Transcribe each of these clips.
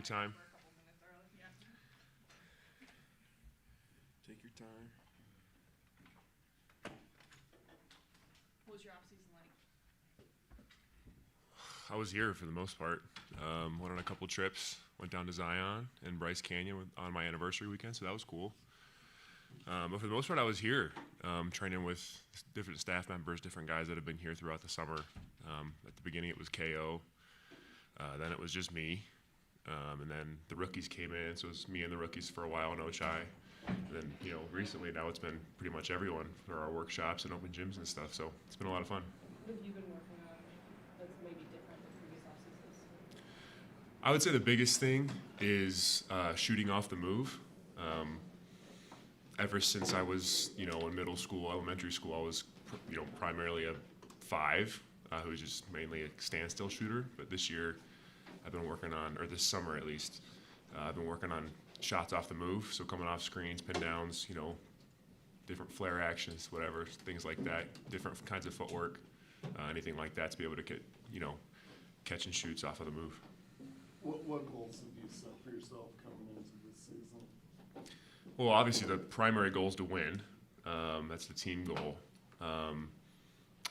your time. We're a couple minutes early. Yeah. Take your time. What was your off season like? I was here for the most part. Went on a couple trips. Went down to Zion and Bryce Canyon on my anniversary weekend, so that was cool. But for the most part, I was here, training with different staff members, different guys that have been here throughout the summer. At the beginning, it was KO. Then it was just me. And then the rookies came in, so it was me and the rookies for a while in Ochai. And then, recently now it's been pretty much everyone for our workshops and open gyms and stuff, so it's been a lot of fun. What have you been working on that's maybe different than previous off seasons? I would say the biggest thing is shooting off the move. Ever since I was, in middle school, elementary school, I was, primarily a 5, who was just mainly a standstill shooter. But this year, I've been working on, or this summer at least, I've been working on shots off the move. So coming off screens, pin downs, different flare actions, whatever, things like that, different kinds of footwork, anything like that to be able to get, catch and shoots off of the move. What goals have you set for yourself coming into this season? Well, obviously the primary goal is to win. That's the team goal.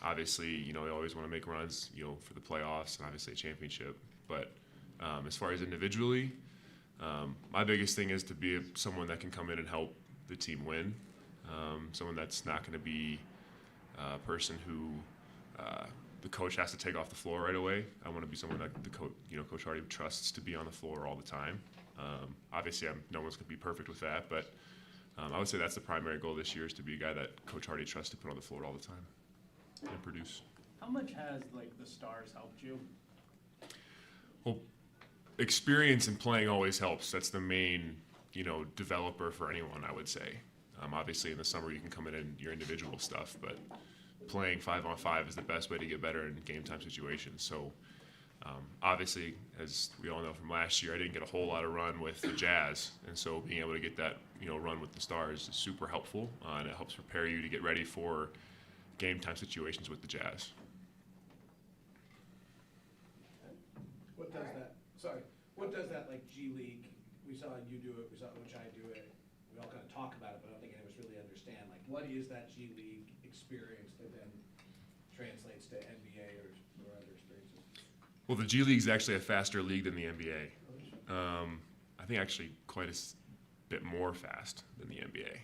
Obviously, you always want to make runs, for the playoffs and obviously a championship. But as far as individually, my biggest thing is to be someone that can come in and help the team win. Someone that's not going to be a person who the coach has to take off the floor right away. I want to be someone that Coach Hardy trusts to be on the floor all the time. Obviously, no one's going to be perfect with that, but I would say that's the primary goal this year is to be a guy that Coach Hardy trusts to put on the floor all the time and produce. How much has the Stars helped you? Well, experience in playing always helps. That's the main, developer for anyone, I would say. Obviously, in the summer, you can come in and your individual stuff, but playing 5-on-5 is the best way to get better in game time situations. So, obviously, as we all know from last year, I didn't get a whole lot of run with the Jazz, and so being able to get that, run with the Stars is super helpful, and it helps prepare you to get ready for game time situations with the Jazz. What does that G League? We saw you do it. We saw Ochai do it. We all kind of talk about it, but I don't think any of us really understand. What is that G League experience that then translates to NBA or other experiences? Well, the G League is actually a faster league than the NBA. I think actually quite a bit more fast than the NBA.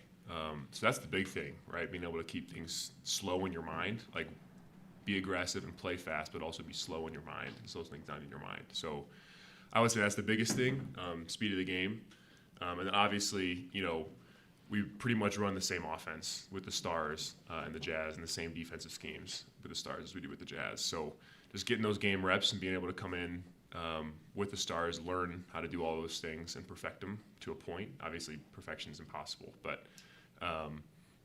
So that's the big thing, right? Being able to keep things slow in your mind, be aggressive and play fast, but also be slow in your mind and slow things down in your mind. So I would say that's the biggest thing, speed of the game. And then obviously, we pretty much run the same offense with the Stars and the Jazz and the same defensive schemes with the Stars as we do with the Jazz. So just getting those game reps and being able to come in with the Stars, learn how to do all those things and perfect them to a point. Obviously, perfection is impossible, but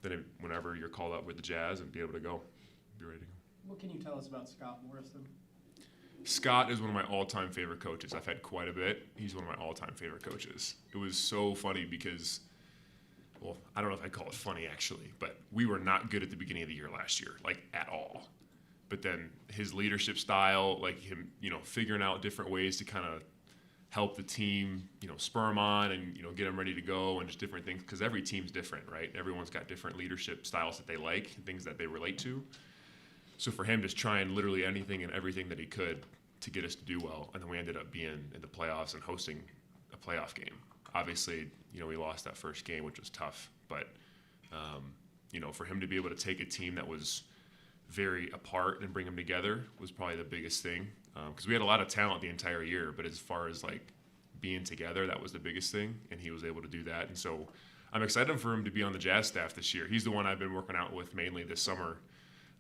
then whenever you're called up with the Jazz and be able to go, be ready to go. What can you tell us about Scott Morrison? Scott is one of my all-time favorite coaches. I've had quite a bit. He's one of my all-time favorite coaches. It was so funny because, well, I don't know if I'd call it funny actually, but we were not good at the beginning of the year last year, at all. But then his leadership style, him, figuring out different ways to kind of help the team, spur them on and, get them ready to go and just different things. Because every team's different, right? Everyone's got different leadership styles that they like and things that they relate to. So for him, just trying literally anything and everything that he could to get us to do well. And then we ended up being in the playoffs and hosting a playoff game. Obviously, we lost that first game, which was tough. But, for him to be able to take a team that was very apart and bring them together was probably the biggest thing. Because we had a lot of talent the entire year. But as far as, being together, that was the biggest thing. And he was able to do that. And so I'm excited for him to be on the Jazz staff this year. He's the one I've been working out with mainly this summer.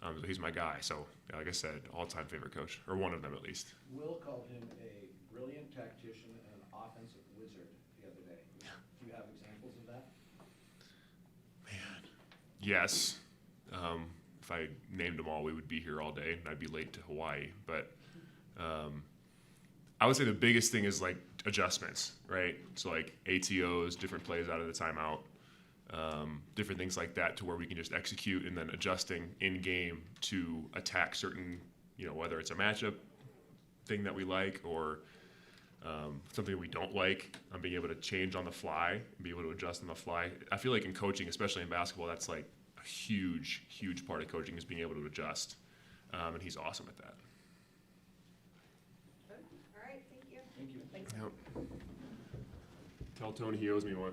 So he's my guy. So, like I said, all-time favorite coach, or one of them at least. Will called him a brilliant tactician and an offensive wizard the other day. Do you have examples of that? Man, yes. If I named them all, we would be here all day, and I'd be late to Hawaii. But I would say the biggest thing is adjustments, right? So ATOs, different plays out of the timeout. Different things like that to where we can just execute and then adjusting in game to attack certain, whether it's a matchup thing that we like or something we don't like, being able to change on the fly and be able to adjust on the fly. I feel like in coaching, especially in basketball, that's like a huge, huge part of coaching is being able to adjust. And he's awesome at that. All right, thank you. Thank you. Thanks. Yep. Tell Tony he owes me one.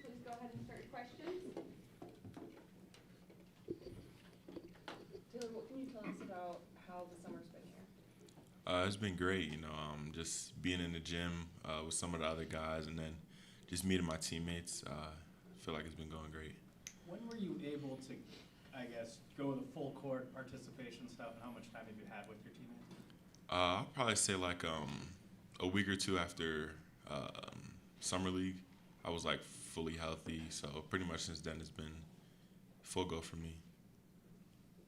Please go ahead and start your questions. Taylor, what can you tell us about how the summer's been here? It's been great, just being in the gym with some of the other guys and then just meeting my teammates. I feel like it's been going great. When were you able to, I guess, go the full court participation stuff, and how much time have you had with your teammates? I'll probably say like a week or two after summer league, I was like fully healthy. So pretty much since then, it's been full go for me.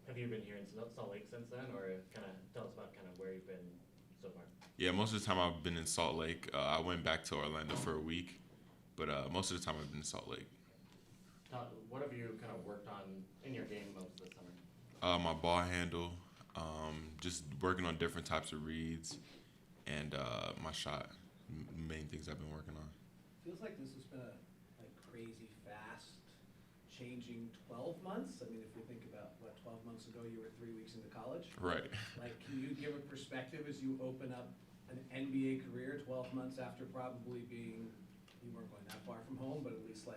Have you been here in Salt Lake since then, or kind of tell us about kind of where you've been so far? Yeah, most of the time I've been in Salt Lake. I went back to Orlando for a week, but most of the time I've been in Salt Lake. What have you kind of worked on in your game most this summer? My ball handle, just working on different types of reads, and my shot. Main things I've been working on. Feels like this has been a crazy fast changing 12 months. I mean, if we think about 12 months ago you were 3 weeks into college. Right. Like, can you give a perspective as you open up an NBA career 12 months after probably being, you weren't going that far from home, but at least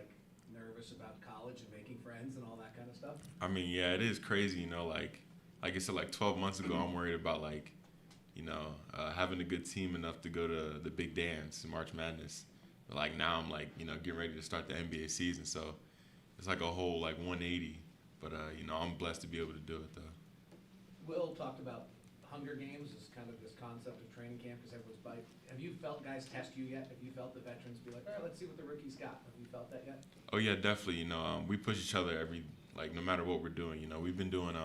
nervous about college and making friends and all that kind of stuff? I mean, yeah, it is crazy, like I said, 12 months ago, I'm worried about having a good team enough to go to the big dance, March Madness. But now I'm getting ready to start the NBA season, so it's a whole 180. But I'm blessed to be able to do it though. Will talked about Hunger Games as kind of this concept of training camp because everyone's have you felt guys test you yet? Have you felt the veterans be like, all right, let's see what the rookies got? Have you felt that yet? Oh yeah, definitely. We push each other no matter what we're doing. We've been doing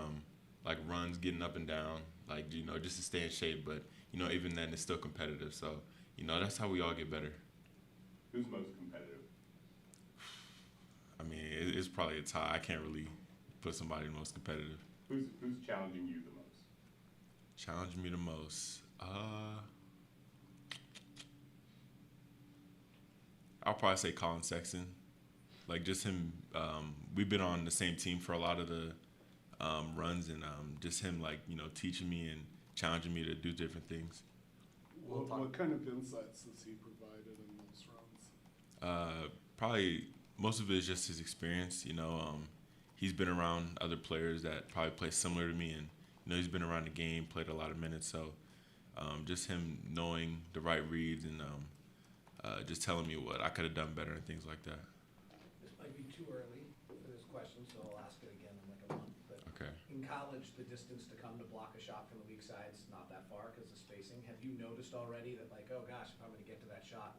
runs, getting up and down, just to stay in shape. But even then, it's still competitive. So that's how we all get better. Who's most competitive? I mean, it's probably a tie. I can't really put somebody most competitive. Who's challenging you the most? Challenging me the most. I'll probably say Colin Sexton. Just him. We've been on the same team for a lot of the runs, and just him teaching me and challenging me to do different things. What kind of insights has he provided in those runs? Probably most of it is just his experience. He's been around other players that probably play similar to me, and he's been around the game, played a lot of minutes. So just him knowing the right reads and just telling me what I could have done better and things like that. This might be too early for this question, so I'll ask it again in a month. But Okay. in college, the distance to come to block a shot from the weak side is not that far because of spacing. Have you noticed already that oh gosh, if I'm going to get to that shot,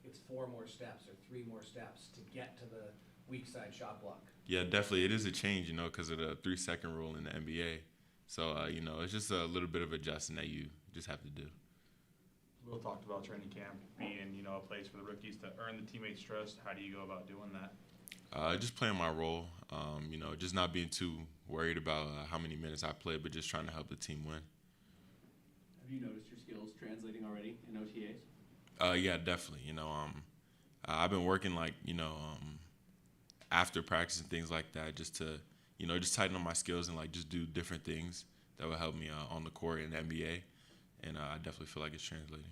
it's 4 more steps or 3 more steps to get to the weak side shot block? Yeah, definitely. It is a change, because of the 3-second rule in the NBA. So, it's just a little bit of adjusting that you just have to do. Will talked about training camp being, a place for the rookies to earn the teammates' trust. How do you go about doing that? Just playing my role, just not being too worried about how many minutes I play, but just trying to help the team win. Have you noticed your skills translating already in OTAs? Yeah, definitely. I've been working after practice and things like that, just to, just tighten up my skills and just do different things that will help me on the court in the NBA, and I definitely feel like it's translating.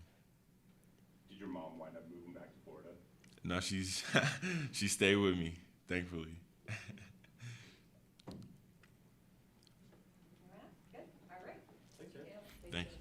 Did your mom wind up moving back to Florida? No, she's she stayed with me, thankfully. Good, all right. Thanks, Jeff. Thank you.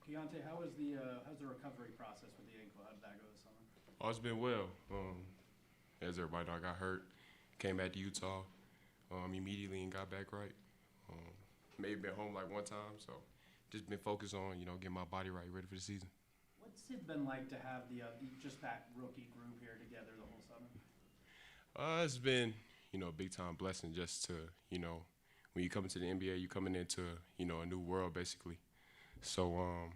Keontae, how's the recovery process with the ankle? How did that go this summer? Oh, it's been well. As everybody know, I got hurt, came back to Utah immediately and got back right. Maybe been home like one time, so just been focused on, getting my body right, ready for the season. What's it been like to have just that rookie group here together the whole summer? It's been, a big time blessing just to, when you come into the NBA, you're coming into, a new world basically. So,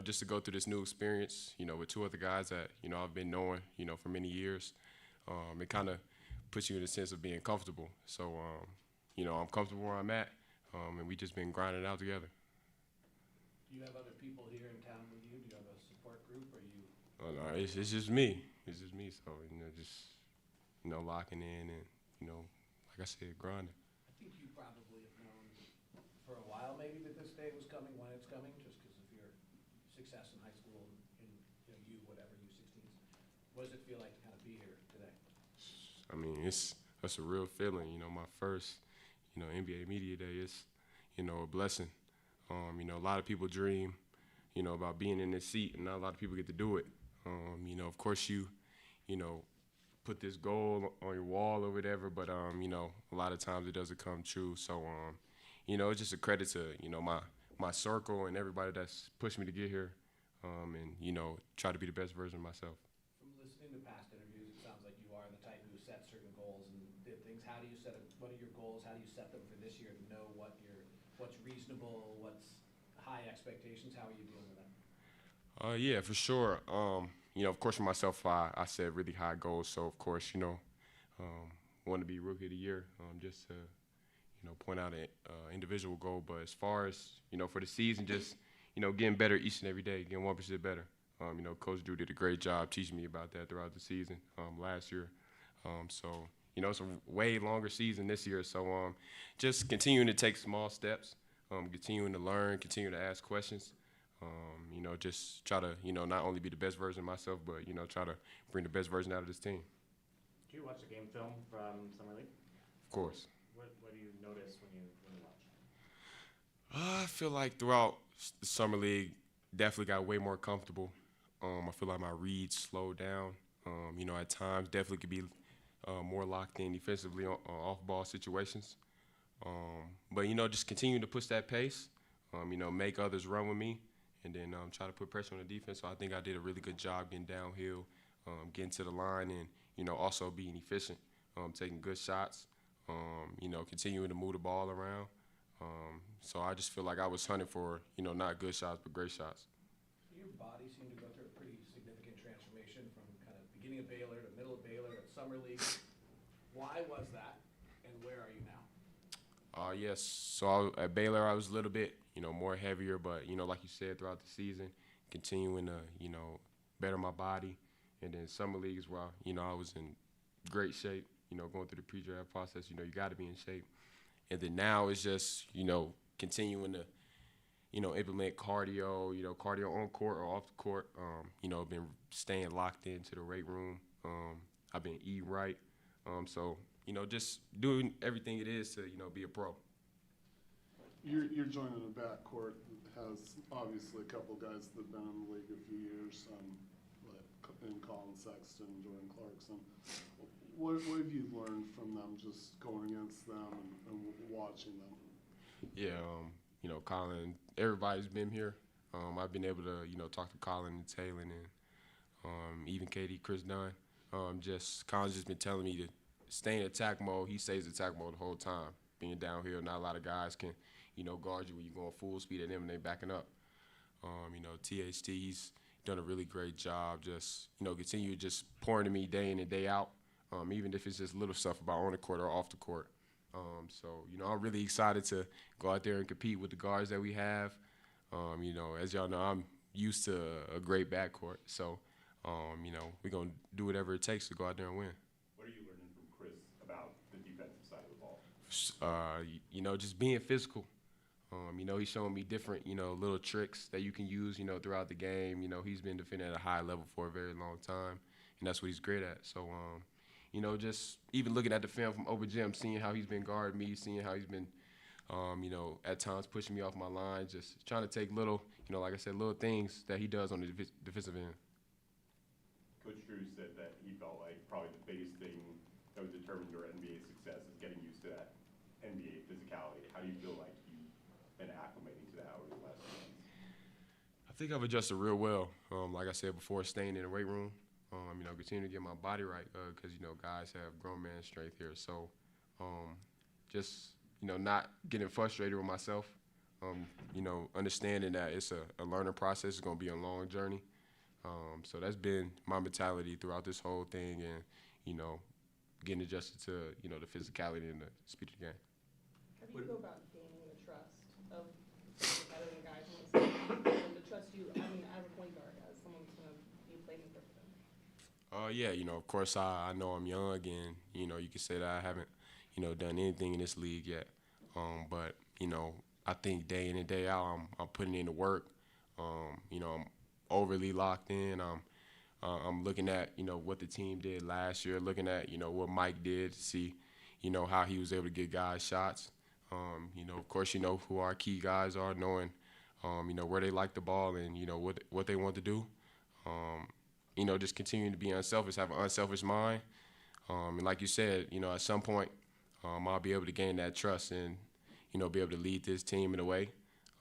just to go through this new experience, with two other guys that, I've been knowing, for many years, it kind of puts you in a sense of being comfortable. So, I'm comfortable where I'm at, and we just been grinding out together. Do you have other people here in town with you? Do you have a support group, or you? Oh, no, it's just me. It's just me. So, just, locking in and, like I said, grinding. I think you probably have known for a while maybe that this day was coming when it's coming, just because of your success in high school and whatever, U16s. What does it feel like to kind of be here today? I mean, it's a real feeling. My first, NBA Media Day is, a blessing. A lot of people dream, about being in this seat, and not a lot of people get to do it. Of course you put this goal on your wall or whatever, but, a lot of times it doesn't come true. So, it's just a credit to, my circle and everybody that's pushed me to get here, and, try to be the best version of myself. From listening to past interviews, it sounds like you are the type who set certain goals and did things. How do you set it? What are your goals? How do you set them for this year to know what's reasonable, what's high expectations? How are you dealing with that? Yeah, for sure. Of course, for myself, I set really high goals. So, of course, want to be Rookie of the Year, just to, point out an individual goal. But as far as, for the season, just, getting better each and every day, getting 1% better. Coach Drew did a great job teaching me about that throughout the season last year. So, it's a way longer season this year. So, just continuing to take small steps, continuing to learn, continue to ask questions. Just try to, not only be the best version of myself, but, try to bring the best version out of this team. Do you watch the game film from Summer League? Of course. What do you notice when you watch? I feel like throughout the Summer League, definitely got way more comfortable. I feel like my reads slowed down. You know, at times definitely could be more locked in defensively on off-ball situations. But, you know, just continue to push that pace, you know, make others run with me, and then try to put pressure on the defense. So I think I did a really good job getting downhill, getting to the line, and, you know, also being efficient, taking good shots, you know, continuing to move the ball around. So I just feel like I was hunting for, you know, not good shots, but great shots. Your body seemed to go through a pretty significant transformation from kind of beginning of Baylor to middle of Baylor to Summer League. Why was that, and where are you now? Yes, so at Baylor I was a little bit, you know, more heavier, but, you know, like you said, throughout the season, continuing to, you know, better my body. And then Summer League is where, you know, I was in great shape, you know, going through the pre-draft process. You know, you got to be in shape. And then now it's just, you know, continuing to, you know, implement cardio, you know, cardio on court or off the court. You know, been staying locked into the weight room. I've been eating right. So, you know, just doing everything it is to, you know, be a pro. You're joining a backcourt that has obviously a couple guys that have been in the league a few years, like in Colin Sexton, Jordan Clarkson. What have you learned from them just going against them and watching them? Yeah, you know, Colin, everybody's been here. I've been able to, you know, talk to Colin and Taylor and even Katie, Chris Dunn. Colin's just been telling me to stay in attack mode. He stays in attack mode the whole time. Being downhill, not a lot of guys can, you know, guard you when you're going full speed at them and they backing up. You know, THT, he's done a really great job just, you know, continue just pouring to me day in and day out, even if it's just little stuff about on the court or off the court. So, you know, I'm really excited to go out there and compete with the guards that we have. You know, as y'all know, I'm used to a great backcourt. So, you know, we're going to do whatever it takes to go out there and win. What are you learning from Chris about the defensive side of the ball? You know, just being physical. You know, he's showing me different, you know, little tricks that you can use, you know, throughout the game. You know, he's been defending at a high level for a very long time, and that's what he's great at. So, you know, just even looking at the film from Over Gym, seeing how he's been guarding me, seeing how he's been, you know, at times pushing me off my line, just trying to take little, you know, like I said, little things that he does on the defensive end. Coach Drew said that he felt like probably the biggest thing that would determine your NBA success is getting used to that NBA physicality. How do you feel like you've been acclimating to that over the last few months? I think I've adjusted real well. Like I said before, staying in the weight room, you know, continue to get my body right because, you know, guys have grown man strength here. So just, you know, not getting frustrated with myself, you know, understanding that it's a learning process. It's going to be a long journey. So that's been my mentality throughout this whole thing and, you know, getting adjusted to, you know, the physicality and the speed of the game. How do you go about gaining the trust of the veteran guys on the side and to trust you, I mean, as a point guard, as someone who's going to be playing with them? Yeah, you know, of course, I know I'm young and, you know, you can say that I haven't, you know, done anything in this league yet. But, you know, I think day in and day out, I'm putting in the work. You know, I'm overly locked in. I'm looking at, you know, what the team did last year, looking at, you know, what Mike did to see, you know, how he was able to get guys shots. You know, of course, you know who our key guys are, knowing, you know, where they like the ball and, you know, what they want to do. You know, just continuing to be unselfish, have an unselfish mind. And like you said, you know, at some point, I'll be able to gain that trust and, you know, be able to lead this team in a way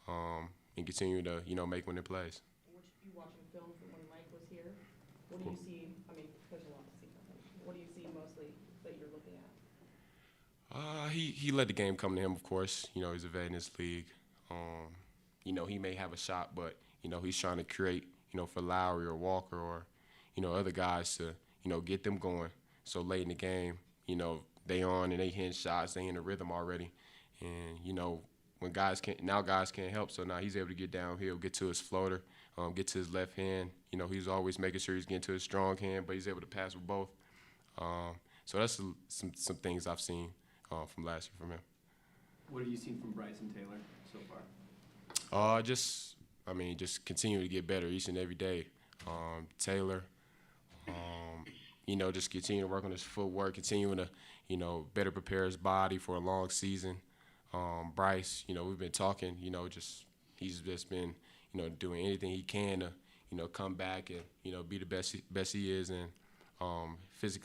and continue to, you know, make winning plays. Which you watching film from when Mike was here, what do you see, I mean, there's a lot to see from him. What do you see mostly that you're looking at? He let the game come to him, of course. You know, he's a vet in this league. You know, he may have a shot, but, you know, he's trying to create, you know, for Lowry or Walker or, you know, other guys to, you know, get them going. So late in the game, you know, they on and they hitting shots, they in the rhythm already. And, you know, when guys can't help, so now he's able to get downhill, get to his floater, get to his left hand. You know, he's always making sure he's getting to his strong hand, but he's able to pass with both. So that's some things I've seen from last year from him. What have you seen from Bryson Taylor so far? Just continue to get better each and every day. Taylor, you know, just continue to work on his footwork, continuing to, you know, better prepare his body for a long season. Bryce, you know, we've been talking, you know, he's just been, you know, doing anything he can to, you know, come back and, you know, be the best he is. And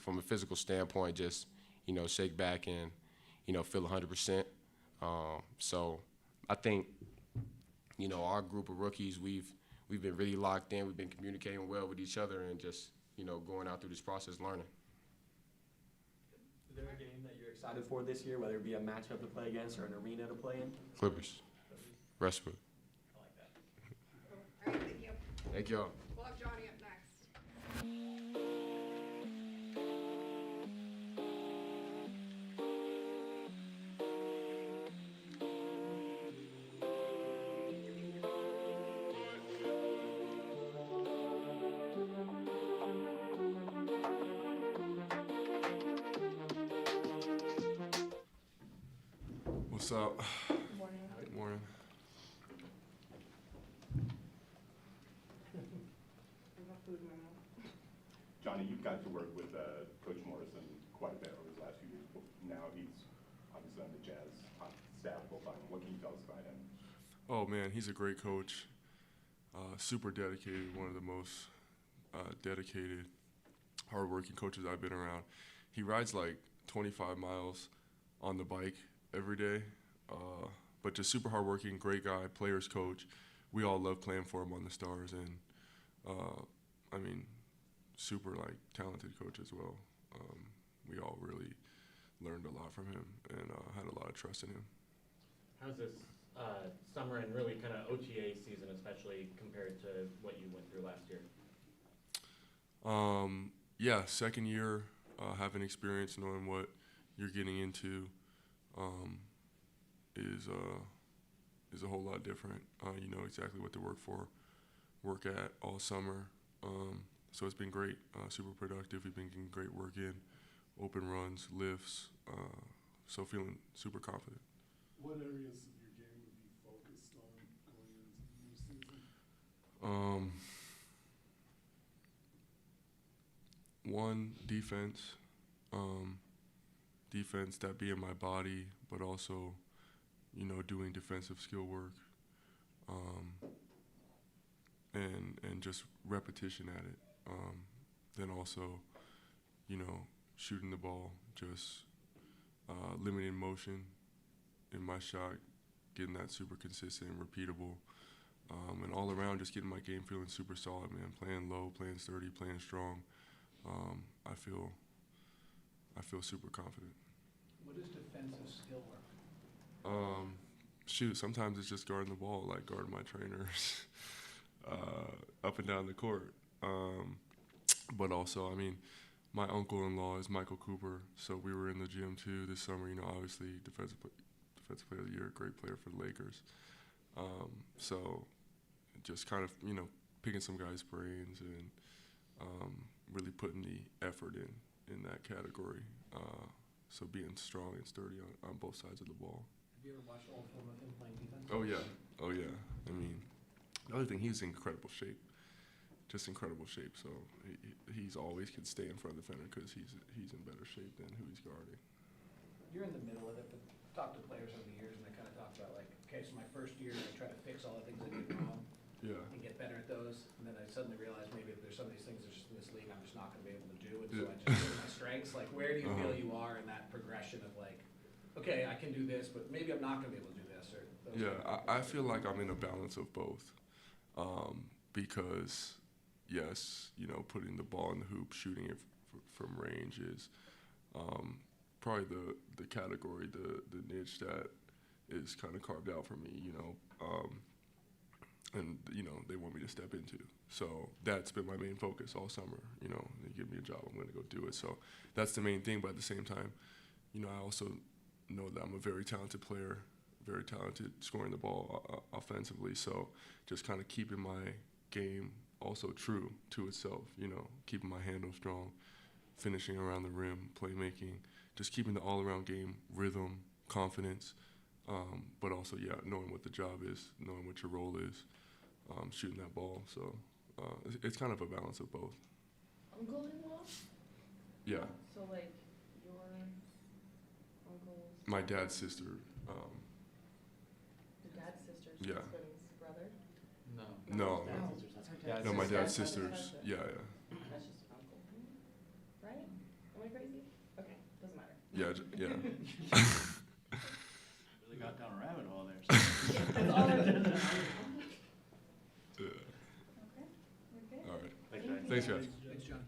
from a physical standpoint, just, you know, shake back and, you know, feel 100%. So I think, you know, our group of rookies, we've been really locked in. We've been communicating well with each other and just, you know, going out through this process learning. Is there a game that you're excited for this year, whether it be a matchup to play against or an arena to play in? Clippers. Westbrook. I like that. All right, thank you. Thank y'all. We'll have Johnny up next. What's up? Good morning. Good morning. I got food in my mouth. Johnny, you've got to work with Coach Morrison quite a bit over the last few years. Now he's obviously on the Jazz staff full time. What can you tell us about him? Oh man, he's a great coach. Super dedicated. One of the most dedicated, hardworking coaches I've been around. He rides like 25 miles on the bike every day, but just super hardworking, great guy, players coach. We all love playing for him on the Stars, and I mean, super like talented coach as well. We all really learned a lot from him and had a lot of trust in him. How's this summer and really kind of OTA season, especially compared to what you went through last year? Yeah, second year, having experience, knowing what you're getting into is a whole lot different. You know exactly what to work at all summer. So it's been great, super productive. We've been getting great work in, open runs, lifts, so feeling super confident. What areas of your game would you focused on going into the new season? One, defense. Defense, that being my body, but also, you know, doing defensive skill work, and just repetition at it. Then also, you know, shooting the ball, just limiting motion in my shot, getting that super consistent and repeatable, and all around just getting my game feeling super solid, man. Playing low, playing sturdy, playing strong. I feel super confident. What is defensive skill work? Shoot, sometimes it's just guarding the ball, like guarding my trainers up and down the court. But also, I mean, my uncle-in-law is Michael Cooper, so we were in the gym too this summer. You know, obviously defensive player of the year, great player for the Lakers. So just kind of, you know, picking some guys' brains and really putting the effort in that category. So being strong and sturdy on both sides of the ball. Have you ever watched all film of him playing defense? Oh yeah. I mean, the other thing, he's in incredible shape. Just incredible shape. So he's always can stay in front of the defender because he's in better shape than who he's guarding. You're in the middle of it, but I've talked to players over the years and they kind of talk about like, okay, so my first year I try to fix all the things I did wrong. Yeah. And get better at those, and then I suddenly realized maybe there's some of these things that's just in this league I'm just not going to be able to do, and so I just do my strengths. Like, where do you feel you are in that progression of like, okay, I can do this, but maybe I'm not going to be able to do this, or those Yeah, I feel like I'm in a balance of both, because yes, you know, putting the ball in the hoop, shooting it from range is probably the category, the niche that is kind of carved out for me, you know. And, you know, they want me to step into. So that's been my main focus all summer. You know, they give me a job, I'm going to go do it. So that's the main thing. But at the same time, you know, I also know that I'm a very talented player, very talented scoring the ball offensively. So just kind of keeping my game also true to itself, you know, keeping my handle strong, finishing around the rim, playmaking, just keeping the all-around game, rhythm, confidence, but also, yeah, knowing what the job is, knowing what your role is, shooting that ball. So it's kind of a balance of both. Uncle-in-law? Yeah. So like your uncle's. My dad's sister. Your dad's sister's Yeah. husband's brother? No. Dad's No, my sister. dad's sister's. Yeah, yeah. That's just an uncle. Am I crazy? Okay, doesn't matter. Yeah, yeah. Really got down a rabbit hole there. That's all I did. Yeah. Okay, we're good. All right. Thanks, guys. Thanks, guys. Thanks, John.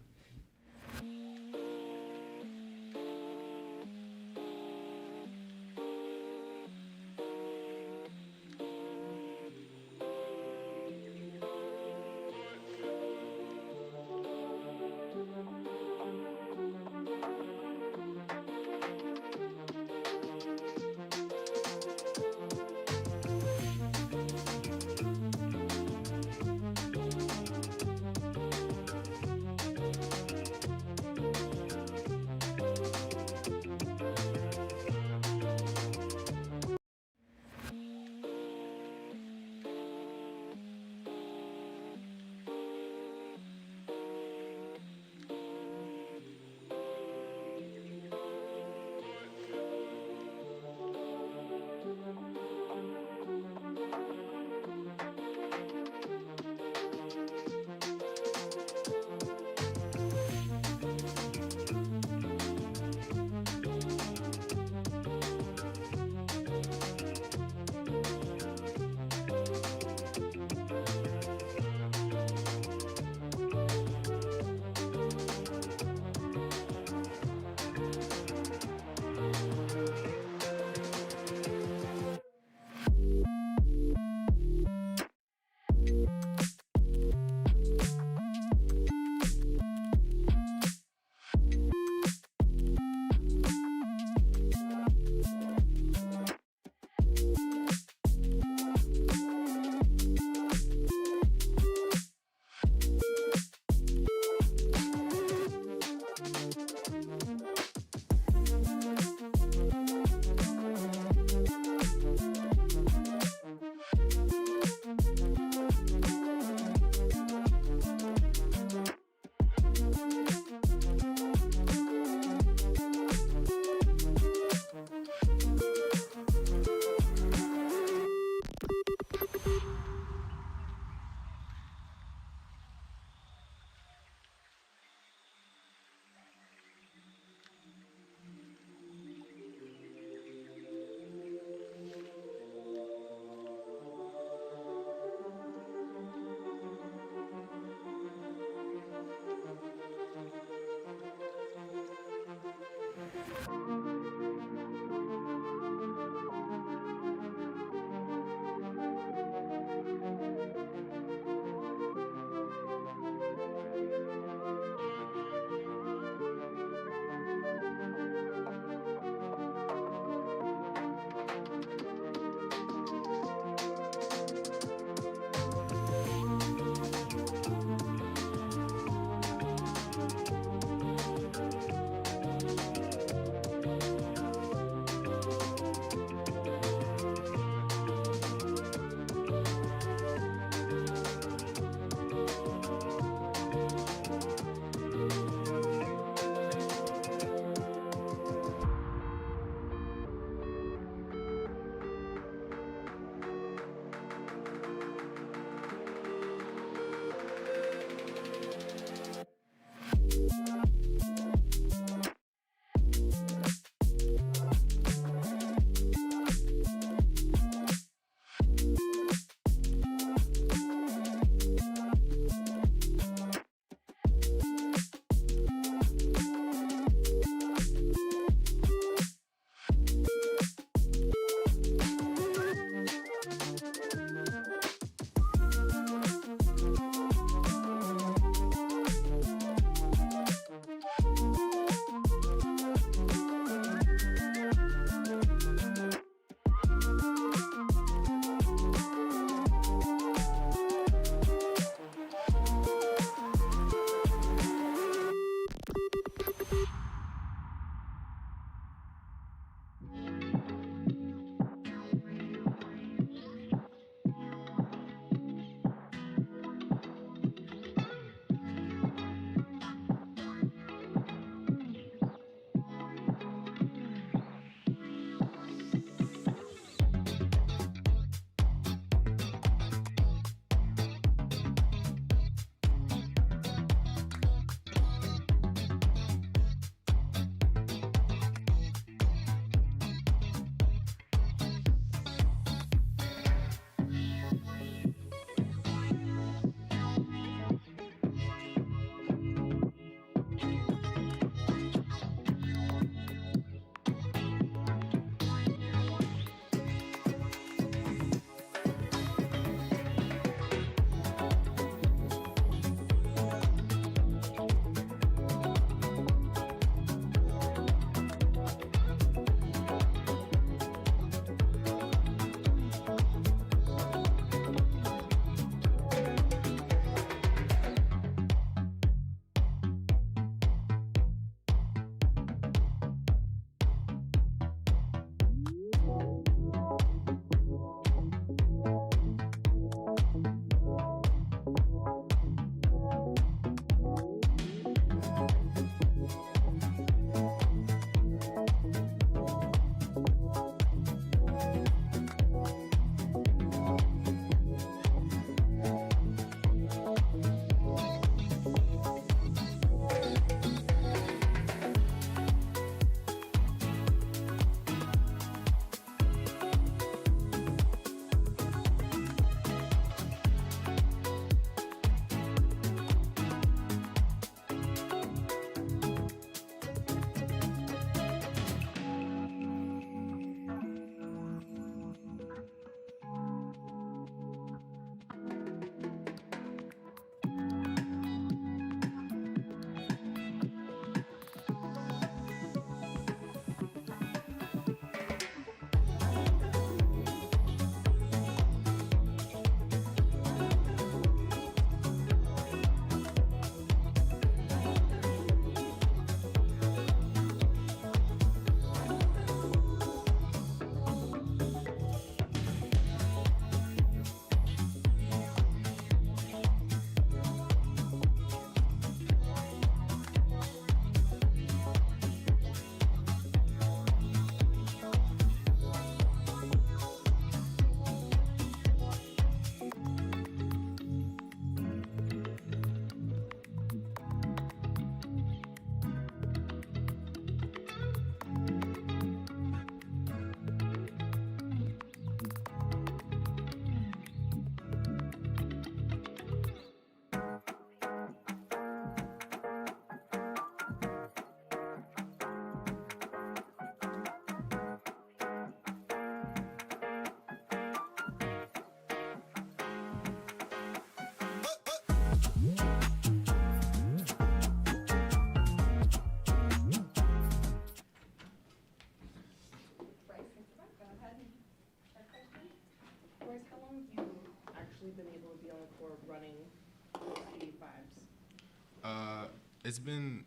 It's been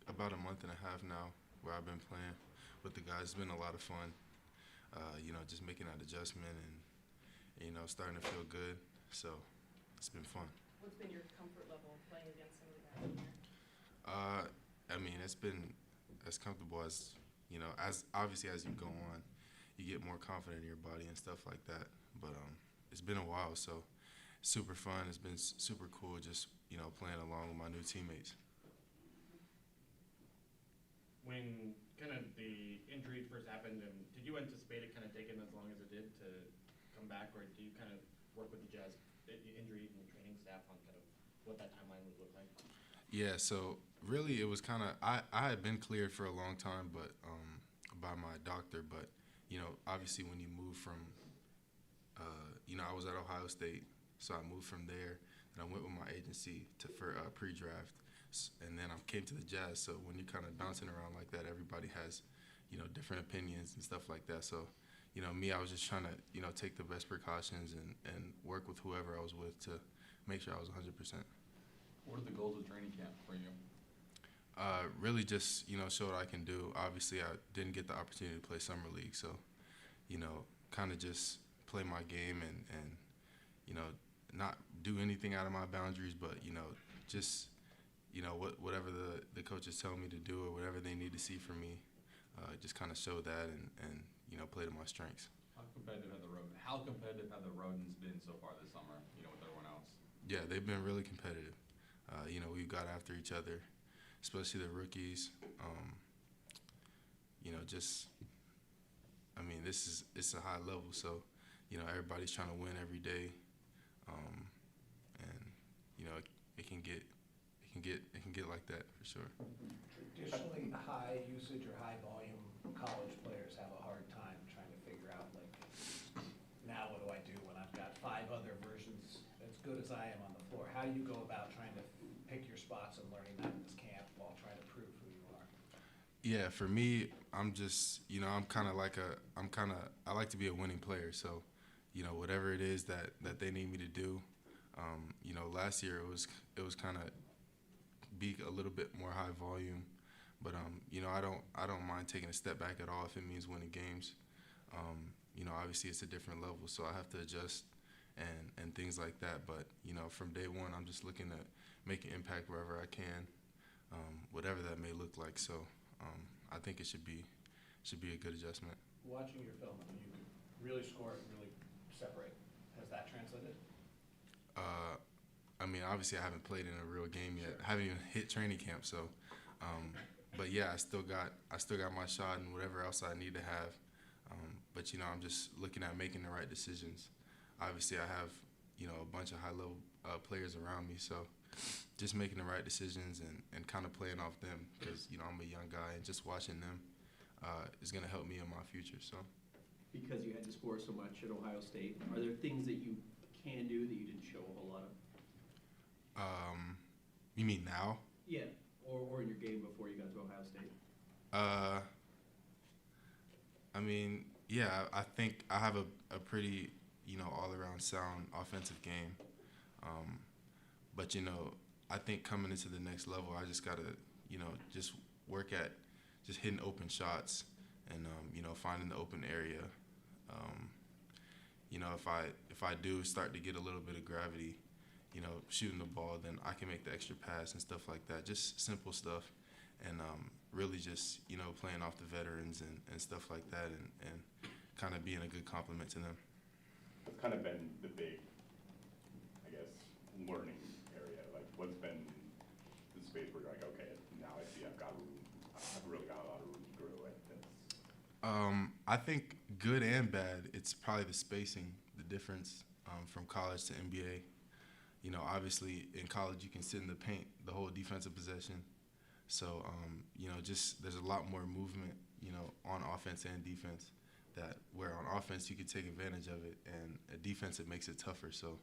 about a month and a half now where I've been playing with the guys. It's been a lot of fun. Just making that adjustment and starting to feel good. So it's been fun. What's been your comfort level playing against some of the guys in there? It's been as comfortable as as obviously as you go on, you get more confident in your body and stuff like that. But it's been a while, so super fun. It's been super cool just playing along with my new teammates. When kind of the injuries first happened, and did you anticipate it kind of taking as long as it did to come back, or do you kind of work with the Jazz injuries and training staff on kind of what that timeline would look like? Yeah, so really it was kind of I had been cleared for a long time, but by my doctor. But obviously when you move from I was at Ohio State, so I moved from there, and I went with my agency for pre-draft, and then I came to the Jazz. So when you're kind of bouncing around like that, everybody has different opinions and stuff like that. So me, I was just trying to take the best precautions and work with whoever I was with to make sure I was 100%. What are the goals of training camp for you? Really just, show what I can do. Obviously, I didn't get the opportunity to play Summer League, so, kind of just play my game and not do anything out of my boundaries, but, just, whatever the coaches tell me to do or whatever they need to see from me, just kind of show that and play to my strengths. How competitive have the Rodents been so far this summer, with everyone else? Yeah, they've been really competitive. We've got after each other, especially the rookies. It's a high level, so everybody's trying to win every day, and it can get like that for sure. Traditionally, high usage or high volume college players have a hard time trying to figure out, like, now what do I do when I've got 5 other versions as good as I am on the floor? How do you go about trying to pick your spots and learning that in this camp while trying to prove who you are? Yeah, for me, I'm just, I like to be a winning player. So, whatever it is that they need me to do, last year it was kind of be a little bit more high volume, but I don't mind taking a step back at all if it means winning games. Obviously it's a different level, so I have to adjust and things like that. But from day one, I'm just looking to make an impact wherever I can, whatever that may look like. So I think it should be a good adjustment. Watching your film, you can really score and really separate. Has that translated? Obviously I haven't played in a real game yet. Sure. I haven't even hit training camp, so. But yeah, I still got my shot and whatever else I need to have. But I'm just looking at making the right decisions. Obviously, I have a bunch of high level players around me, so just making the right decisions and kind of playing off them because I'm a young guy and just watching them is gonna help me in my future. So. Because you had to score so much at Ohio State, are there things that you can do that you didn't show a whole lot of? You mean now? Yeah, or in your game before you got to Ohio State? Yeah, I think I have a pretty, all-around sound offensive game. But, I think coming into the next level, I just got to, just work at just hitting open shots and, finding the open area. If I do start to get a little bit of gravity, shooting the ball, then I can make the extra pass and stuff like that. Just simple stuff. And really just, playing off the veterans and stuff like that and kind of being a good compliment to them. What's kind of been the big, I guess, learning area? Like, what's been the space where you're like, okay, now I see I've really got a lot of room to grow at this? I think good and bad, it's probably the spacing, the difference from college to NBA. Obviously in college you can sit in the paint the whole defensive possession. So, just there's a lot more movement, on offense and defense that where on offense you can take advantage of it and a defense it makes it tougher. So,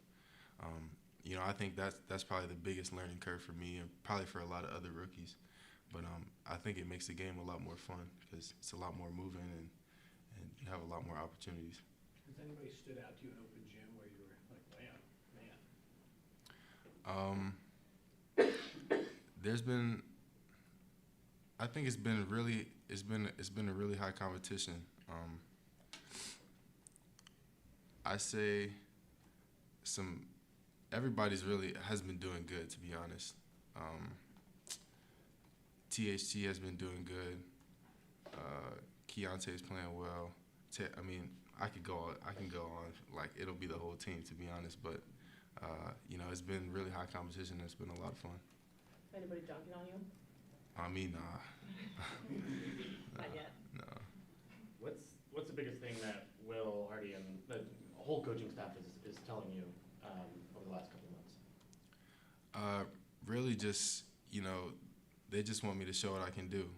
I think that's probably the biggest learning curve for me and probably for a lot of other rookies. But I think it makes the game a lot more fun because it's a lot more moving and you have a lot more opportunities. Has anybody stood out to you in open gym where you were like, man? There's been, I think it's been a really high competition. I say everybody's really has been doing good, to be honest. THT has been doing good. Keontae's playing well. I mean, I can go on, like, it'll be the whole team, to be honest, but you know, it's been really high competition. It's been a lot of fun. Anybody dunking on you? I mean, nah. Not yet. No. What's the biggest thing that Will Hardy and the whole coaching staff is telling you over the last couple of months? Really just, you know, they just want me to show what I can do.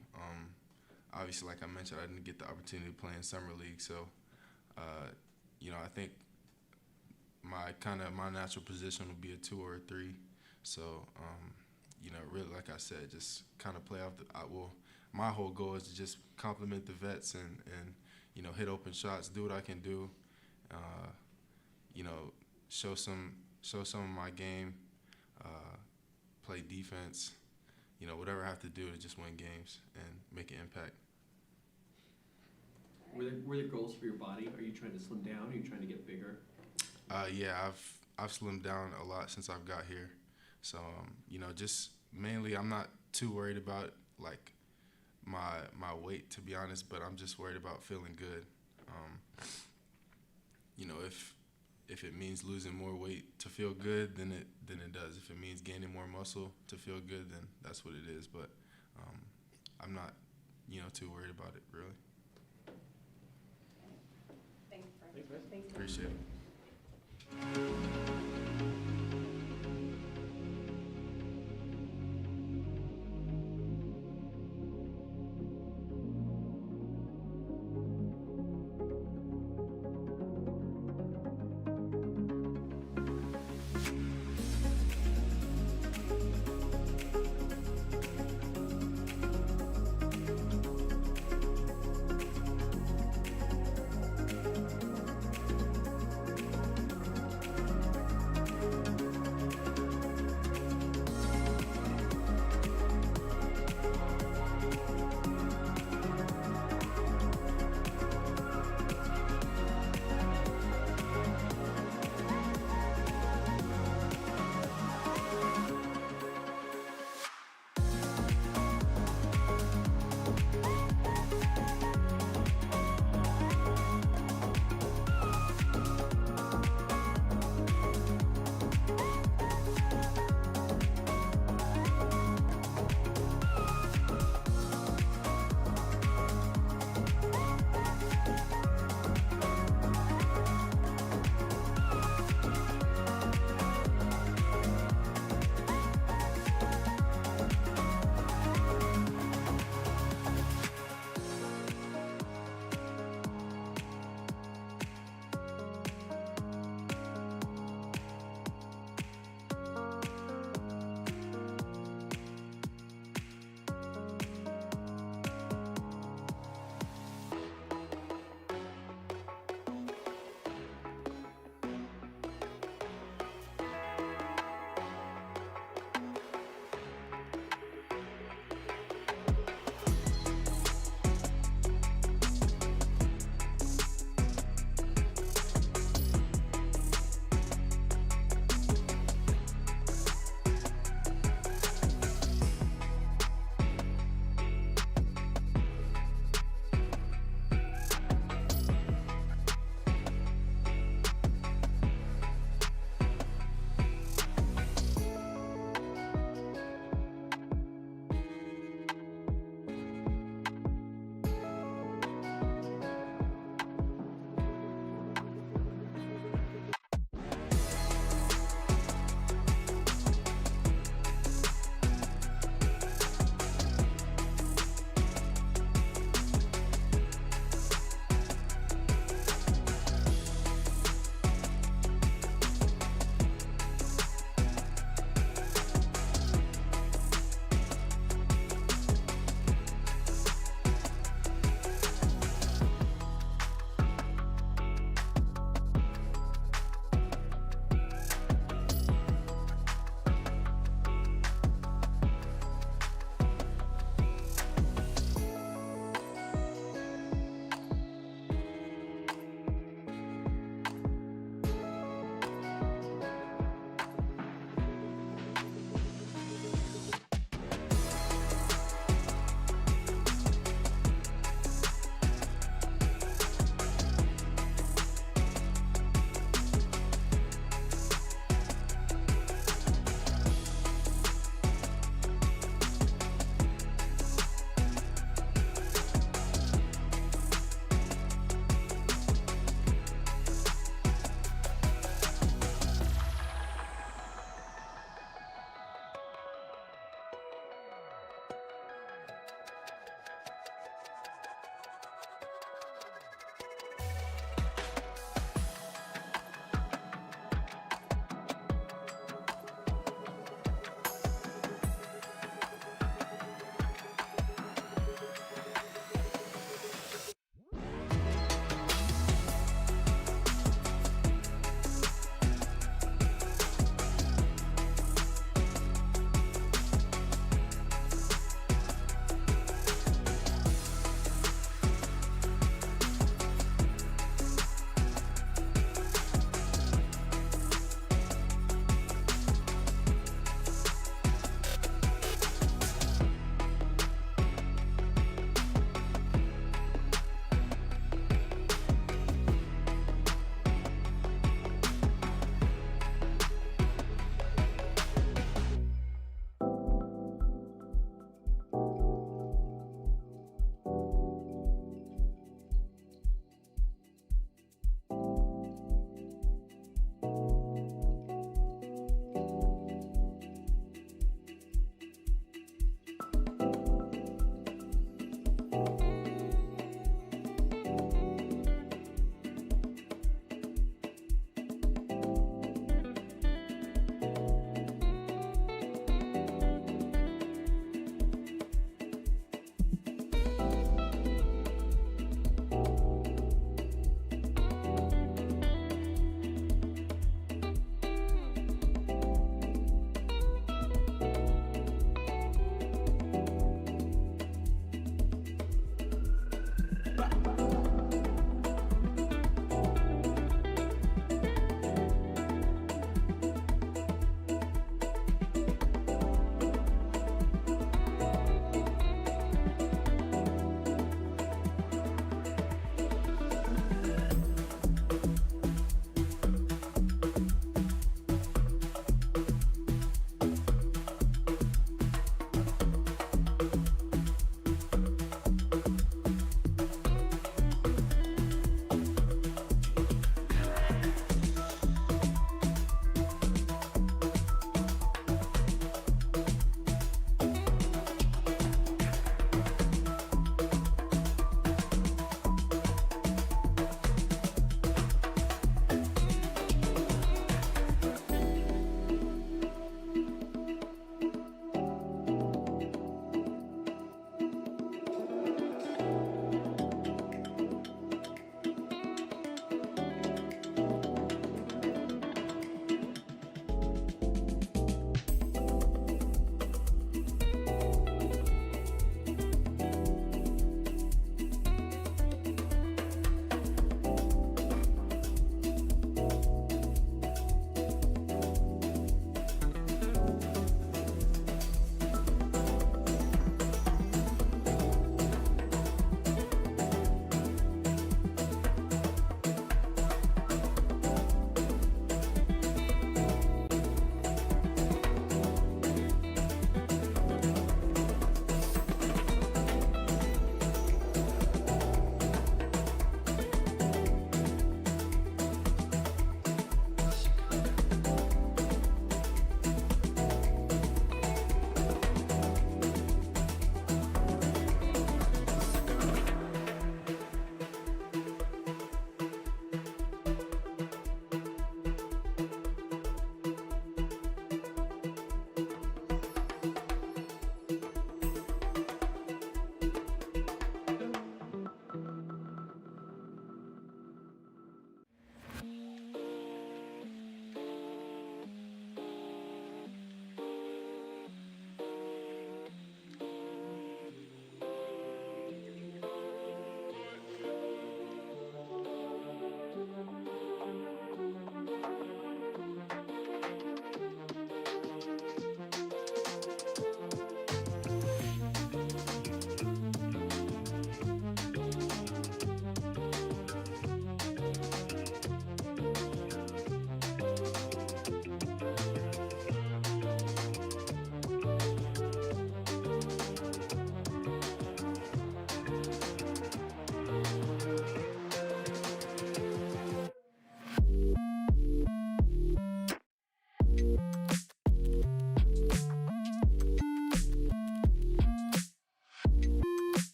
Obviously, like I mentioned, I didn't get the opportunity to play in summer league, so you know, I think my natural position would be a 2 or a 3. So you know, really, like I said, just kind of play off my whole goal is to just compliment the vets and you know, hit open shots, do what I can do, you know, show some of my game, play defense, you know, whatever I have to do to just win games and make an impact. Were there goals for your body? Are you trying to slim down? Are you trying to get bigger? Yeah, I've slimmed down a lot since I've got here. So you know, just mainly I'm not too worried about like my weight, to be honest, but I'm just worried about feeling good. You know, if it means losing more weight to feel good, then it does. If it means gaining more muscle to feel good, then that's what it is. But I'm not, you know, too worried about it, really. Thanks, Frank. Thanks, guys. Thanks. Appreciate it.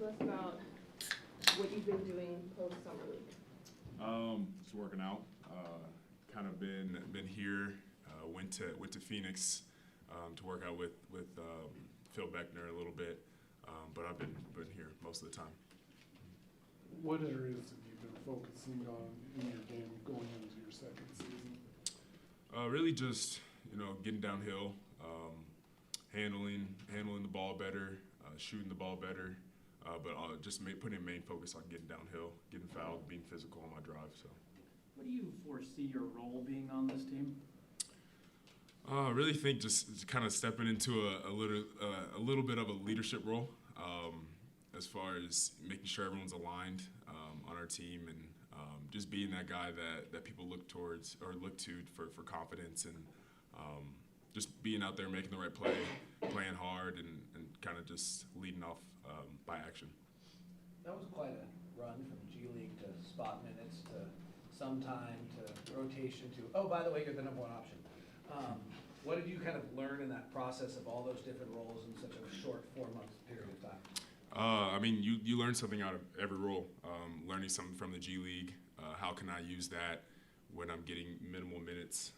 to us about what you've been doing post-summer league? Just working out. Kind of been here. Went to Phoenix to work out with Phil Beckner a little bit, but I've been here most of the time. What areas have you been focusing on in your game going into your second season? Really just getting downhill, handling the ball better, shooting the ball better, but just putting a main focus on getting downhill, getting fouled, being physical on my drive. So. What do you foresee your role being on this team? I really think just kind of stepping into a little bit of a leadership role, as far as making sure everyone's aligned on our team, and just being that guy that people look towards or look to for confidence, and just being out there making the right play, playing hard, and kind of just leading off by action. That was quite a run from G League to spot minutes to sometime to rotation to, oh, by the way, you're the number one option. What did you kind of learn in that process of all those different roles in such a short 4-month period of time? I mean, you learn something out of every role. Learning something from the G League, how can I use that when I'm getting minimal minutes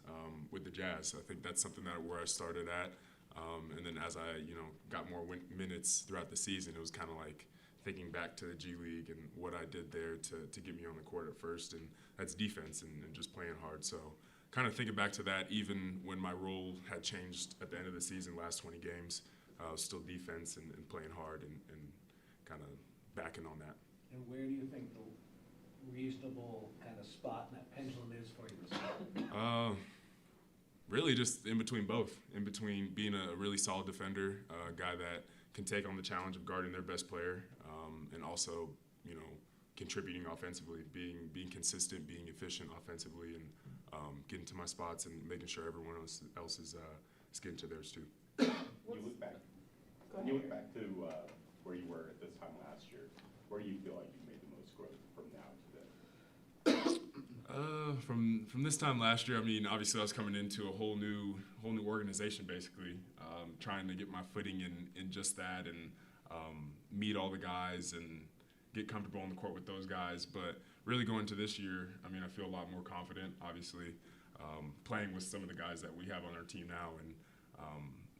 with the Jazz? I think that's something where I started at, and then as I got more minutes throughout the season, it was kind of like thinking back to the G League and what I did there to get me on the court at first, and that's defense and just playing hard. So kind of thinking back to that, even when my role had changed at the end of the season, last 20 games, still defense and playing hard and kind of backing on that. And where do you think the reasonable kind of spot in that pendulum is for you this year? Really just in between both, in between being a really solid defender, a guy that can take on the challenge of guarding their best player, and also, contributing offensively, being consistent, being efficient offensively, and getting to my spots and making sure everyone else is getting to theirs too. When you look back to where you were at this time last year, where do you feel like you made the most growth from now to then? From this time last year, I mean, obviously I was coming into a whole new organization, basically, trying to get my footing in just that, and meet all the guys and get comfortable on the court with those guys. But really going to this year, I mean, I feel a lot more confident, obviously, playing with some of the guys that we have on our team now, and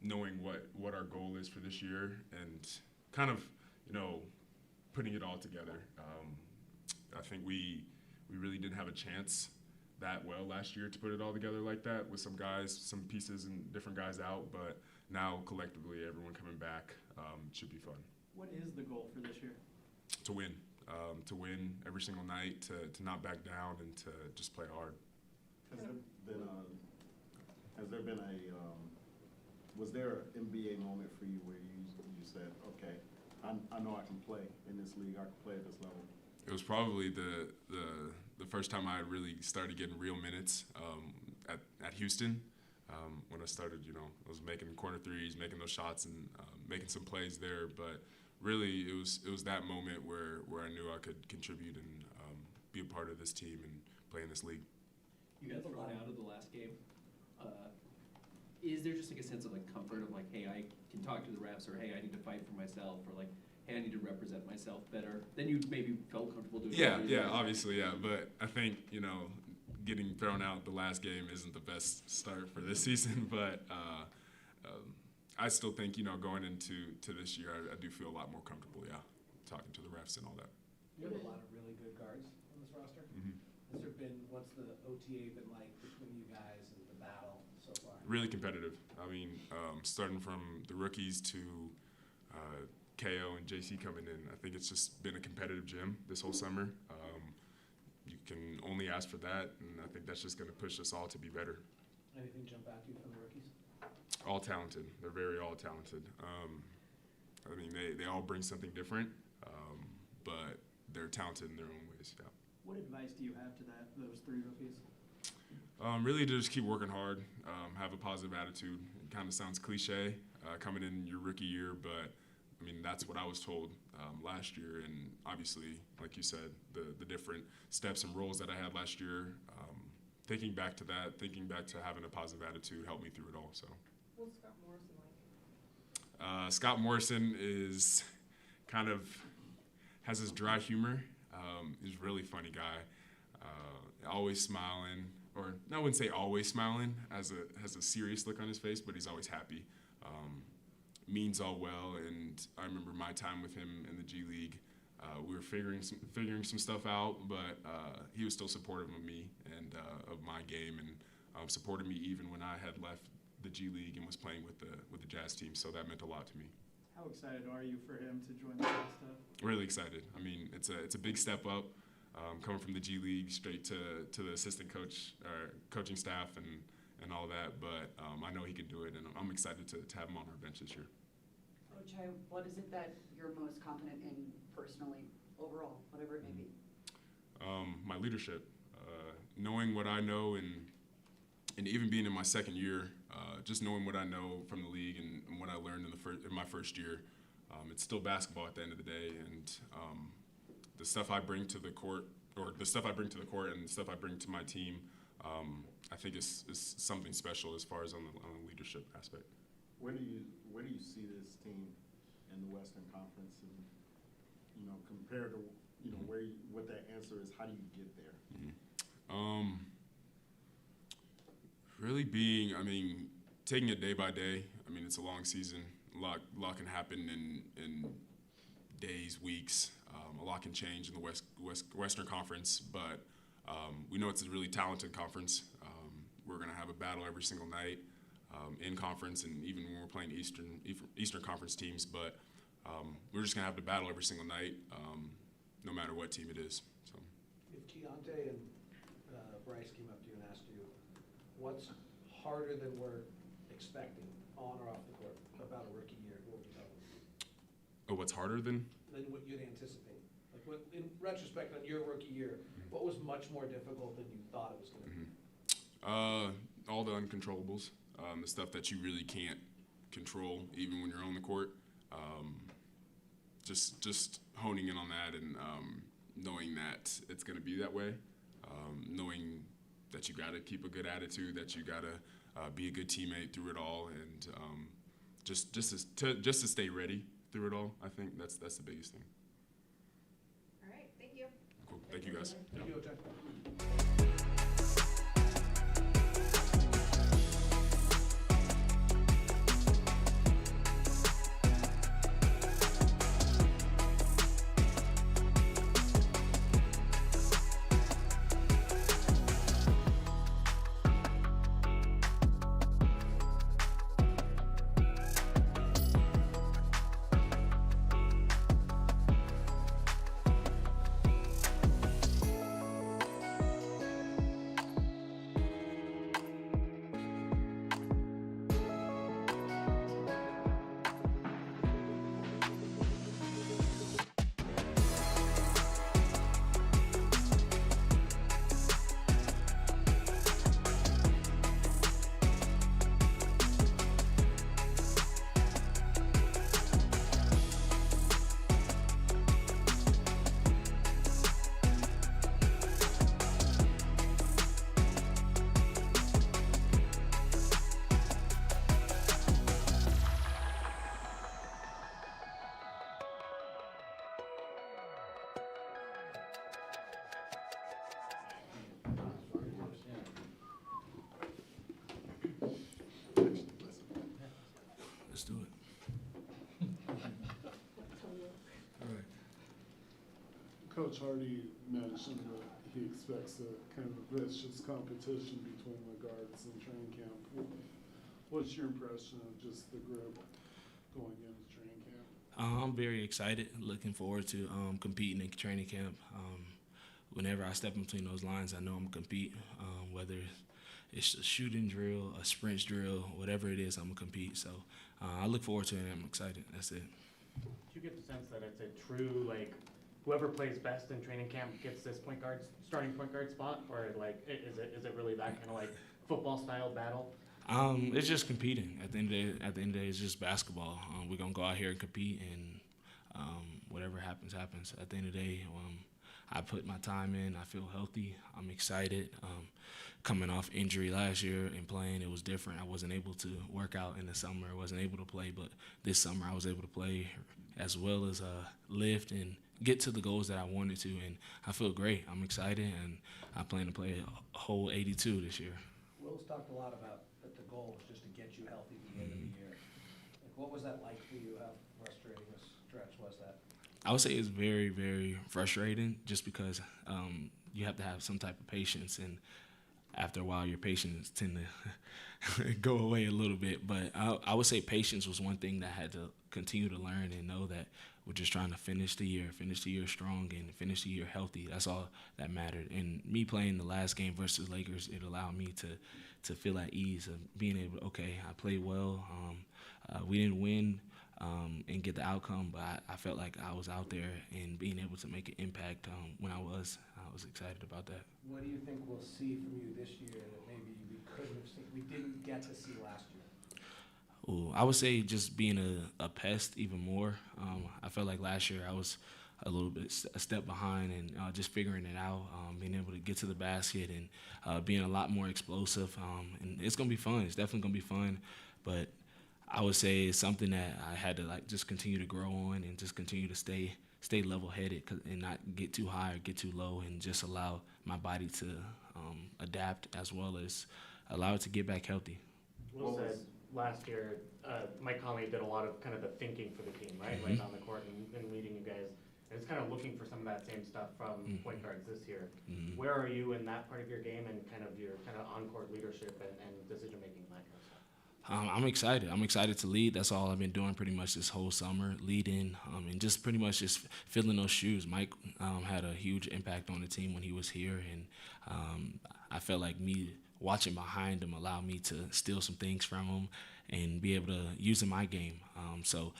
knowing what our goal is for this year, and kind of, putting it all together. I think we really didn't have a chance that well last year to put it all together like that, with some guys, some pieces and different guys out, but now collectively everyone coming back should be fun. What is the goal for this year? To win every single night, to not back down, and to just play hard. Was there an NBA moment for you where you said, okay, I know I can play in this league, I can play at this level? It was probably the first time I really started getting real minutes at Houston. When I started, I was making corner threes, making those shots, and making some plays there. But really, it was that moment where I knew I could contribute and be a part of this team and play in this league. You got thrown out of the last game. Is there just like a sense of like comfort of like, hey, I can talk to the refs, or hey, I need to fight for myself, or like, hey, I need to represent myself better than you maybe felt comfortable doing? Yeah, obviously, yeah. But I think, getting thrown out the last game isn't the best start for this season. But I still think, going into this year, I do feel a lot more comfortable, talking to the refs and all that. You have a lot of really good guards on this roster. Mm-hmm. What's the OTA been like between you guys and the battle so far? Really competitive. I mean, starting from the rookies to KO and JC coming in, I think it's just been a competitive gym this whole summer. You can only ask for that, and I think that's just going to push us all to be better. Anything jump out to you from the rookies? All talented. They're very all talented. I mean, they all bring something different, but they're talented in their own ways. Yeah. What advice do you have to those three rookies? Really to just keep working hard, have a positive attitude. It kind of sounds cliche coming in your rookie year, but I mean, that's what I was told last year. And obviously, like you said, the different steps and roles that I had last year, thinking back to that, thinking back to having a positive attitude helped me through it all. So. What's Scott Morrison like? Scott Morrison is kind of has his dry humor. He's a really funny guy. Always smiling, or I wouldn't say always smiling, has a serious look on his face, but he's always happy. Means all well, and I remember my time with him in the G League. We were figuring some stuff out, but he was still supportive of me and of my game, and supported me even when I had left the G League and was playing with the Jazz team. So that meant a lot to me. How excited are you for him to join the Jazz staff? Really excited. I mean, it's a big step up, coming from the G League straight to the assistant coach or coaching staff and all that. But I know he can do it, and I'm excited to have him on our bench this year. Coach, what is it that you're most confident in personally, overall, whatever it may be? My leadership, knowing what I know, and even being in my second year, just knowing what I know from the league and what I learned in my first year. It's still basketball at the end of the day, and the stuff I bring to the court, and the stuff I bring to my team, I think is something special as far as on the leadership aspect. Where do you see this team in the Western Conference, and compared to what that answer is? How do you get there? Really taking it day by day. It's a long season. A lot can happen in days, weeks. A lot can change in the Western Conference, but we know it's a really talented conference. We're going to have a battle every single night in conference, and even when we're playing Eastern Conference teams. But we're just going to have to battle every single night, no matter what team it is. So. If Keontae and Bryce came up to you and asked you, what's harder than we're expecting on or off the court about a rookie year, what would you tell them? Oh, what's harder than? Than what you'd anticipate. Like, in retrospect on your rookie year, what was much more difficult than you thought it was going to be? All the uncontrollables, the stuff that you really can't control, even when you're on the court. Just honing in on that, and knowing that it's going to be that way. Knowing that you got to keep a good attitude, that you got to be a good teammate through it all, and just to stay ready through it all. I think that's the biggest thing. All right, thank you. Cool. Thank you, guys. Thank you, Ojai. Let's do it. All right. Coach Hardy mentioned that he expects a kind of vicious competition between the guards in training camp. What's your impression of just the group going into training camp? I'm very excited, looking forward to competing in training camp. Whenever I step in between those lines, I know I'm going to compete, whether it's a shooting drill, a sprint drill, whatever it is, I'm going to compete. So I look forward to it, and I'm excited. That's it. Do you get the sense that it's a true, whoever plays best in training camp gets this starting point guard spot? Or, is it really that kind of, football-style battle? It's just competing. At the end of the day, it's just basketball. We're going to go out here and compete, and whatever happens, happens. At the end of the day, I put my time in. I feel healthy. I'm excited. Coming off injury last year and playing, it was different. I wasn't able to work out in the summer. I wasn't able to play, but this summer I was able to play as well as lift and get to the goals that I wanted to, and I feel great. I'm excited, and I plan to play a whole 82 this year. Will's talked a lot about that the goal was just to get you healthy at the end of the year. Like, what was that like for you? How frustrating a stretch was that? I would say it's very, very frustrating just because you have to have some type of patience, and after a while, your patience tend to go away a little bit. But I would say patience was one thing that I had to continue to learn and know that we're just trying to finish the year strong, and finish the year healthy. That's all that mattered. And me playing the last game versus Lakers, it allowed me to feel at ease of being able to, okay, I played well. We didn't win and get the outcome, but I felt like I was out there and being able to make an impact when I was excited about that. What do you think we'll see from you this year that maybe we couldn't have seen, we didn't get to see last year? Ooh, I would say just being a pest even more. I felt like last year I was a little bit a step behind, and just figuring it out, being able to get to the basket, and being a lot more explosive. And it's gonna be fun. It's definitely gonna be fun, but I would say it's something that I had to like just continue to grow on and just continue to stay level-headed and not get too high or get too low, and just allow my body to adapt as well as allow it to get back healthy. Will said last year, Mike Conley did a lot of kind of the thinking for the team, right? Like on the court and leading you guys. And it's kind of looking for some of that same stuff from point guards this year. Where are you in that part of your game and kind of your kind of on-court leadership and decision-making and that kind of stuff? I'm excited. I'm excited to lead. That's all I've been doing pretty much this whole summer, leading, and just pretty much just filling those shoes. Mike had a huge impact on the team when he was here, and I felt like me watching behind him allowed me to steal some things from him and be able to use in my game. So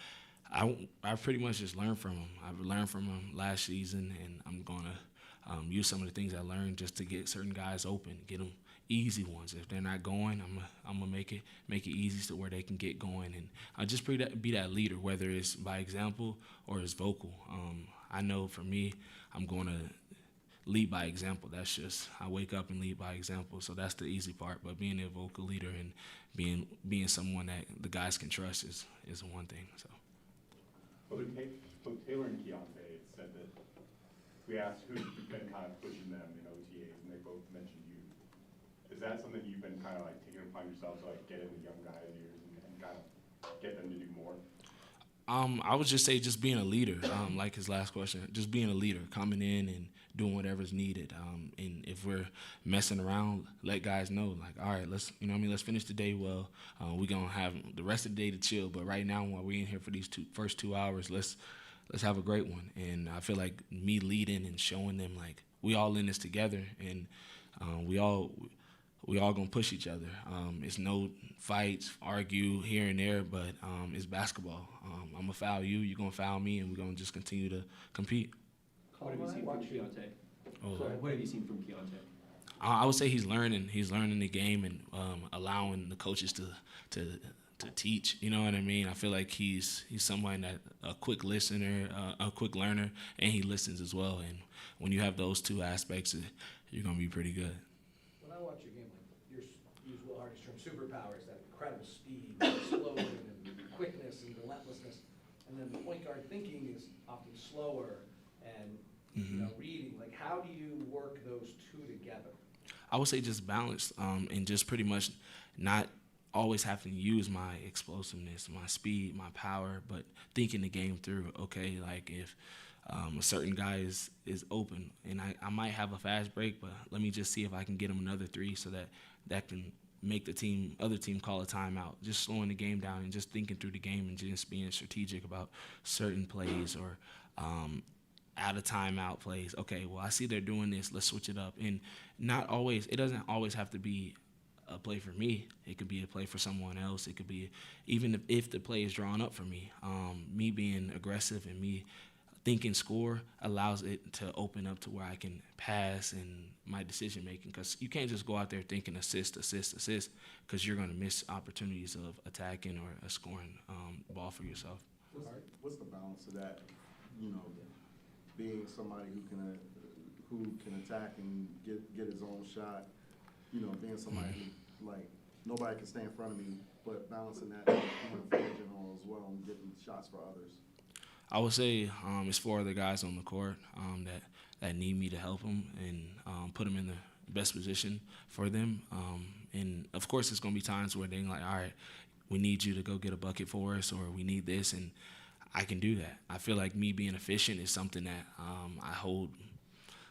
I pretty much just learned from him. I've learned from him last season, and I'm going to use some of the things I learned just to get certain guys open, get them easy ones. If they're not going, I'm gonna make it easy to where they can get going, and I just be that leader, whether it's by example or it's vocal. I know for me, I'm going to lead by example. That's just I wake up and lead by example. So that's the easy part. But being a vocal leader and being someone that the guys can trust is one thing. So. Well, Taylor and Keontae said that we asked who's been kind of pushing them in OTAs, and they both mentioned you. Is that something you've been kind of like taking upon yourself to like get in the young guys' ears and kind of get them to do more? I would just say just being a leader, like his last question, just being a leader, coming in and doing whatever's needed. And if we're messing around, let guys know, like, all right, let's finish the day well. We're going to have the rest of the day to chill. But right now, while we're in here for these first 2 hours, let's have a great one. And I feel like me leading and showing them, like, we all in this together, and we all gonna push each other. It's no fights, argue here and there, but it's basketball. I'm gonna foul you, you're gonna foul me, and we're gonna just continue to compete. What have you seen from Keontae? What have you seen from Keontae? I would say he's learning the game and allowing the coaches to teach. You know what I mean? I feel like he's someone that a quick listener, a quick learner, and he listens as well. And when you have those two aspects, you're gonna be pretty good. When I watch your game, like use Will Hardy's term, superpowers, that incredible speed, explosion, and quickness and relentlessness, and then the point guard thinking is often slower and reading. Like, how do you work those two together? I would say just balance, and just pretty much not always having to use my explosiveness, my speed, my power, but thinking the game through. Okay, like if a certain guy is open, and I might have a fast break, but let me just see if I can get him another three so that can make the other team call a timeout. Just slowing the game down and just thinking through the game and just being strategic about certain plays or out of timeout plays. Okay, well, I see they're doing this. Let's switch it up. And it doesn't always have to be a play for me. It could be a play for someone else. It could be even if the play is drawn up for me. Me being aggressive and me thinking score allows it to open up to where I can pass and my decision making, because you can't just go out there thinking assist, because you're going to miss opportunities of attacking or a scoring ball for yourself. What's the balance of that? Being somebody who can attack and get his own shot. Being somebody who, like, nobody can stay in front of me, but balancing that in general as well and getting shots for others. I would say it's 4 other guys on the court that need me to help them and put them in the best position for them. And of course, it's gonna be times where they're like, all right, we need you to go get a bucket for us, or we need this, and I can do that. I feel like me being efficient is something that I hold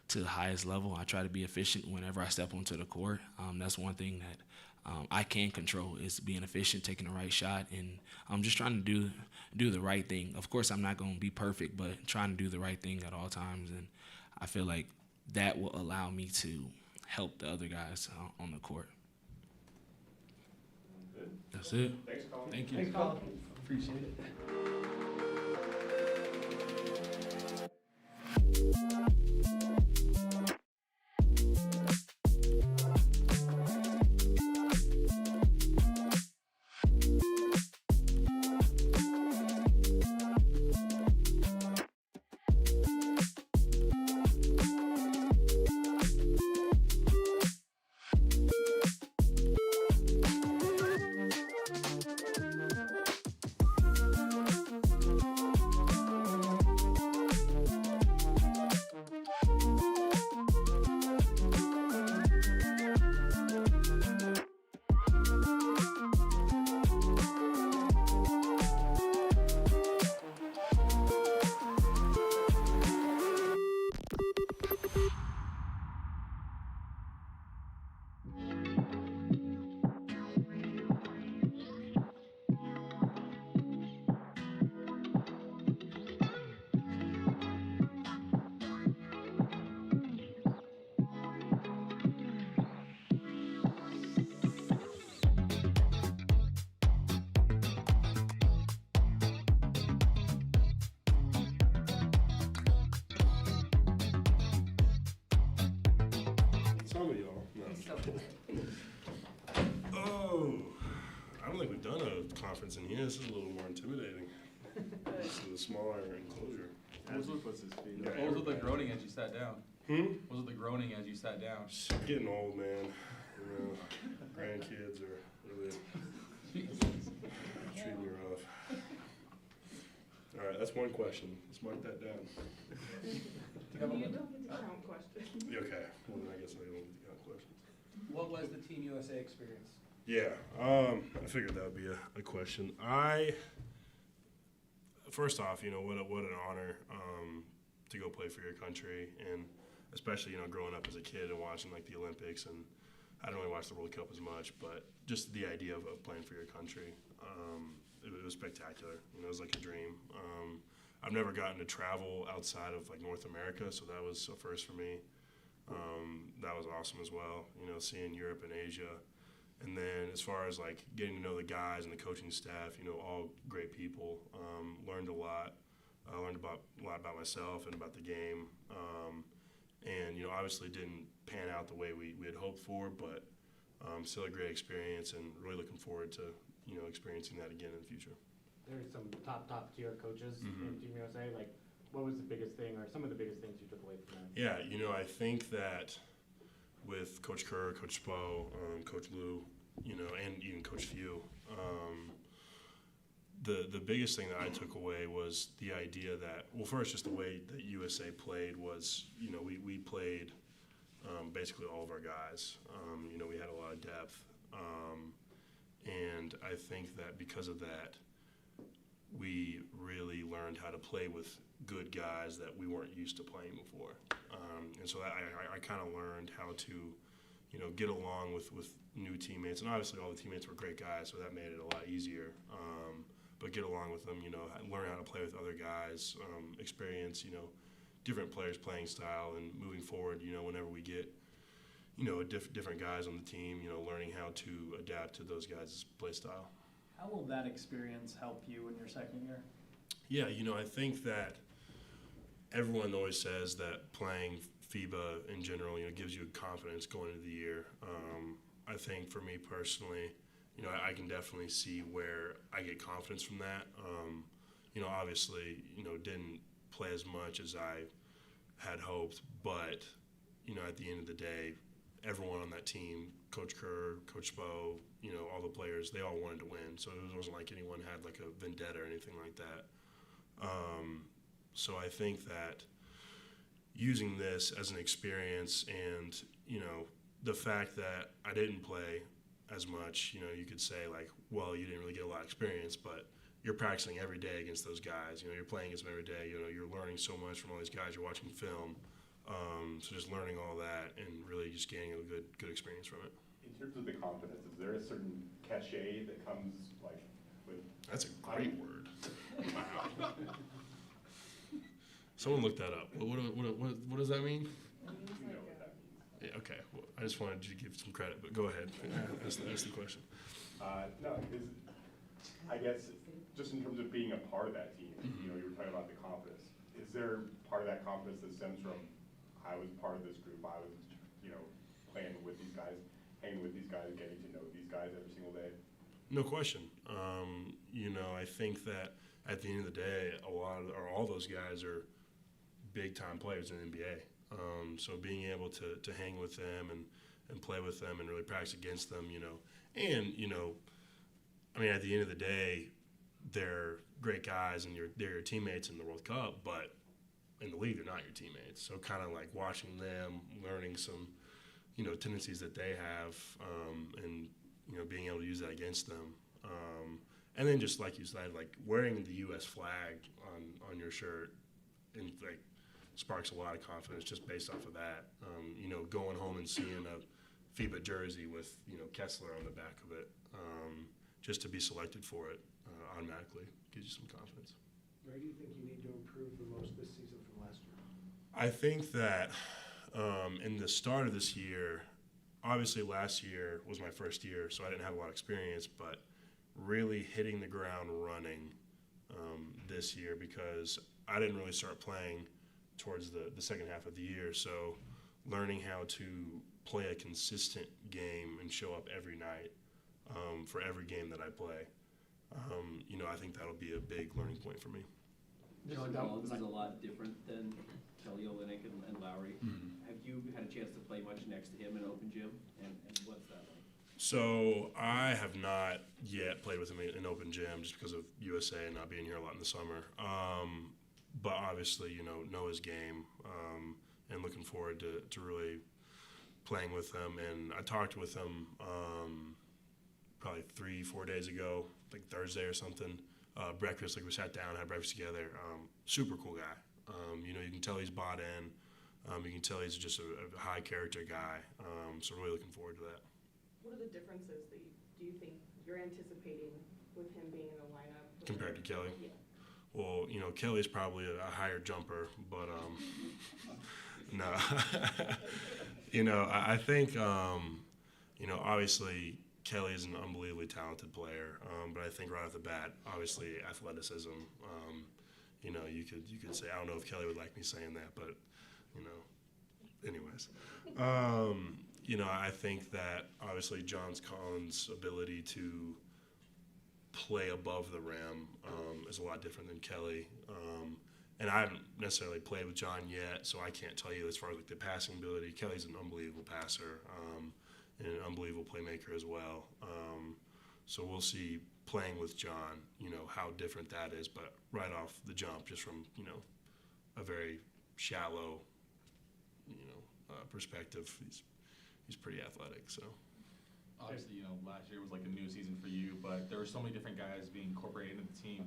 to the highest level. I try to be efficient whenever I step onto the court. That's one thing that I can control is being efficient, taking the right shot, and I'm just trying to do the right thing. Of course, I'm not going to be perfect, but trying to do the right thing at all times, and I feel like that will allow me to help the other guys on the court. Good. That's it. Thanks, Colin. Thank you. Thanks, Colin. Appreciate it. Some of y'all, no. Oh, I don't think we've done a conference in here. This is a little more intimidating. This is a smaller enclosure. What was with the groaning as you sat down? What was with the groaning as you sat down? Getting old, man. You know, grandkids are really treating me rough. All right, that's one question. Let's mark that down. You don't get to count questions. Okay, well, then I guess I don't get to count questions. What was the Team USA experience? Yeah, I figured that would be a question. First off, you know, what an honor to go play for your country, and especially, you know, growing up as a kid and watching like the Olympics, and I don't really watch the World Cup as much, but just the idea of playing for your country, it was spectacular. You know, it was like a dream. I've never gotten to travel outside of like North America, so that was a first for me. That was awesome as well, you know, seeing Europe and Asia. And then as far as like getting to know the guys and the coaching staff, you know, all great people. Learned a lot. I learned a lot about myself and about the game. And, you know, obviously didn't pan out the way we had hoped for, but still a great experience and really looking forward to, you know, experiencing that again in the future. There's some top tier coaches in Team USA. Like, what was the biggest thing, or some of the biggest things you took away from them? Yeah, you know, I think that with Coach Kerr, Coach Spo, Coach Lou, you know, and even Coach Few, the biggest thing that I took away was the idea that, well, first, just the way that USA played was, you know, we played basically all of our guys. You know, we had a lot of depth. And I think that because of that, we really learned how to play with good guys that we weren't used to playing before. And so I kind of learned how to, you know, get along with new teammates. And obviously all the teammates were great guys, so that made it a lot easier. But get along with them, you know, learn how to play with other guys, experience, you know, different players' playing style, and moving forward, you know, whenever we get, you know, different guys on the team, you know, learning how to adapt to those guys' play style. How will that experience help you in your second year? Yeah, you know, I think that everyone always says that playing FIBA in general, you know, gives you confidence going into the year. I think for me personally, you know, I can definitely see where I get confidence from that. You know, obviously, you know, didn't play as much as I had hoped, but, you know, at the end of the day, everyone on that team, Coach Kerr, Coach Spo, you know, all the players, they all wanted to win. So it wasn't like anyone had like a vendetta or anything like that. So I think that using this as an experience and, you know, the fact that I didn't play as much, you know, you could say like, well, you didn't really get a lot of experience, but you're practicing every day against those guys. You know, you're playing against them every day. You know, you're learning so much from all these guys. You're watching film. So just learning all that and really just gaining a good experience from it. In terms of the confidence, is there a certain cachet that comes like with? That's a great word. Someone look that up. What does that mean? Yeah, okay. Well, I just wanted you to give some credit, but go ahead. That's the question. No, because I guess just in terms of being a part of that team, you know, you were talking about the confidence. Is there part of that confidence that stems from I was part of this group, I was, you know, playing with these guys, hanging with these guys, getting to know these guys every single day? No question. You know, I think that at the end of the day, all those guys are big time players in the NBA. So being able to hang with them and play with them and really practice against them, you know, and, you know, I mean, at the end of the day, they're great guys and they're your teammates in the World Cup, but in the league, they're not your teammates. So kind of like watching them, learning some, you know, tendencies that they have, and, you know, being able to use that against them. And then just like you said, like wearing the U.S. flag on your shirt and like sparks a lot of confidence just based off of that. You know, going home and seeing a FIBA jersey with, you know, Kessler on the back of it, just to be selected for it automatically gives you some confidence. Where do you think you need to improve the most this season from last year? I think that in the start of this year, obviously last year was my first year, so I didn't have a lot of experience, but really hitting the ground running this year because I didn't really start playing towards the second half of the year. So learning how to play a consistent game and show up every night for every game that I play, you know, I think that'll be a big learning point for me. John Collins is a lot different than Kelly Olynyk and Lowry. Have you had a chance to play much next to him in open gym, and what's that like? So I have not yet played with him in open gym just because of USA and not being here a lot in the summer. But obviously, you know his game, and looking forward to really playing with him. And I talked with him probably 3-4 days ago, like Thursday or something. Breakfast, like we sat down, had breakfast together. Super cool guy. You know, you can tell he's bought in. You can tell he's just a high character guy. So really looking forward to that. What are the differences that do you think you're anticipating with him being in the lineup? Compared to Kelly? Yeah. Well, you know, Kelly's probably a higher jumper, but no. You know, I think, you know, obviously Kelly is an unbelievably talented player, but I think right off the bat, obviously athleticism. You know, you could say, I don't know if Kelly would like me saying that, but, you know, anyways. You know, I think that obviously John Collins' ability to play above the rim is a lot different than Kelly. And I haven't necessarily played with John yet, so I can't tell you as far as like the passing ability. Kelly's an unbelievable passer and an unbelievable playmaker as well. So we'll see playing with John, you know, how different that is. But right off the jump, just from, you know, a very shallow, you know, perspective, he's pretty athletic. So. Obviously, you know, last year was like a new season for you, but there were so many different guys being incorporated into the team.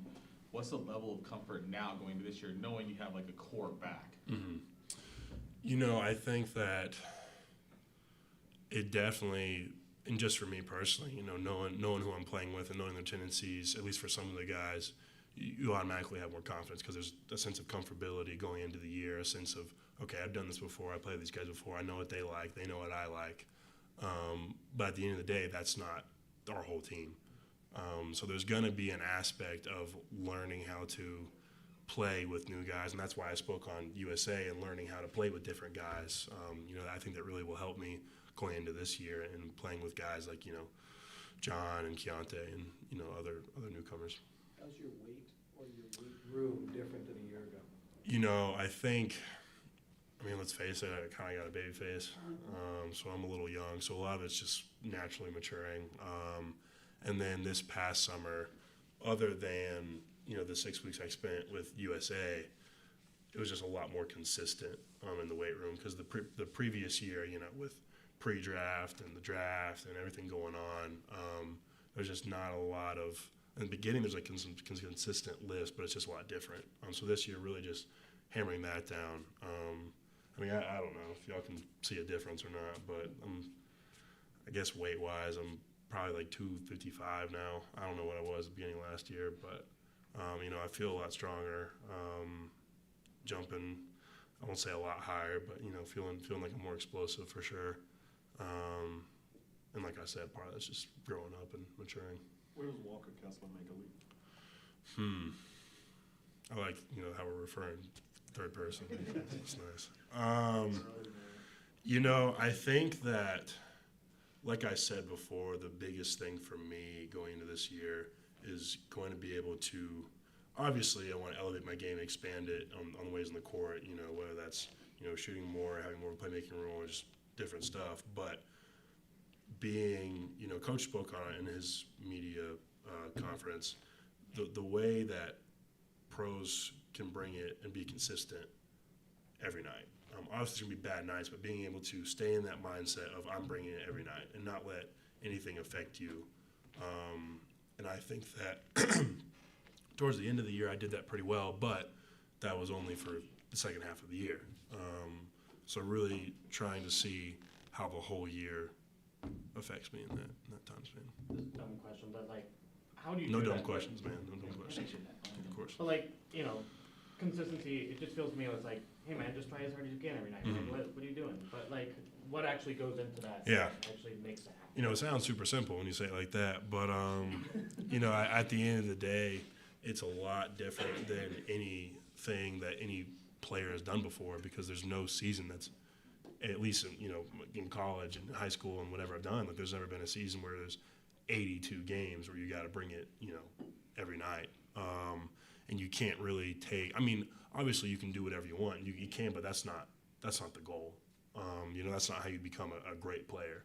What's the level of comfort now going into this year, knowing you have like a core back? Mm-hmm. You know, I think that it definitely, and just for me personally, you know, knowing who I'm playing with and knowing their tendencies, at least for some of the guys, you automatically have more confidence because there's a sense of comfortability going into the year, a sense of, okay, I've done this before, I played with these guys before, I know what they like, they know what I like. But at the end of the day, that's not our whole team. So there's going to be an aspect of learning how to play with new guys, and that's why I spoke on USA and learning how to play with different guys. You know, I think that really will help me going into this year and playing with guys like, you know, John and Keontae and, you know, other newcomers. How's your weight or your weight room different than a year ago? You know, I think, I mean, let's face it, I kind of got a baby face, so I'm a little young. So a lot of it's just naturally maturing. And then this past summer, other than the 6 weeks I spent with USA, it was just a lot more consistent in the weight room because the previous year, with pre-draft and the draft and everything going on, there's just not a lot of. In the beginning, there's like some consistent lifts, but it's just a lot different. So this year, really just hammering that down. I don't know if y'all can see a difference or not, but I guess weight-wise, I'm probably like 255 now. I don't know what I was at the beginning of last year, but I feel a lot stronger. Jumping, I won't say a lot higher, but feeling like I'm more explosive for sure. And like I said, part of that's just growing up and maturing. Where does Walker Kessler make a leap? I like how we're referring third person. It's nice. I think that, like I said before, the biggest thing for me going into this year is going to be able to. Obviously, I want to elevate my game, expand it on the ways in the court. Whether that's shooting more, having more playmaking role, or just different stuff. But being, Coach spoke on it in his media conference, the way that pros can bring it and be consistent every night. Obviously, there's going to be bad nights, but being able to stay in that mindset of I'm bringing it every night and not let anything affect you. And I think that towards the end of the year, I did that pretty well, but that was only for the second half of the year. So really trying to see how the whole year affects me in that time span. This is a dumb question, but how do you No do dumb that? questions, man. No dumb questions. Of course. But consistency, it just feels to me it's like, hey man, just try as hard as you can every night. Mhm. What are you doing? But what actually goes into that? Yeah. Actually makes that happen. It sounds super simple when you say it like that, but at the end of the day, it's a lot different than anything that any player has done before because there's no season that's, at least in college and high school and whatever I've done, there's never been a season where there's 82 games where you got to bring it, every night. And you can't really take. Obviously you can do whatever you want. You can, but that's not the goal. That's not how you become a great player.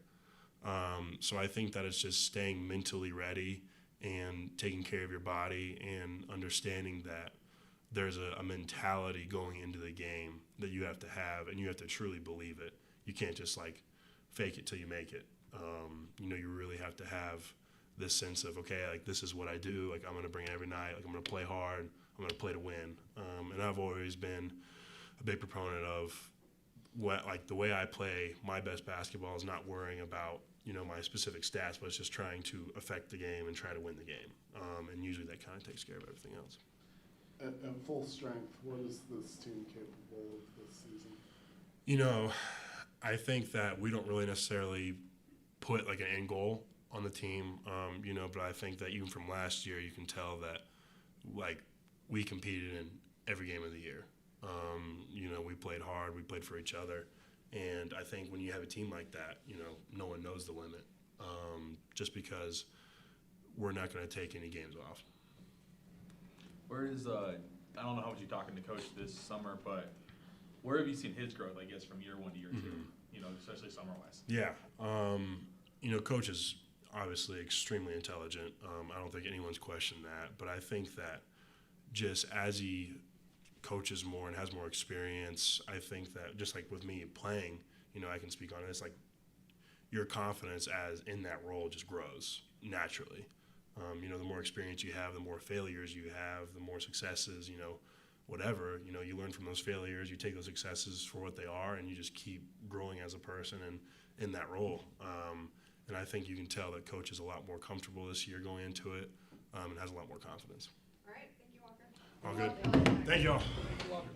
So I think that it's just staying mentally ready and taking care of your body and understanding that there's a mentality going into the game that you have to have, and you have to truly believe it. You can't just fake it till you make it. You really have to have this sense of, okay, this is what I do. I'm going to bring it every night. I'm going to play hard. I'm going to play to win. And I've always been a big proponent of the way I play my best basketball is not worrying about, my specific stats, but it's just trying to affect the game and try to win the game. And usually that kind of takes care of everything else. At full strength, what is this team capable of this season? I think that we don't really necessarily put an end goal on the team, but I think that even from last year, you can tell that we competed in every game of the year. We played hard, we played for each other, and I think when you have a team like that, no one knows the limit, just because we're not going to take any games off. Where is I don't know how much you're talking to Coach this summer, but where have you seen his growth, I guess, from year one to year two, especially summer-wise? Yeah. Coach is obviously extremely intelligent. I don't think anyone's questioned that, but I think that just as he coaches more and has more experience, I think that just like with me playing, I can speak on it. It's your confidence as in that role just grows naturally. The more experience you have, the more failures you have, the more successes, whatever, you learn from those failures, you take those successes for what they are, and you just keep growing as a person and in that role. And I think you can tell that Coach is a lot more comfortable this year going into it, and has a lot more confidence. All right, thank you, Walker. All good. Thank y'all. Thank you, Walker.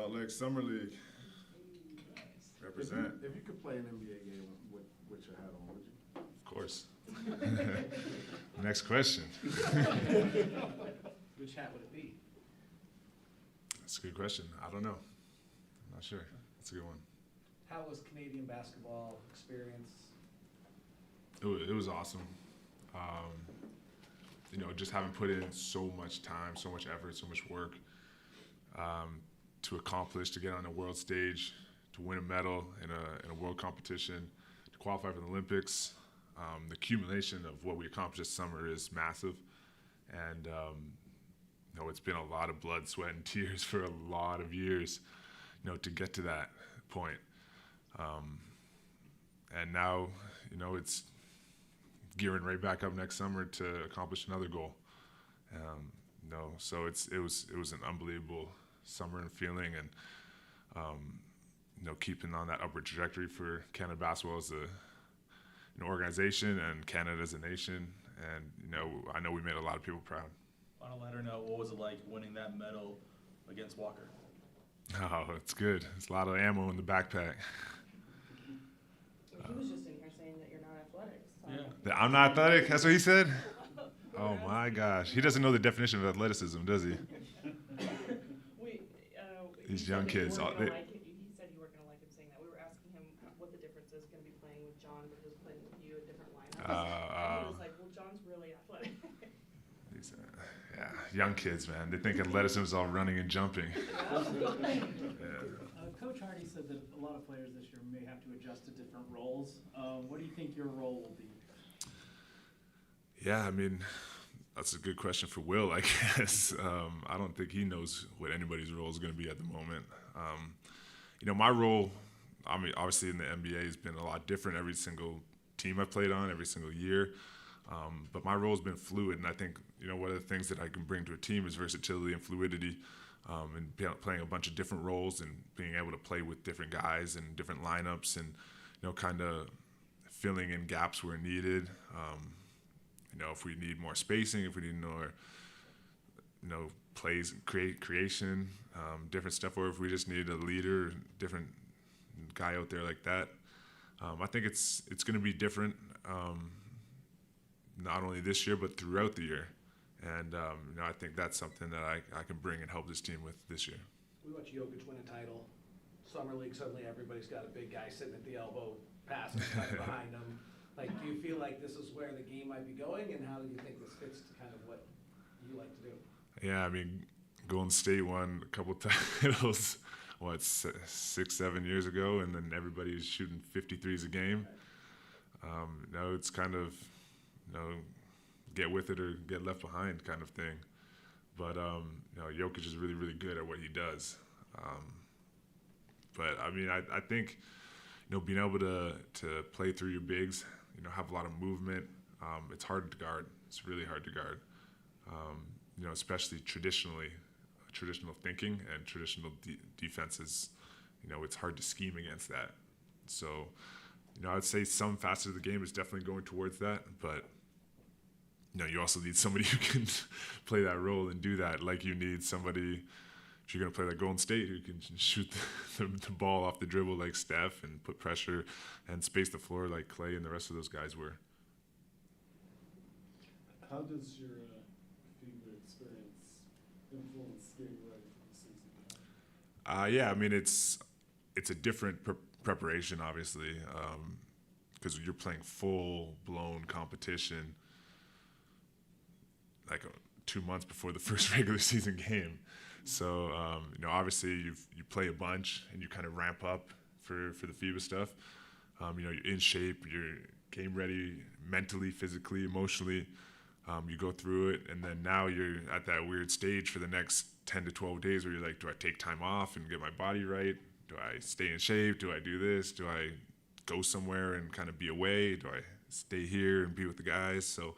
Salt Lake Summer League. Represent. If you could play an NBA game with your hat on, would you? Of course. Next question. Which hat would it be? That's a good question. I don't know. I'm not sure. That's a good one. How was Canadian basketball experience? It was awesome. Just having put in so much time, so much effort, so much work to accomplish, to get on the world stage, to win a medal in a world competition, to qualify for the Olympics. The accumulation of what we accomplished this summer is massive, and it's been a lot of blood, sweat, and tears for a lot of years, to get to that point. And now, it's gearing right back up next summer to accomplish another goal. So it was an unbelievable summer and feeling, and keeping on that upward trajectory for Canada basketball as an organization and Canada as a nation. And I know we made a lot of people proud. On a lighter note, what was it like winning that medal against Walker? Oh, it's good. It's a lot of ammo in the backpack. He was just in here saying that you're not athletic. So. That I'm not athletic? That's what he said? Oh my gosh. He doesn't know the definition of athleticism, does he? These young kids. He said you weren't going to like him saying that. We were asking him what the difference is going to be playing with John versus playing with you at different lineups. And he was like, well, John's really athletic. Young kids, man. They think athleticism is all running and jumping. Coach Hardy said that a lot of players this year may have to adjust to different roles. What do you think your role will be? Yeah, I mean, that's a good question for Will, I guess. I don't think he knows what anybody's role is going to be at the moment. My role, I mean, obviously in the NBA has been a lot different every single team I've played on, every single year. But my role has been fluid, and I think, one of the things that I can bring to a team is versatility and fluidity, and playing a bunch of different roles and being able to play with different guys and different lineups and, kind of filling in gaps where needed. If we need more spacing, if we need more, plays, creation, different stuff, or if we just need a leader, different guy out there like that. I think it's going to be different, not only this year, but throughout the year. And, I think that's something that I can bring and help this team with this year. We watch Jokic win a title. Summer League, suddenly everybody's got a big guy sitting at the elbow, passing behind him. Like, do you feel like this is where the game might be going, and how do you think this fits to kind of what you like to do? Yeah, I mean, Golden State won a couple titles, 6-7 years ago, and then everybody's shooting 53s a game. It's kind of, get with it or get left behind kind of thing. But, Jokic is really, really good at what he does. But, I mean, I think, being able to play through your bigs, have a lot of movement, it's hard to guard. It's really hard to guard, especially traditional thinking and traditional defenses. It's hard to scheme against that. So, I would say some facets of the game is definitely going towards that, but you also need somebody who can play that role and do that. Like you need somebody, if you're going to play like Golden State, who can shoot the ball off the dribble like Steph and put pressure and space the floor like Clay and the rest of those guys were. How does your FIBA experience influence getting ready for the season? Yeah, I mean, it's a different preparation, obviously, because you're playing full-blown competition like 2 months before the first regular season game. So, obviously you play a bunch and you kind of ramp up for the FIBA stuff. You're in shape, you're game ready mentally, physically, emotionally. You go through it, and then now you're at that weird stage for the next 10 to 12 days where you're like, do I take time off and get my body right? Do I stay in shape? Do I do this? Do I go somewhere and kind of be away? Do I stay here and be with the guys? So,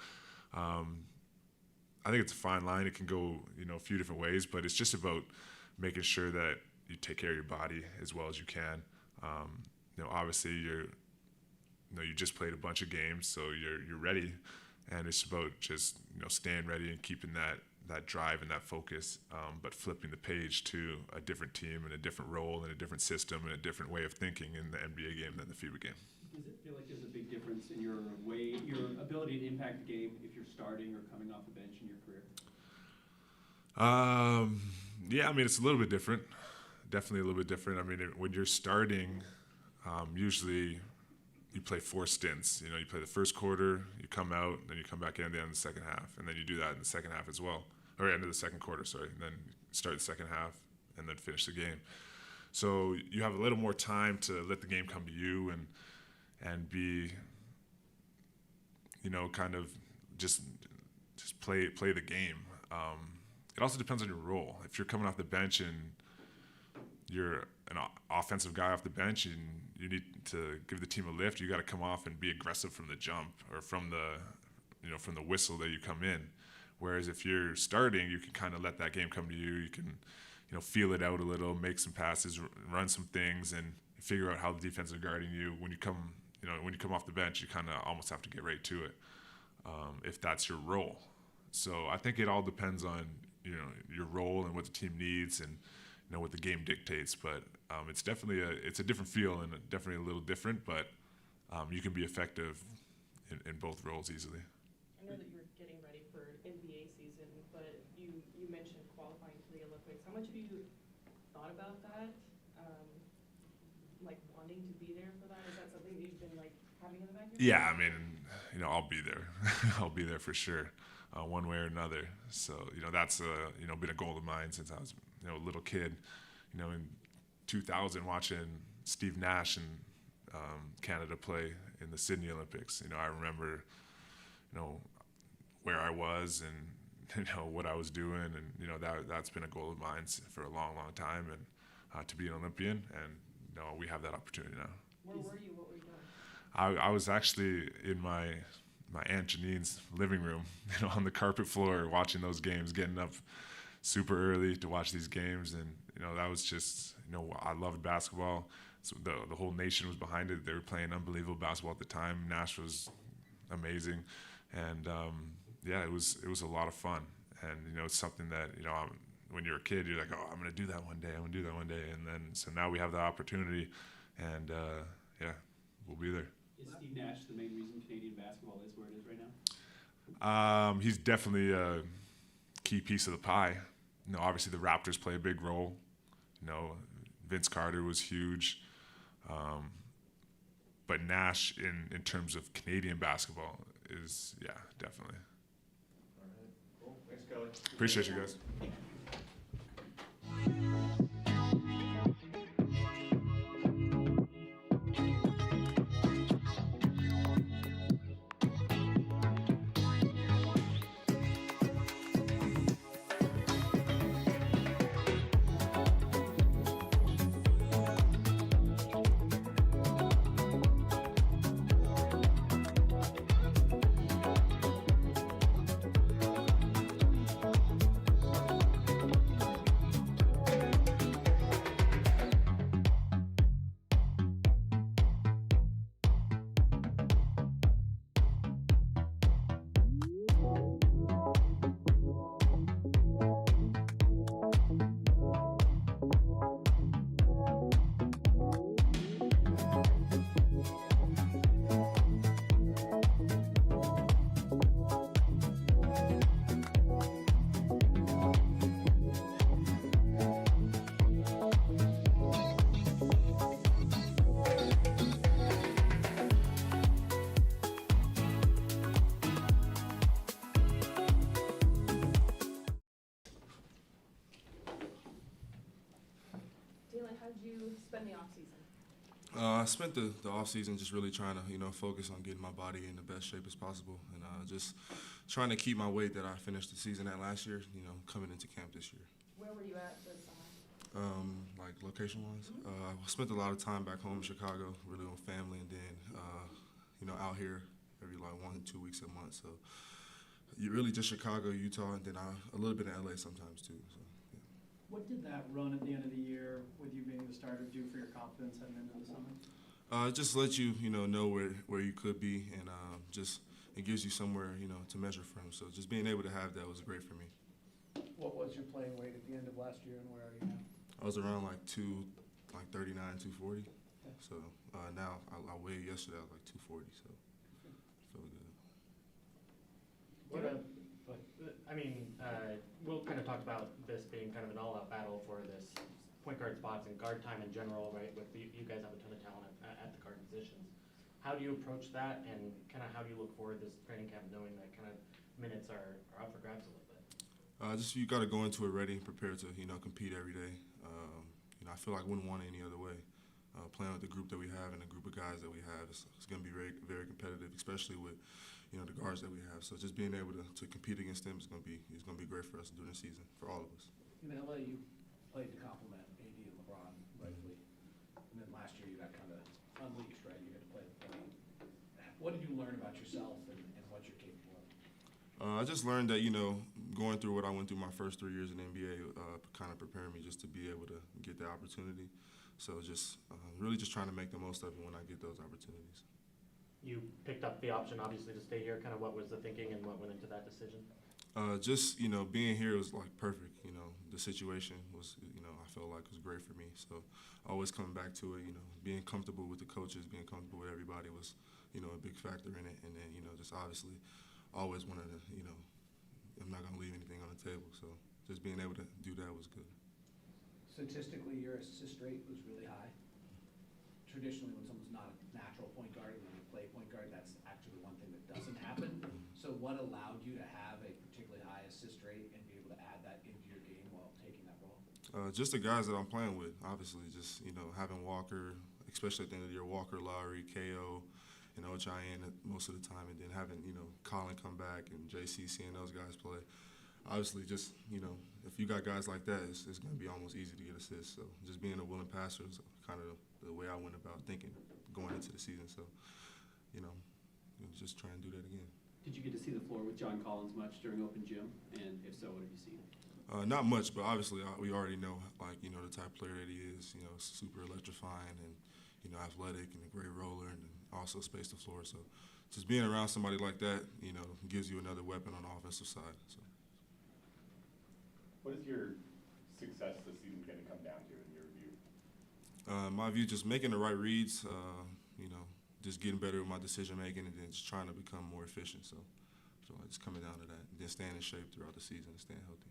I think it's a fine line. It can go, a few different ways, but it's just about making sure that you take care of your body as well as you can. Obviously you just played a bunch of games, so you're ready, and it's about just, staying ready and keeping that that drive and that focus, but flipping the page to a different team and a different role and a different system and a different way of thinking in the NBA game than the FIBA game. Does it feel like there's a big difference in your ability to impact the game if you're starting or coming off the bench in your career? Yeah, I mean, it's a little bit different. Definitely a little bit different. I mean, when you're starting, usually you play 4 stints. You know, you play the first quarter, you come out, then you come back in at the end of the second half, and then you do that in the second half as well, or end of the second quarter, sorry, and then start the second half and then finish the game. So you have a little more time to let the game come to you and be, you know, kind of just play the game. It also depends on your role. If you're coming off the bench and you're an offensive guy off the bench and you need to give the team a lift, you got to come off and be aggressive from the jump or from the whistle that you come in. Whereas if you're starting, you can kind of let that game come to you. You can, you know, feel it out a little, make some passes, run some things, and figure out how the defense is guarding you. When you come off the bench, you kind of almost have to get right to it, if that's your role. So I think it all depends on, you know, your role and what the team needs and, you know, what the game dictates. But it's definitely it's a different feel and definitely a little different, but you can be effective in both roles easily. I know that you're getting ready for NBA season, but you mentioned qualifying for the Olympics. How much have you thought about that? Like wanting to be there for that? Is that something that you've been like having in the back of your Yeah, mind? I mean, you know, I'll be there. I'll be there for sure, one way or another. So, you know, that's you know, been a goal of mine since I was, you know, a little kid. You know, in 2000, watching Steve Nash and Canada play in the Sydney Olympics. You know, I remember, you know, where I was and, you know, what I was doing, and, you know, that's been a goal of mine for a long, long time, and to be an Olympian, and, you know, we have that opportunity now. Where were you? What were you doing? I was actually in my Aunt Janine's living room, you know, on the carpet floor, watching those games, getting up super early to watch these games, and, you know, that was just, you know, I loved basketball. So the whole nation was behind it. They were playing unbelievable basketball at the time. Nash was amazing, and yeah, it was a lot of fun. And, you know, it's something that, you know, when you're a kid, you're like, oh, I'm gonna do that one day. I'm gonna do that one day. And then so now we have the opportunity, and yeah, we'll be there. Is Steve Nash the main reason Canadian basketball is where it is right now? He's definitely a key piece of the pie. You know, obviously the Raptors play a big role. You know, Vince Carter was huge. But Nash, in terms of Canadian basketball, is, yeah, definitely. All right. Cool. Thanks, Kelly. Appreciate you guys. Dylan, how did you spend the off season? I spent the off season just really trying to, you know, focus on getting my body in the best shape as possible, and just trying to keep my weight that I finished the season at last year, you know, coming into camp this year. Where were you at this summer? Like location-wise, I spent a lot of time back home in Chicago, really with family, and then, you know, out here every like 1 to 2 weeks a month. So you really just Chicago, Utah, and then a little bit in LA sometimes too. So. What did that run at the end of the year with you being the starter do for your confidence heading into the summer? Just let you know where you could be, and just it gives you somewhere, you know, to measure from. So just being able to have that was great for me. What was your playing weight at the end of last year, and where are you now? I was around like 39, 240. So now I weighed yesterday. I was like 240. So feel good. We'll kind of talk about this being kind of an all-out battle for this point guard spots and guard time in general, right? With you guys have a ton of talent at the guard positions. How do you approach that, and kind of how do you look forward to this training camp, knowing that kind of minutes are up for grabs a little bit? Just you got to go into it ready, prepared to compete every day. I feel like I wouldn't want it any other way. Playing with the group that we have and the group of guys that we have, it's going to be very, very competitive, especially with the guards that we have. So just being able to compete against them is going to be great for us during the season, for all of us. In LA, you played to complement AD and LeBron, rightfully. And then last year you got kind of unleashed, right? You had to play the play. What did you learn about yourself and what you're capable of? I just learned that, going through what I went through my first 3 years in the NBA kind of prepared me just to be able to get the opportunity. So just really just trying to make the most of it when I get those opportunities. You picked up the option, obviously, to stay here. Kind of what was the thinking and what went into that decision? Just, being here was like perfect. The situation was, I felt like was great for me. So always coming back to it, being comfortable with the coaches, being comfortable with everybody was, a big factor in it. And then, just obviously always wanted to, I'm not going to leave anything on the table. So just being able to do that was good. Statistically, your assist rate was really high. Traditionally, when someone's not a natural point guard and when they play point guard, that's actually one thing that doesn't happen. So what allowed you to have a particularly high assist rate and be able to add that into your game while taking that role? Just the guys that I'm playing with, obviously. Just, having Walker, especially at the end of the year, Walker, Lowry, KO, and OHIN most of the time, and then having, Colin come back and JC, seeing those guys play. Obviously, just, if you got guys like that, it's going to be almost easy to get assists. So just being a willing passer is kind of the way I went about thinking going into the season. So, just try and do that again. Did you get to see the floor with John Collins much during open gym? And if so, what have you seen? Not much, but obviously we already know, the type of player that he is, super electrifying and, athletic and a great roller and also space the floor. So just being around somebody like that, gives you another weapon on the offensive side. So. What is your success this season going to come down to in your view? My view, just making the right reads, just getting better with my decision making and then just trying to become more efficient. So it's coming down to that. And then staying in shape throughout the season and staying healthy.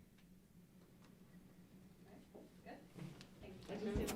Good. Thank you.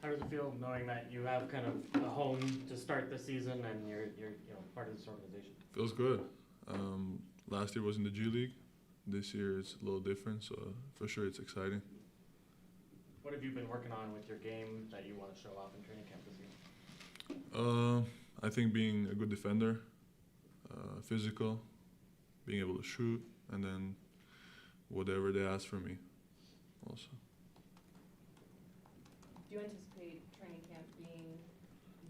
How does it feel knowing that you have kind of a home to start the season and you're part of this organization? Feels good. Last year was in the G League. This year it's a little different, so for sure it's exciting. What have you been working on with your game that you want to show off in training camp this year? I think being a good defender, physical, being able to shoot, and then whatever they ask for me also. Do you anticipate training camp being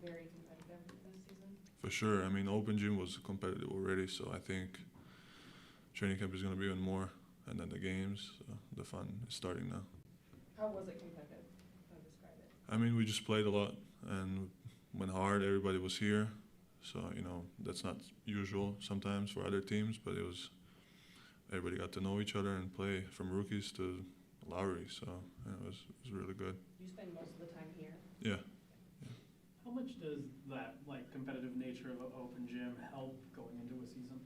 very competitive this season? For sure. I mean, open gym was competitive already, so I think training camp is going to be even more. And then the games, the fun is starting now. How was it competitive? How to describe it? I mean, we just played a lot and went hard. Everybody was here. So, that's not usual sometimes for other teams, but everybody got to know each other and play from rookies to Lowry. So, it was really good. You spend most of the time here? Yeah. How much does that competitive nature of an open gym help going into a season?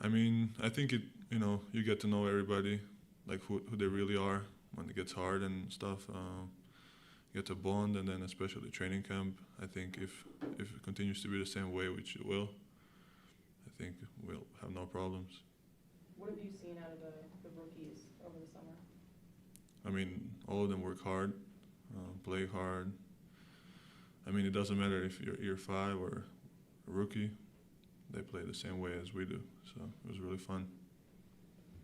I mean, I think you get to know everybody, like who they really are when it gets hard and stuff. You get to bond, and then especially training camp. I think if it continues to be the same way, which it will, I think we'll have no problems. What have you seen out of the rookies over the summer? I mean, all of them work hard, play hard. I mean, it doesn't matter if you're year 5 or a rookie. They play the same way as we do, so it was really fun.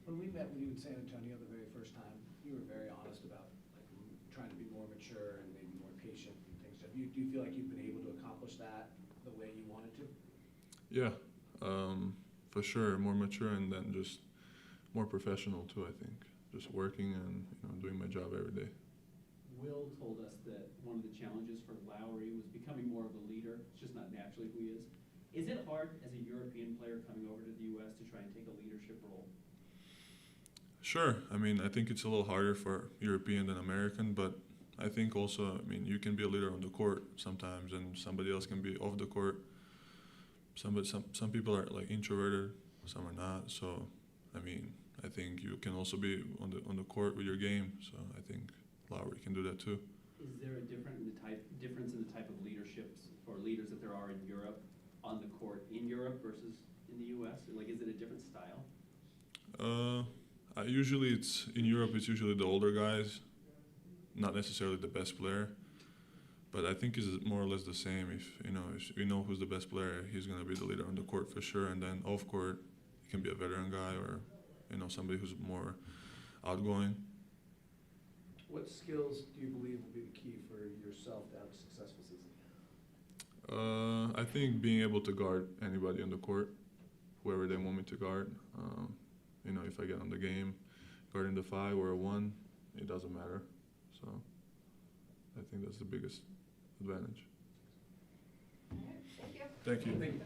When we met with you in San Antonio the very first time, you were very honest about like trying to be more mature and maybe more patient and things. Do you feel like you've been able to accomplish that the way you wanted to? Yeah, for sure, more mature and then just more professional too, I think. Just working and doing my job every day. Will told us that one of the challenges for Lowry was becoming more of a leader. It's just not naturally who he is. Is it hard as a European player coming over to the U.S. to try and take a leadership role? Sure. I mean, I think it's a little harder for European than American, but I think also, I mean, you can be a leader on the court sometimes, and somebody else can be off the court. Some people are like introverted, some are not. So, I mean, I think you can also be on the court with your game. So I think Lowry can do that too. Is there a difference in the type of leaderships or leaders that there are in Europe on the court in Europe versus in the U.S.? Like, is it a different style? Usually in Europe, it's usually the older guys, not necessarily the best player. But I think it's more or less the same. If you know who's the best player, he's going to be the leader on the court for sure. And then off court, he can be a veteran guy or somebody who's more outgoing. What skills do you believe will be the key for yourself to have a successful season? I think being able to guard anybody on the court, whoever they want me to guard. If I get on the game, guarding the 5 or a 1, it doesn't matter. So I think that's the biggest advantage. All right, thank you. Thank you.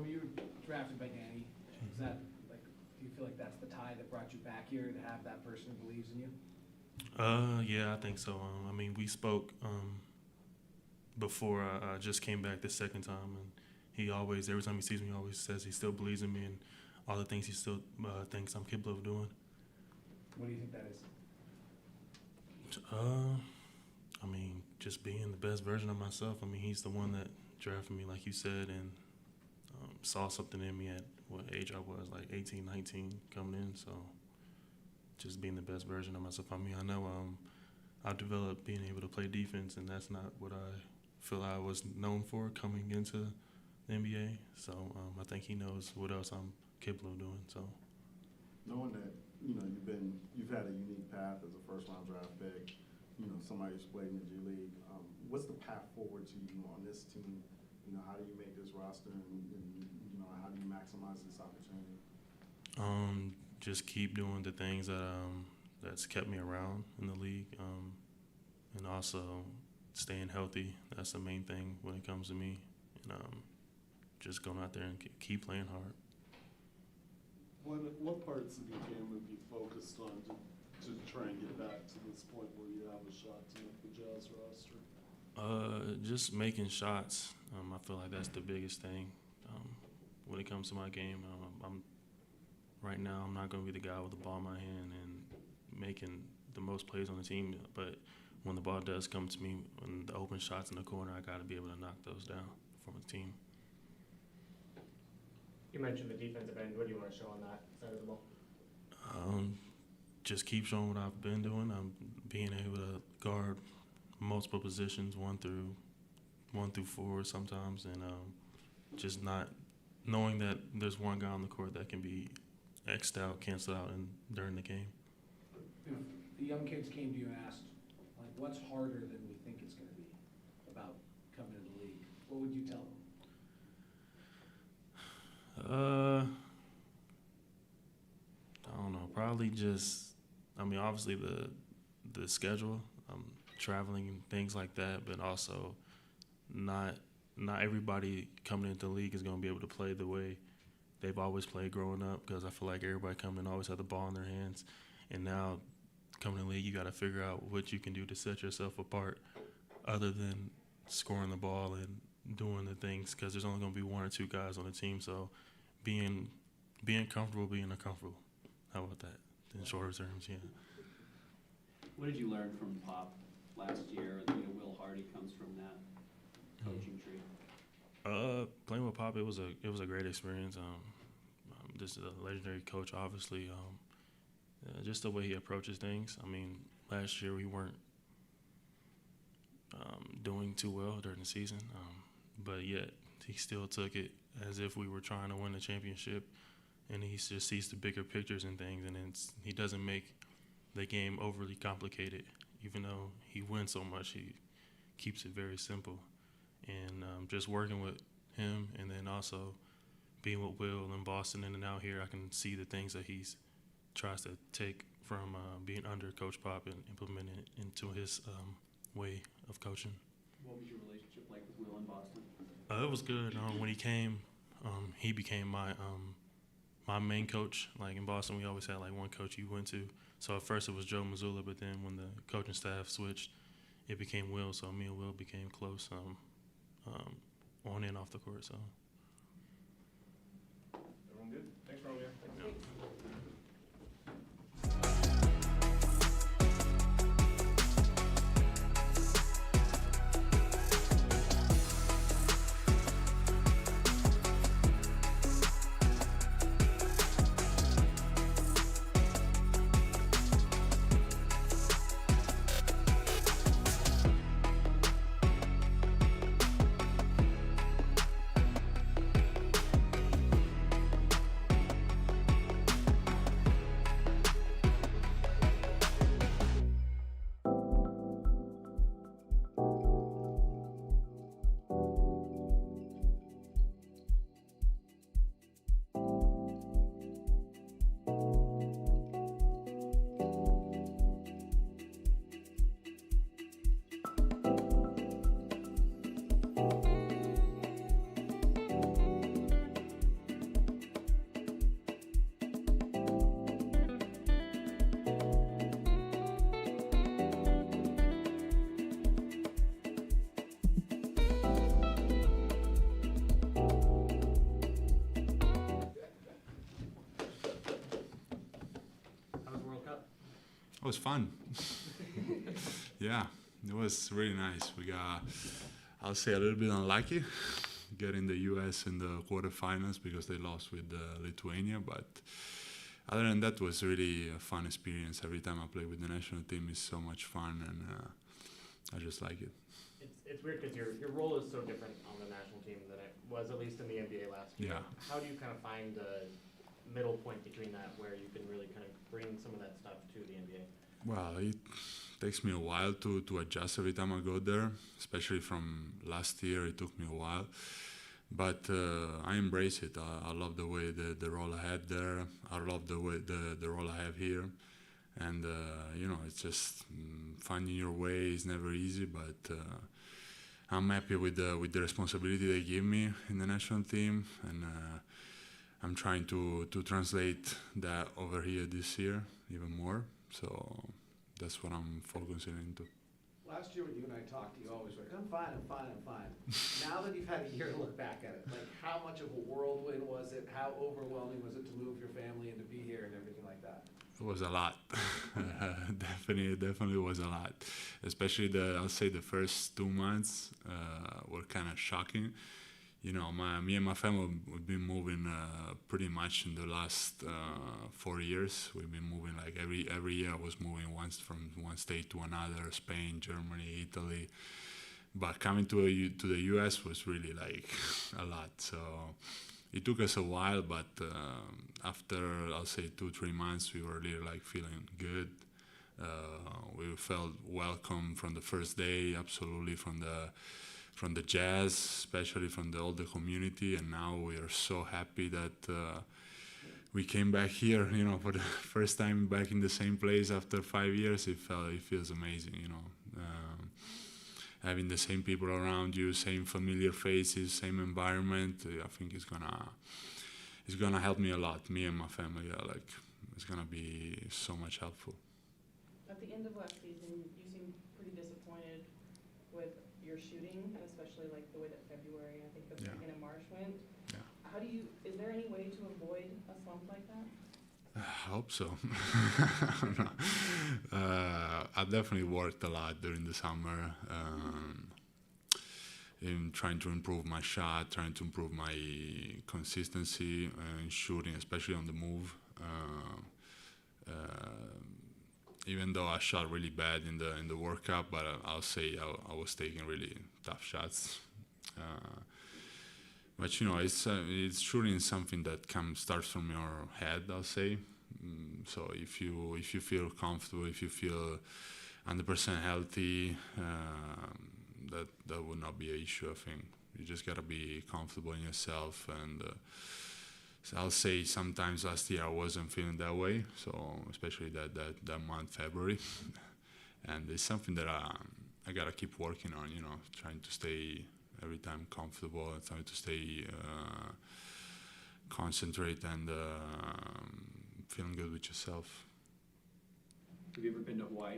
You were drafted by Danny. Is that like? Do you feel like that's the tie that brought you back here to have that person who believes in you? Yeah, I think so. I mean, we spoke before I just came back the second time, and he always, every time he sees me, he always says he still believes in me and all the things he still thinks I'm capable of doing. What do you think that is? I mean, just being the best version of myself. I mean, he's the one that drafted me, like you said, and saw something in me at what age I was, like 18, 19, coming in. So just being the best version of myself. I mean, I know I've developed being able to play defense, and that's not what I feel I was known for coming into the NBA. So I think he knows what else I'm capable of doing. So knowing that you've had a unique path as a first-round draft pick, somebody who's played in the G League. What's the path forward to you on this team? How do you make this roster, and how do you maximize this opportunity? Just keep doing the things that that's kept me around in the league, and also staying healthy. That's the main thing when it comes to me, and just going out there and keep playing hard. What parts of your game have you focused on to try and get back to this point where you have a shot to make the Jazz roster? Just making shots. I feel like that's the biggest thing when it comes to my game. Right now, I'm not going to be the guy with the ball in my hand and making the most plays on the team. But when the ball does come to me, when the open shots in the corner, I got to be able to knock those down for the team. You mentioned the defensive end. What do you want to show on that side of the ball? Just keep showing what I've been doing. I'm being able to guard multiple positions, 1 through 4 sometimes, and just not knowing that there's one guy on the court that can be X'd out, canceled out, during the game. If the young kids came to you and asked, like, what's harder than we think it's going to be about coming to the league, what would you tell them? I don't know. Probably just, obviously the schedule, traveling and things like that, but also not everybody coming into the league is going to be able to play the way they've always played growing up, because I feel like everybody coming in always had the ball in their hands, and now coming to the league, you got to figure out what you can do to set yourself apart other than scoring the ball and doing the things, because there's only going to be 1 or 2 guys on the team. So being comfortable, being uncomfortable. How about that in shorter terms? Yeah. What did you learn from Pop last year? Will Hardy comes from that coaching tree. Playing with Pop, it was a great experience. This is a legendary coach, obviously. Just the way he approaches things. Last year we weren't doing too well during the season, but yet he still took it as if we were trying to win the championship, and he just sees the bigger pictures and things, and he doesn't make the game overly complicated. Even though he wins so much, he keeps it very simple. And just working with him, and then also being with Will in Boston and then out here, I can see the things that he tries to take from being under Coach Pop and implement it into his way of coaching. What was your relationship like with Will in Boston? It was good. When he came, he became my main coach. Like in Boston, we always had like one coach you went to. So at first it was Joe Mazzulla, but then when the coaching staff switched, it became Will. So me and Will became close on and off the court. So. Everyone good? Thanks, Romeo. Thanks. It was fun. Yeah, it was really nice. We got, I'll say, a little bit unlucky getting the U.S. in the quarterfinals because they lost with Lithuania. But other than that, was really a fun experience. Every time I play with the national team, it's so much fun, and I just like it. It's weird because your role is so different on the national team than it was, at least in the NBA last year. Yeah. How do you kind of find the middle point between that where you can really kind of bring some of that stuff to the NBA? Well, it takes me a while to adjust every time I go there, especially from last year. It took me a while, but I embrace it. I love the way the role I had there. I love the way the role I have here, and it's just finding your way is never easy. But I'm happy with the responsibility they give me in the national team, and I'm trying to translate that over here this year even more. So that's what I'm focusing into. Last year when you and I talked, you always were like, I'm fine. Now that you've had a year to look back at it, like how much of a whirlwind was it? How overwhelming was it to move your family and to be here and everything like that? It was a lot. Definitely was a lot. Especially I'll say the first 2 months were kind of shocking. me and my family, we've been moving pretty much in the last 4 years. We've been moving like every year. I was moving once from one state to another: Spain, Germany, Italy. But coming to the U.S. was really like a lot. So it took us a while, but after I'll say 2-3 months, we were really like feeling good. We felt welcome from the first day, absolutely from the Jazz, especially from the older community, and now we are so happy that we came back here, for the first time back in the same place after 5 years. It feels amazing, having the same people around you, same familiar faces, same environment. I think it's gonna help me a lot. Me and my family it's gonna be so much helpful. At the end of last season, you seemed pretty disappointed with your shooting, and especially like the way that February, I think the beginning of March went. Yeah. Is there any way to avoid a slump like that? I hope so. I definitely worked a lot during the summer in trying to improve my shot, trying to improve my consistency in shooting, especially on the move. Even though I shot really bad in the World Cup, but I'll say I was taking really tough shots. But it's shooting something that starts from your head, I'll say. So if you feel comfortable, if you feel 100% healthy, that would not be an issue. I think you just gotta be comfortable in yourself. And so I'll say sometimes last year I wasn't feeling that way. So especially that month, February, and it's something that I gotta keep working on. Trying to stay every time comfortable, trying to stay concentrate and feeling good with yourself. Have you ever been to Hawaii?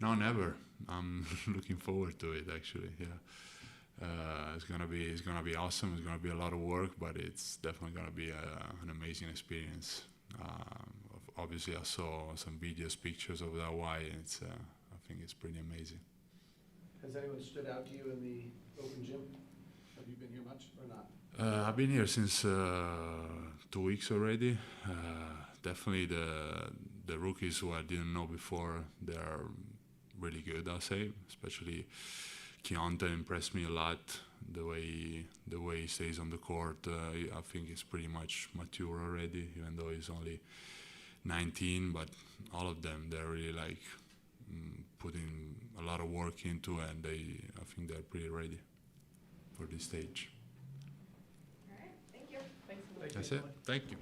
No, never. I'm looking forward to it actually. Yeah, it's gonna be awesome. It's gonna be a lot of work, but it's definitely gonna be an amazing experience. Obviously, I saw some videos, pictures of Hawaii, and I think it's pretty amazing. Has anyone stood out to you in the open gym? Have you been here much or not? I've been here since 2 weeks already. Definitely the rookies who I didn't know before, they are really good, I'll say. Especially Keontae impressed me a lot. The way he stays on the court, I think he's pretty much mature already, even though he's only 19. But all of them, they're really like putting a lot of work into, and I think they're pretty ready for this stage. All right, thank you. Thanks. That's it. Thank you.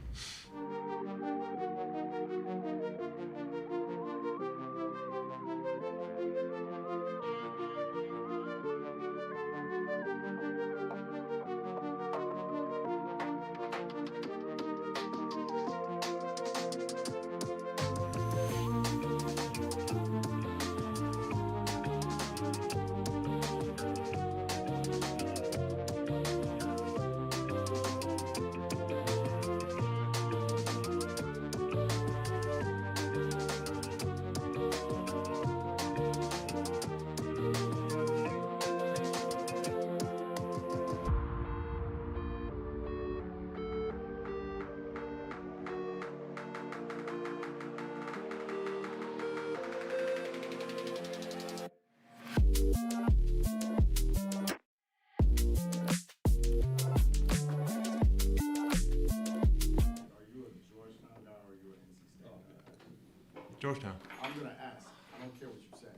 Georgetown. I'm gonna ask. I don't care what you say.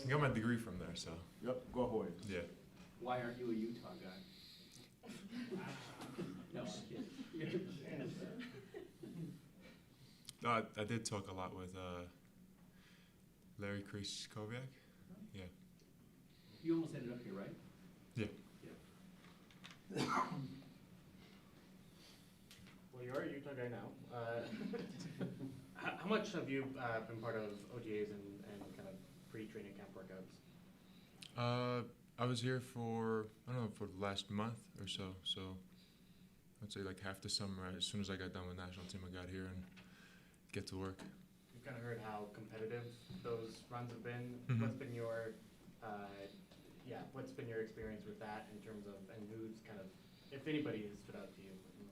I got my degree from there, so. Yep, go Hoyas. Yeah. Why aren't you a Utah guy? No, I'm kidding. No, I did talk a lot with Larry Kryskowiak. Yeah. You almost ended up here, right? Yeah. Yeah. Well, you are a Utah guy now. How much have you been part of OTAs and kind of pre-training camp workouts? I was here for the last month or so. So I'd say like half the summer. As soon as I got done with national team, I got here and get to work. You've kind of heard how competitive those runs have been. Mhm. What's been your your experience with that in terms of, and who's kind of, if anybody has stood out to you in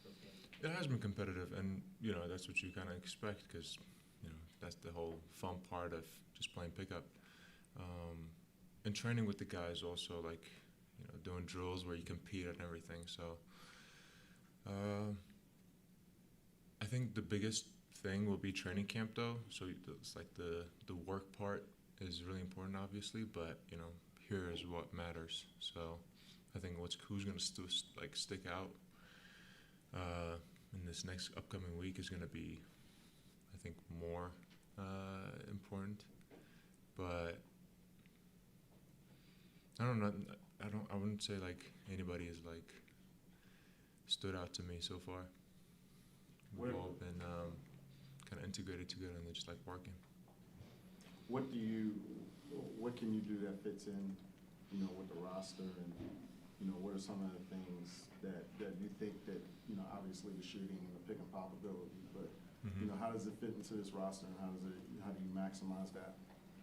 those games? It has been competitive, and that's what you kind of expect because that's the whole fun part of just playing pickup. And training with the guys also, like doing drills where you compete and everything. So I think the biggest thing will be training camp though. So it's like the work part is really important, obviously, but here is what matters. So I think who's going to stick out in this next upcoming week is going to be, I think, more important. But I don't know. I wouldn't say like anybody has like stood out to me so far. We've all been kind of integrated together and they're just like working. What can you do that fits in, with the roster, and what are some of the things that you think that obviously the shooting and the pick and pop ability, but how does it fit into this roster, and how do you maximize that?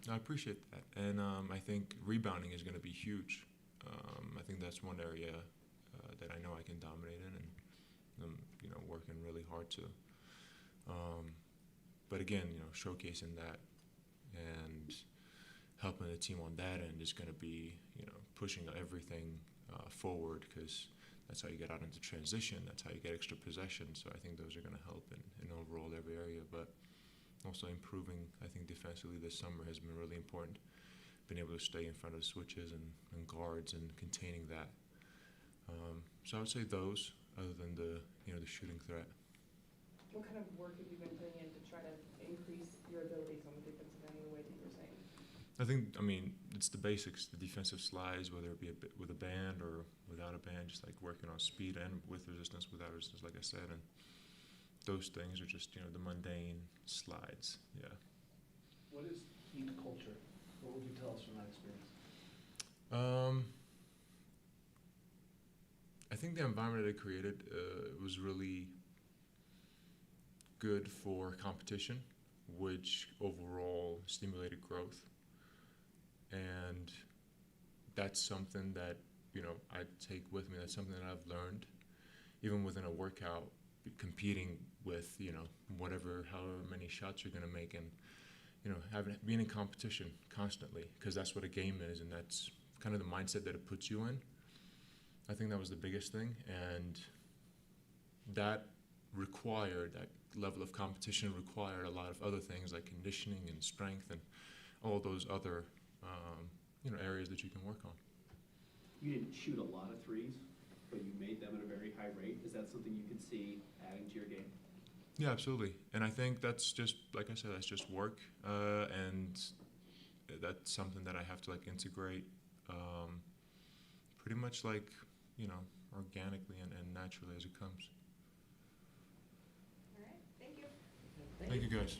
I appreciate that, and I think rebounding is going to be huge. I think that's one area that I know I can dominate in, and I'm working really hard to. But again, showcasing that and helping the team on that end is going to be pushing everything forward, because that's how you get out into transition. That's how you get extra possession. So I think those are going to help in overall every area. But also improving, I think defensively this summer has been really important. Being able to stay in front of switches and guards and containing that. So I would say those, other than the shooting threat. What kind of work have you been putting in to try to increase your abilities on the defensive end in the way that you're saying? It's the basics, the defensive slides, whether it be with a band or without a band, just like working on speed and with resistance, without resistance, like I said. And those things are just, the mundane slides, yeah. What is Heat culture? What would you tell us from that experience? I think the environment that it created was really good for competition, which overall stimulated growth. And that's something that, I take with me. That's something that I've learned, even within a workout, competing with, however many shots you're going to make, and, being in competition constantly, because that's what a game is, and that's kind of the mindset that it puts you in. I think that was the biggest thing, and that level of competition required a lot of other things like conditioning and strength and all those other areas that you can work on. You didn't shoot a lot of threes, but you made them at a very high rate. Is that something you could see adding to your game? Yeah, absolutely. And I think that's just, like I said, that's just work, and that's something that I have to integrate pretty much organically and naturally as it comes. All right, thank you. Thank you, guys.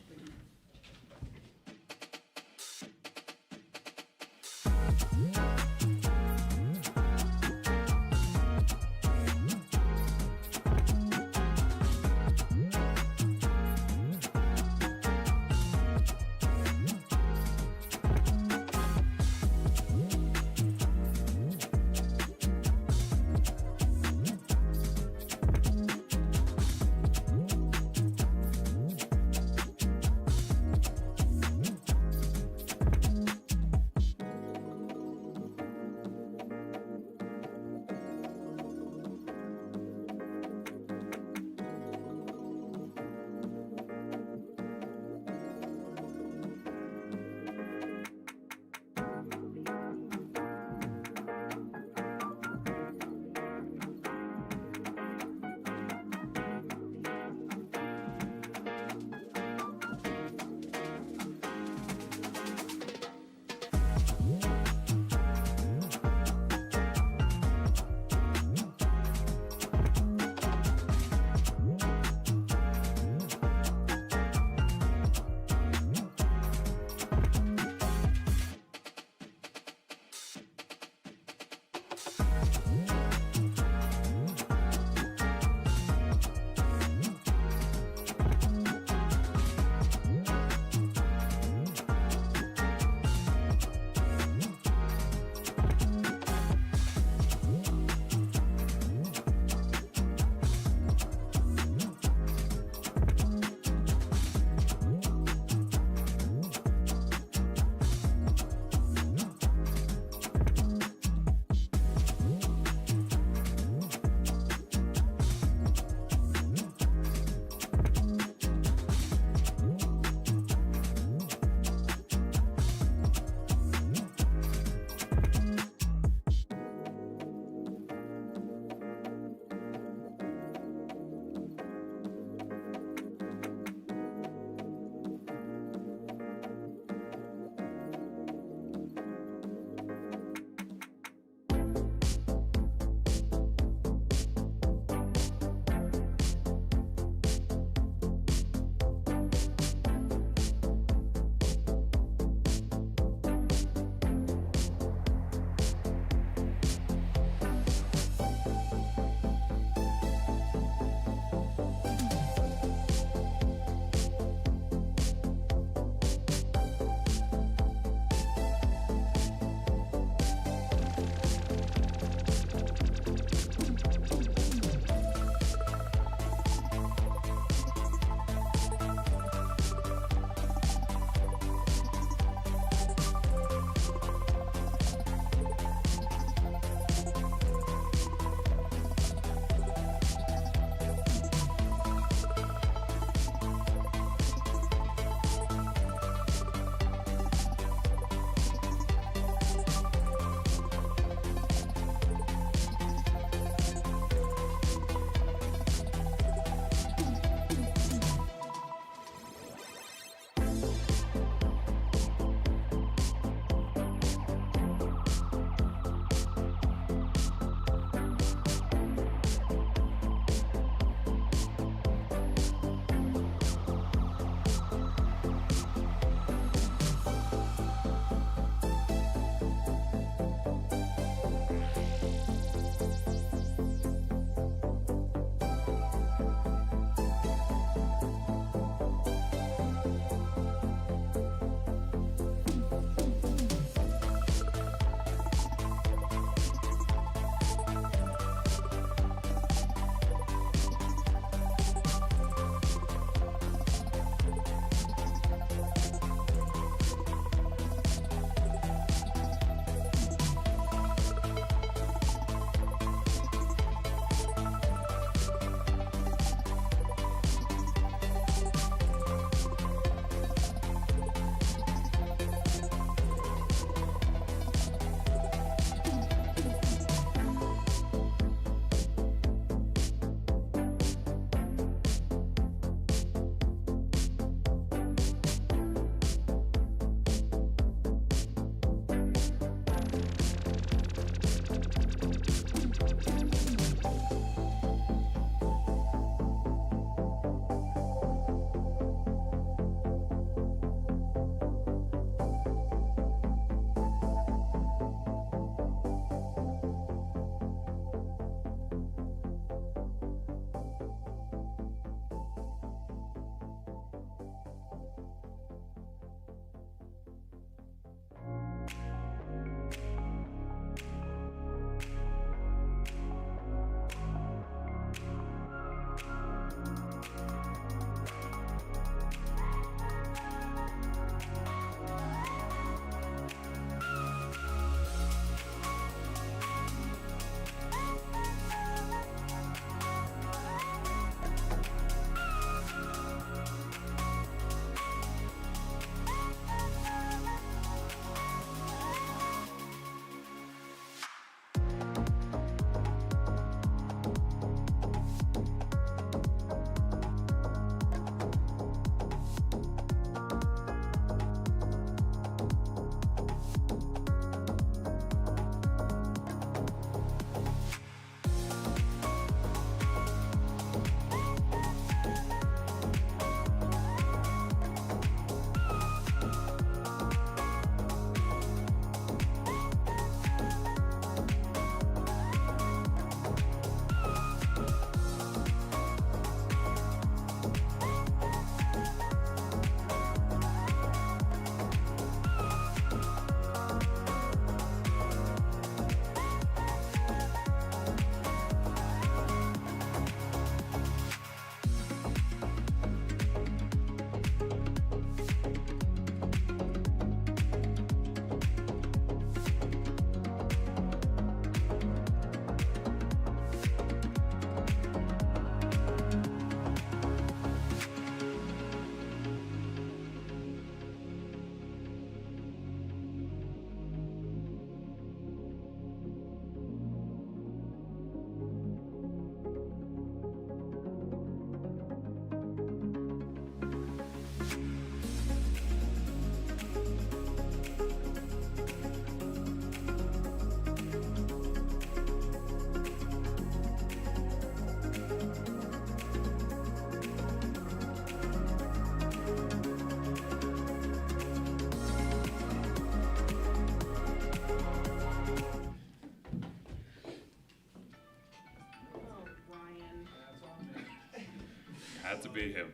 Had to be him.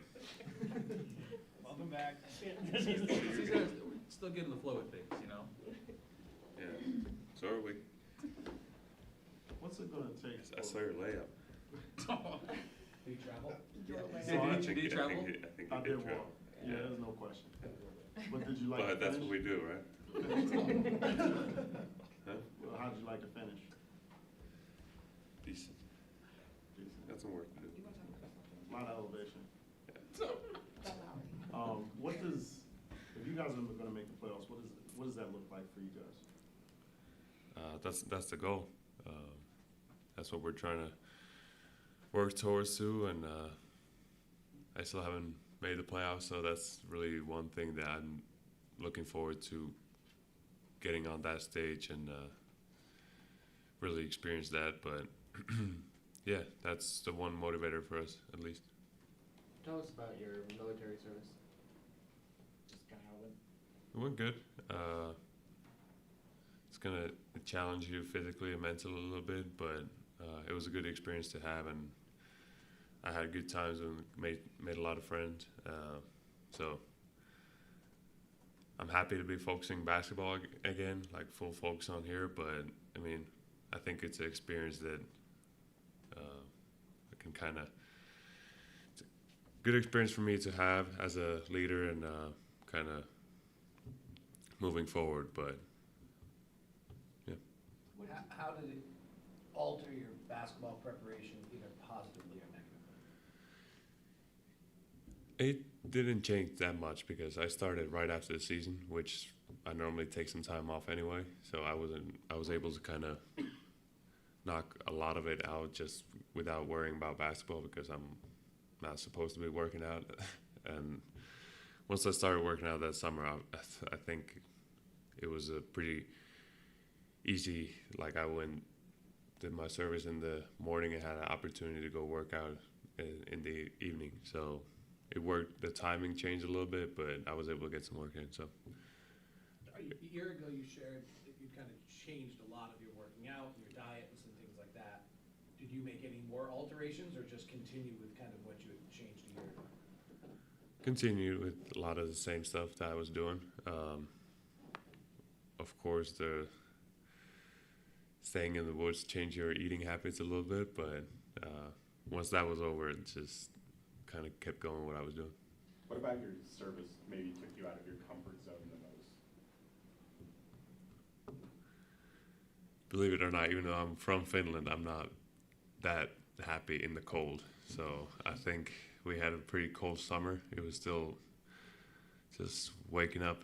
Welcome back. These guys still getting the flow of things, you know? Yeah. So are we. What's it gonna take? I saw your layup. Do you travel? Did you travel? I think I he did did travel. walk. Yeah, there's no question. But did you like But to that's finish? what we do, right? Huh? Well, how'd you like to finish? Decent. Decent. Got some work to do. A lot of elevation. What does, if you guys are gonna make the playoffs, what does that look like for you guys? That's the goal. That's what we're trying to work towards too, and I still haven't made the playoffs, so that's really one thing that I'm looking forward to, getting on that stage and really experience that. But yeah, that's the one motivator for us, at least. Tell us about your military service. Just kind of how it went. It went good. It's gonna challenge you physically and mentally a little bit, but it was a good experience to have, and I had good times and made a lot of friends. So I'm happy to be focusing basketball again, like full focus on here. But I mean, I think it's an experience that I can kind of. It's a good experience for me to have as a leader and kind of moving forward, but yeah. How did it alter your basketball preparation, either positively or negatively? It didn't change that much because I started right after the season, which I normally take some time off anyway. So I was able to kind of knock a lot of it out just without worrying about basketball because I'm not supposed to be working out. And once I started working out that summer, I think it was a pretty easy, like I did my service in the morning and had an opportunity to go work out in the evening. So it worked. The timing changed a little bit, but I was able to get some work in. So A year ago, you shared that you kind of changed a lot of your working out and your diet and some things like that. Did you make any more alterations or just continue with kind of what you had changed a year ago? continued with a lot of the same stuff that I was doing. Of course, the staying in the woods changed your eating habits a little bit, but once that was over, it just kind of kept going what I was doing. What about your service maybe took you out of your comfort zone the most? Believe it or not, even though I'm from Finland, I'm not that happy in the cold. So I think we had a pretty cold summer. It was still just waking up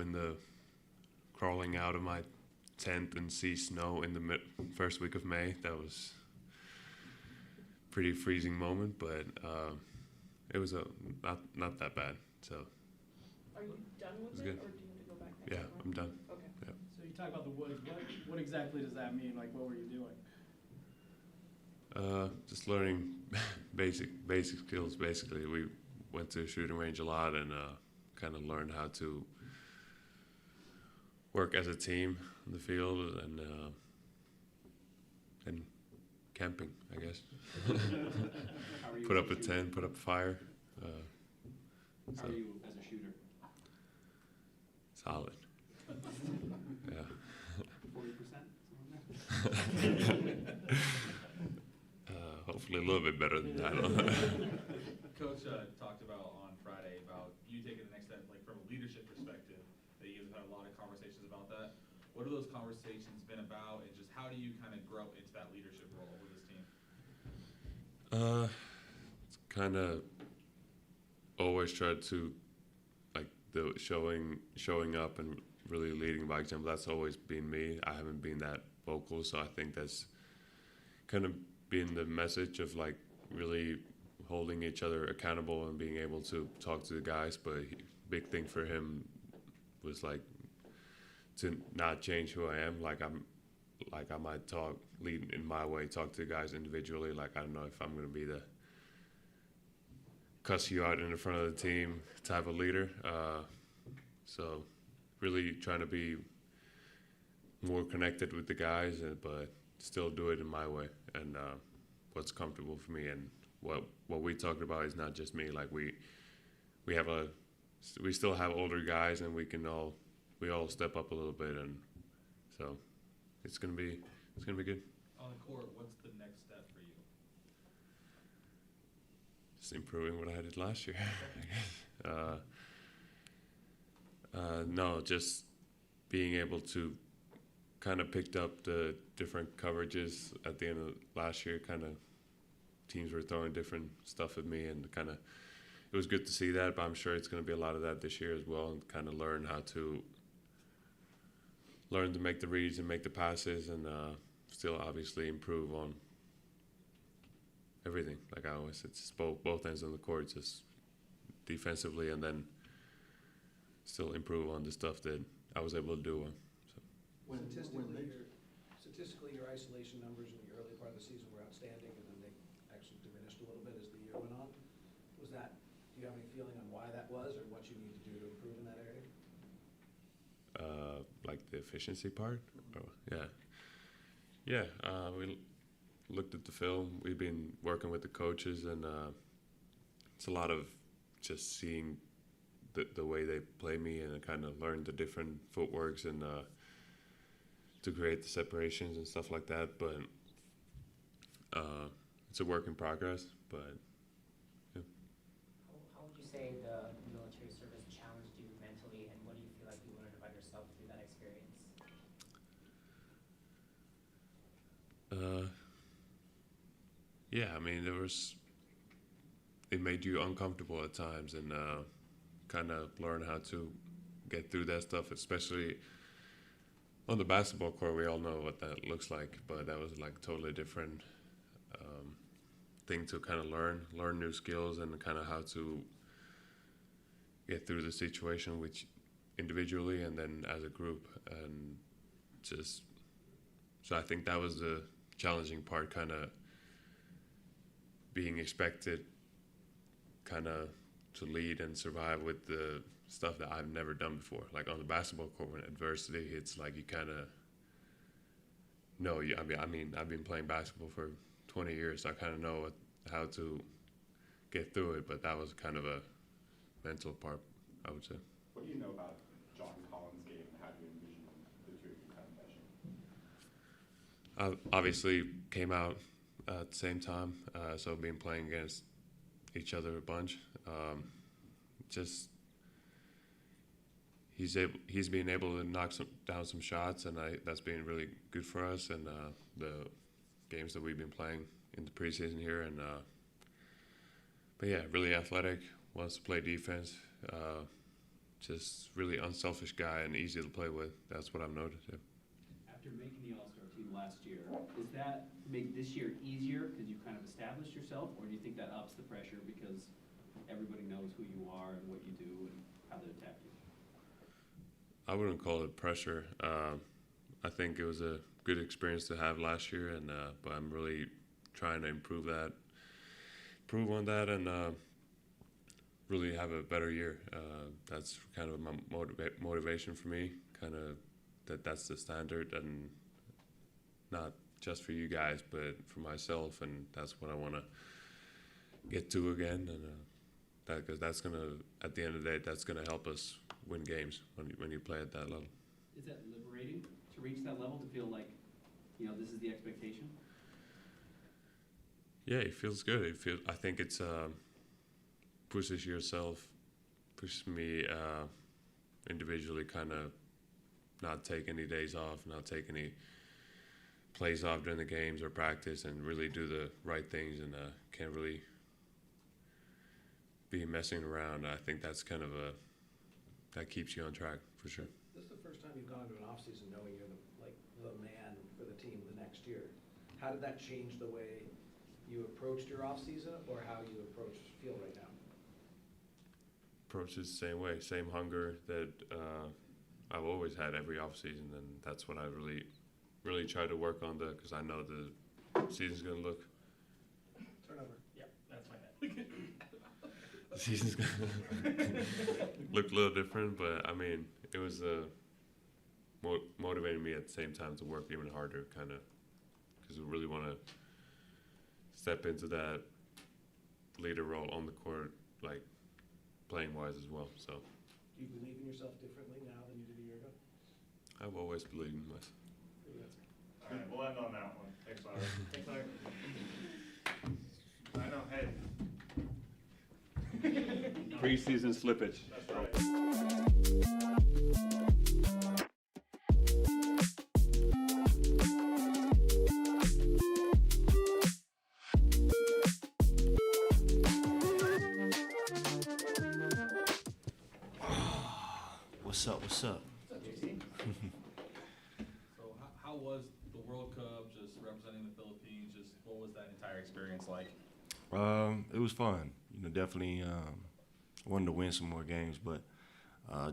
crawling out of my tent and see snow in the first week of May. That was a pretty freezing moment, but it was not that bad. So Are you done with was it, good. or do you have to go back next yeah, summer? I'm done. Okay. Yeah. So you talk about the woods, what exactly does that mean? Like, what were you doing? Just learning basic skills. Basically, we went to a shooting range a lot and kind of learned how to work as a team in the field and camping, I guess. Put up a tent, put up a fire. How are you as a shooter? Solid. Yeah. 40%? Hopefully a little bit better than that. Coach talked about on Friday about you taking the next step, like from a leadership perspective, that you guys have had a lot of conversations about that. What have those conversations been about, and just how do you kind of grow into that leadership role with this team? It's kind of always tried to, like, the showing up and really leading by example. That's always been me. I haven't been that vocal, so I think that's kind of been the message of, like, really holding each other accountable and being able to talk to the guys. But big thing for him was, like, to not change who I am. Like, I might lead in my way, talk to the guys individually. Like, I don't know if I'm going to be the cuss you out in the front of the team type of leader. So really trying to be more connected with the guys, but still do it in my way and what's comfortable for me and what we talked about is not just me. Like we still have older guys, and we all step up a little bit, and so it's gonna be good. On the court, what's the next step for you? Just improving what I did last year, I guess. No, just being able to kind of picked up the different coverages at the end of last year. Kind of teams were throwing different stuff at me, and kind of it was good to see that. But I'm sure it's going to be a lot of that this year as well, and kind of learn to make the reads and make the passes, and still obviously improve on everything. Like I always, it's both ends of the court, just defensively, and then still improve on the stuff that I was able to do. Statistically, your isolation numbers in the early part of the season were outstanding, and then they actually diminished a little bit as the year went on. Do you have any feeling on why that was, or what you need to do to improve in that area? Like the efficiency part? Oh, yeah. Yeah, we looked at the film. We've been working with the coaches, and it's a lot of just seeing the way they play me, and kind of learn the different footworks, and to create the separations and stuff like that. But it's a work in progress. But yeah. How would you say the military service challenged you mentally, and what do you feel like you learned about yourself through that experience? Yeah, I mean, it made you uncomfortable at times, and kind of learn how to get through that stuff, especially on the basketball court. We all know what that looks like, but that was like totally different thing to kind of learn new skills, and kind of how to get through the situation, which individually and then as a group, and just so I think that was the challenging part, kind of being expected kind of to lead and survive with the stuff that I've never done before. Like on the basketball court, when adversity hits, like you kind of know. I mean, I've been playing basketball for 20 years, so I kind of know how to get through it. But that was kind of a mental part, I would say. What do you know about John Collins' game, and how do you envision the two of you kind of meshing? Obviously came out at the same time, so been playing against each other a bunch. Just he's been able to knock down some shots, and that's been really good for us. And the games that we've been playing in the preseason here, and but yeah, really athletic, wants to play defense. Just really unselfish guy and easy to play with. That's what I've noticed. Yeah. After making the All-Star team last year, does that make this year easier because you kind of established yourself, or do you think that ups the pressure because everybody knows who you are and what you do and how they attack you? I wouldn't call it pressure. I think it was a good experience to have last year, and but I'm really trying to improve on that, and really have a better year. That's kind of my motivation for me. Kind of that's the standard, and not just for you guys, but for myself, and that's what I want to get to again, and because that's gonna, at the end of the day, that's gonna help us win games when you play at that level. Is that liberating to reach that level, to feel like, this is the expectation? Yeah, it feels good. I think it's pushes me individually, kind of not take any days off, not take any plays off during the games or practice, and really do the right things, and can't really be messing around. I think that's kind of that keeps you on track for sure. This is the first time you've gone into an off-season knowing you're the man for the team the next year. How did that change the way you approached your off-season, or how you feel right now? Approach is the same way, same hunger that I've always had every off-season, and that's what I really try to work on, because I know the season's going to look. Turnover. Yep, that's my bad. The season's going to look a little different, but I mean, it was motivating me at the same time to work even harder, kind of, because we really want to step into that leader role on the court, like playing wise as well. So Do you believe in yourself differently now than you did a year ago? I've always believed in myself. All right, we'll end on that one. Thanks, Larry. Thanks, Larry. I know, hey. Preseason slippage. That's right. What's up? What's up? What's up, JC? So how was the World Cup, just representing the Philippines, just what was that entire experience like? It was fun. You know, definitely wanted to win some more games, but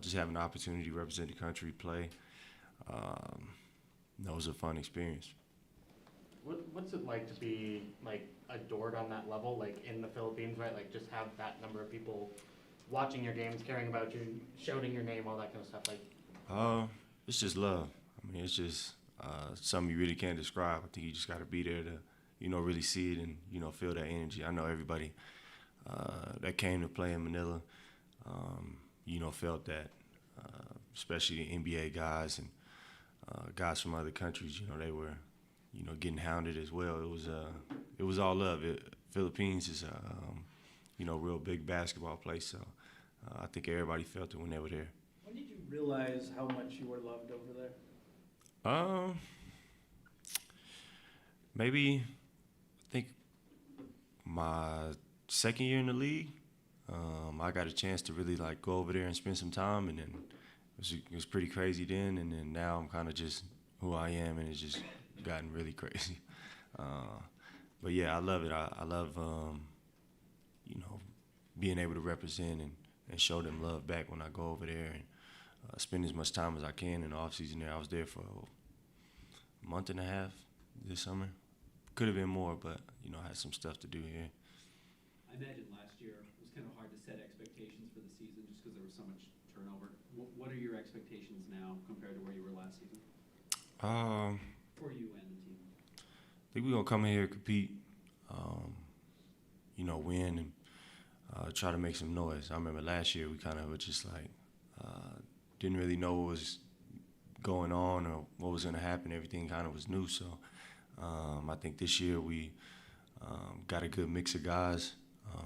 just having the opportunity to represent the country, play, that was a fun experience. What's it like to be like adored on that level, like in the Philippines, right? Like just have that number of people watching your games, caring about you, shouting your name, all that kind of stuff. Like, It's just love. I mean, it's just something you really can't describe. I think you just got to be there to, you know, really see it and, you know, feel that energy. I know everybody that came to play in Manila, you know, felt that, especially the NBA guys and guys from other countries. You know, they were, you know, getting hounded as well. It was all love. Philippines is you know, real big basketball place, so I think everybody felt it when they were there. When did you realize how much you were loved over there? Maybe I think my second year in the league, I got a chance to really like go over there and spend some time, and then it was pretty crazy then, and then now I'm kind of just who I am, and it's just gotten really crazy. But yeah, I love it. I love you know, being able to represent and show them love back when I go over there and spend as much time as I can in the off season there. I was there for a month and a half this summer. Could have been more, but you know, I had some stuff to do here. I imagine last year it was kind of hard to set expectations for the season just because there was so much turnover. What are your expectations now compared to where you were last season? For you and the team. I think we're gonna come in here and compete, you know, win and try to make some noise. I remember last year we kind of were just like didn't really know what was going on or what was gonna happen. Everything kind of was new, so I think this year we got a good mix of guys.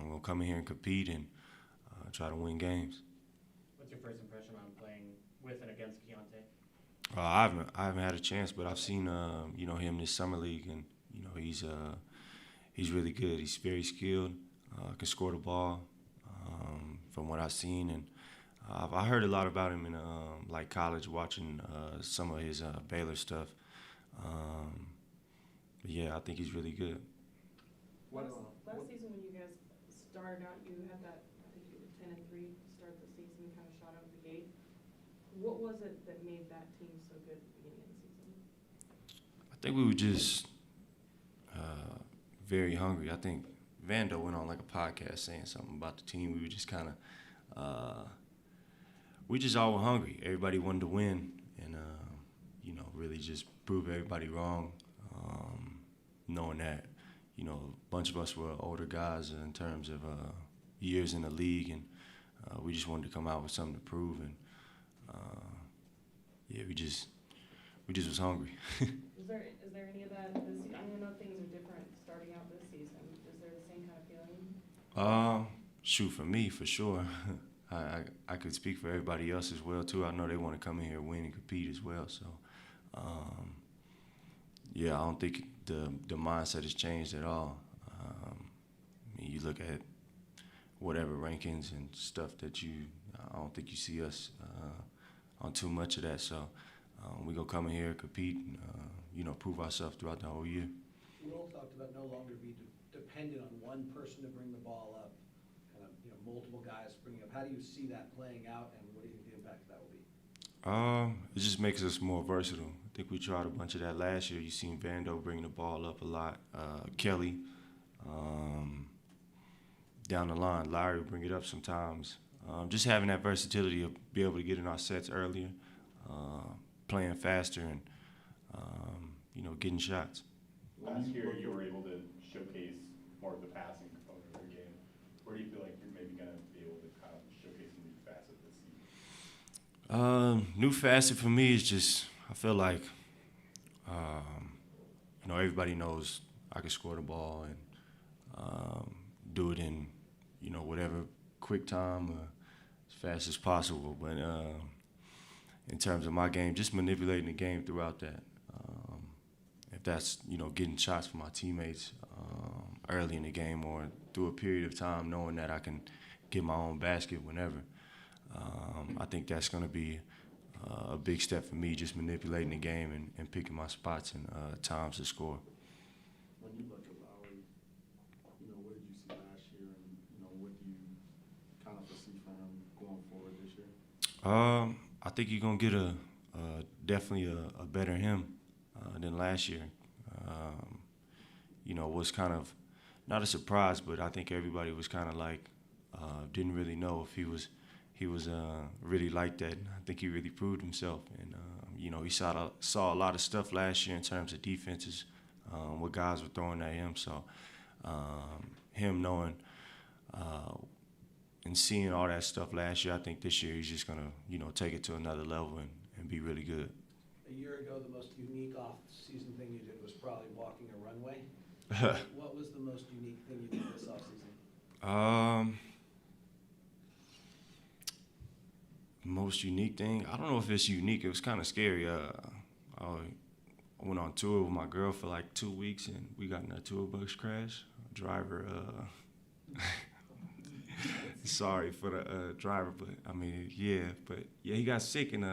We're gonna come in here and compete and try to win games. what's your first impression on playing with and against Keontae? I haven't had a chance, but I've seen you know, him this summer league, and you know, he's really good. He's very skilled, can score the ball from what I've seen, and I heard a lot about him in like college, watching some of his Baylor stuff. But yeah, I think he's really good. Last season when you guys started out, you had that, I think you were 10-3 to start the season, kind of shot out of the gate. What was it that made that team so good at the beginning of the season? I think we were just very hungry. I think Vando went on like a podcast saying something about the team. We were just kind of, we just all were hungry. Everybody wanted to win, and you know, really just prove everybody wrong. Knowing that, you know, a bunch of us were older guys in terms of years in the league, and we just wanted to come out with something to prove, and yeah, we just was hungry. Is there any of that this season? I know things are different starting out this season. Is there the same kind of feeling? Shoot, for me, for sure. I could speak for everybody else as well too. I know they want to come in here, win, and compete as well. So, yeah, I don't think the mindset has changed at all. I mean, you look at whatever rankings and stuff that I don't think you see us on too much of that. So, we gonna come in here, compete, and you know, prove ourselves throughout the whole year. Will talked about no longer be dependent on one person to bring the ball up, kind of, you know, multiple guys bringing up. How do you see that playing out, and what do you think the impact of that will be? It just makes us more versatile. I think we tried a bunch of that last year. You seen Vando bring the ball up a lot. Kelly, down the line, Larry would bring it up sometimes. Just having that versatility of be able to get in our sets earlier, playing faster, and you know, getting shots. Last year, you were able to showcase more of the passing component of your game. New facet for me is just, I feel like, everybody knows I can score the ball and do it in, whatever quick time or as fast as possible. But in terms of my game, just manipulating the game throughout that. If that's, getting shots from my teammates early in the game or through a period of time, knowing that I can get my own basket whenever. I think that's going to be a big step for me, just manipulating the game and picking my spots and times to score. When you look at Lowry, what did you see last year, and what do you kind of foresee from him going forward this year? I think you're gonna get definitely a better him than last year. Was kind of not a surprise, but I think everybody was kind of like didn't really know if he was really like that. I think he really proved himself, and he saw a lot of stuff last year in terms of defenses, what guys were throwing at him. So him knowing and seeing all that stuff last year, I think this year he's just gonna take it to another level and be really good. A year ago, the most unique off-season thing you did was probably walking a runway. What was the most unique thing you did this off-season? Most unique thing? I don't know if it's unique. It was kind of scary. I went on tour with my girl for like 2 weeks, and we got in a tour bus crash. Driver, sorry for the driver, but I mean, he got sick and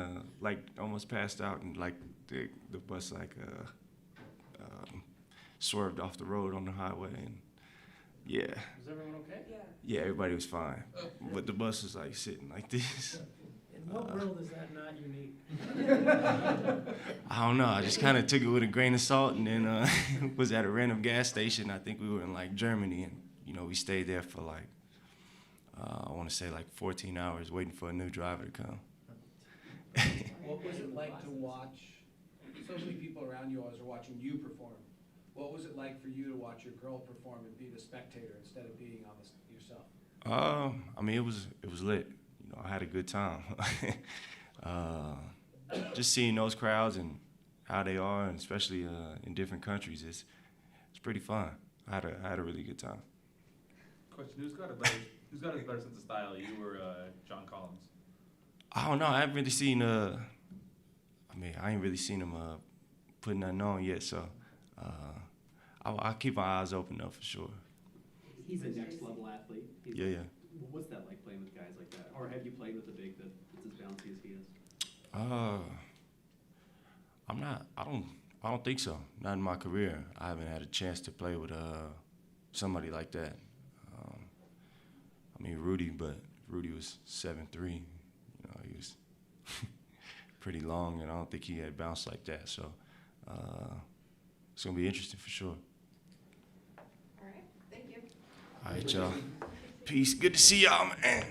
almost passed out, and like the bus swerved off the road on the highway, and yeah. Was everyone okay? Yeah, everybody was fine, but the bus was like sitting like this. In what world is that not unique? I don't know. I just kind of took it with a grain of salt, and then was at a random gas station. I think we were in like Germany, and we stayed there for like I want to say like 14 hours waiting for a new driver to come. What was it like to watch so many people around you always are watching you perform? What was it like for you to watch your girl perform and be the spectator instead of being on yourself? I mean, it was lit. I had a good time. Just seeing those crowds and how they are, and especially in different countries, it's pretty fun. I had a really good time. Question: Who's got a better sense of style, you or John Collins? I don't know. I haven't really seen. I ain't really seen him putting nothing on yet. So I'll keep my eyes open though for sure. He's a next level athlete. Yeah. What's that like playing with guys like that? Or have you played with a big that's as bouncy as he is? I don't think so. Not in my career. I haven't had a chance to play with somebody like that. Rudy was 7'3". He was pretty long, and I don't think he had bounce like that. So it's gonna be interesting for sure. All right, thank you. All right, y'all. Peace. Good to see y'all, man.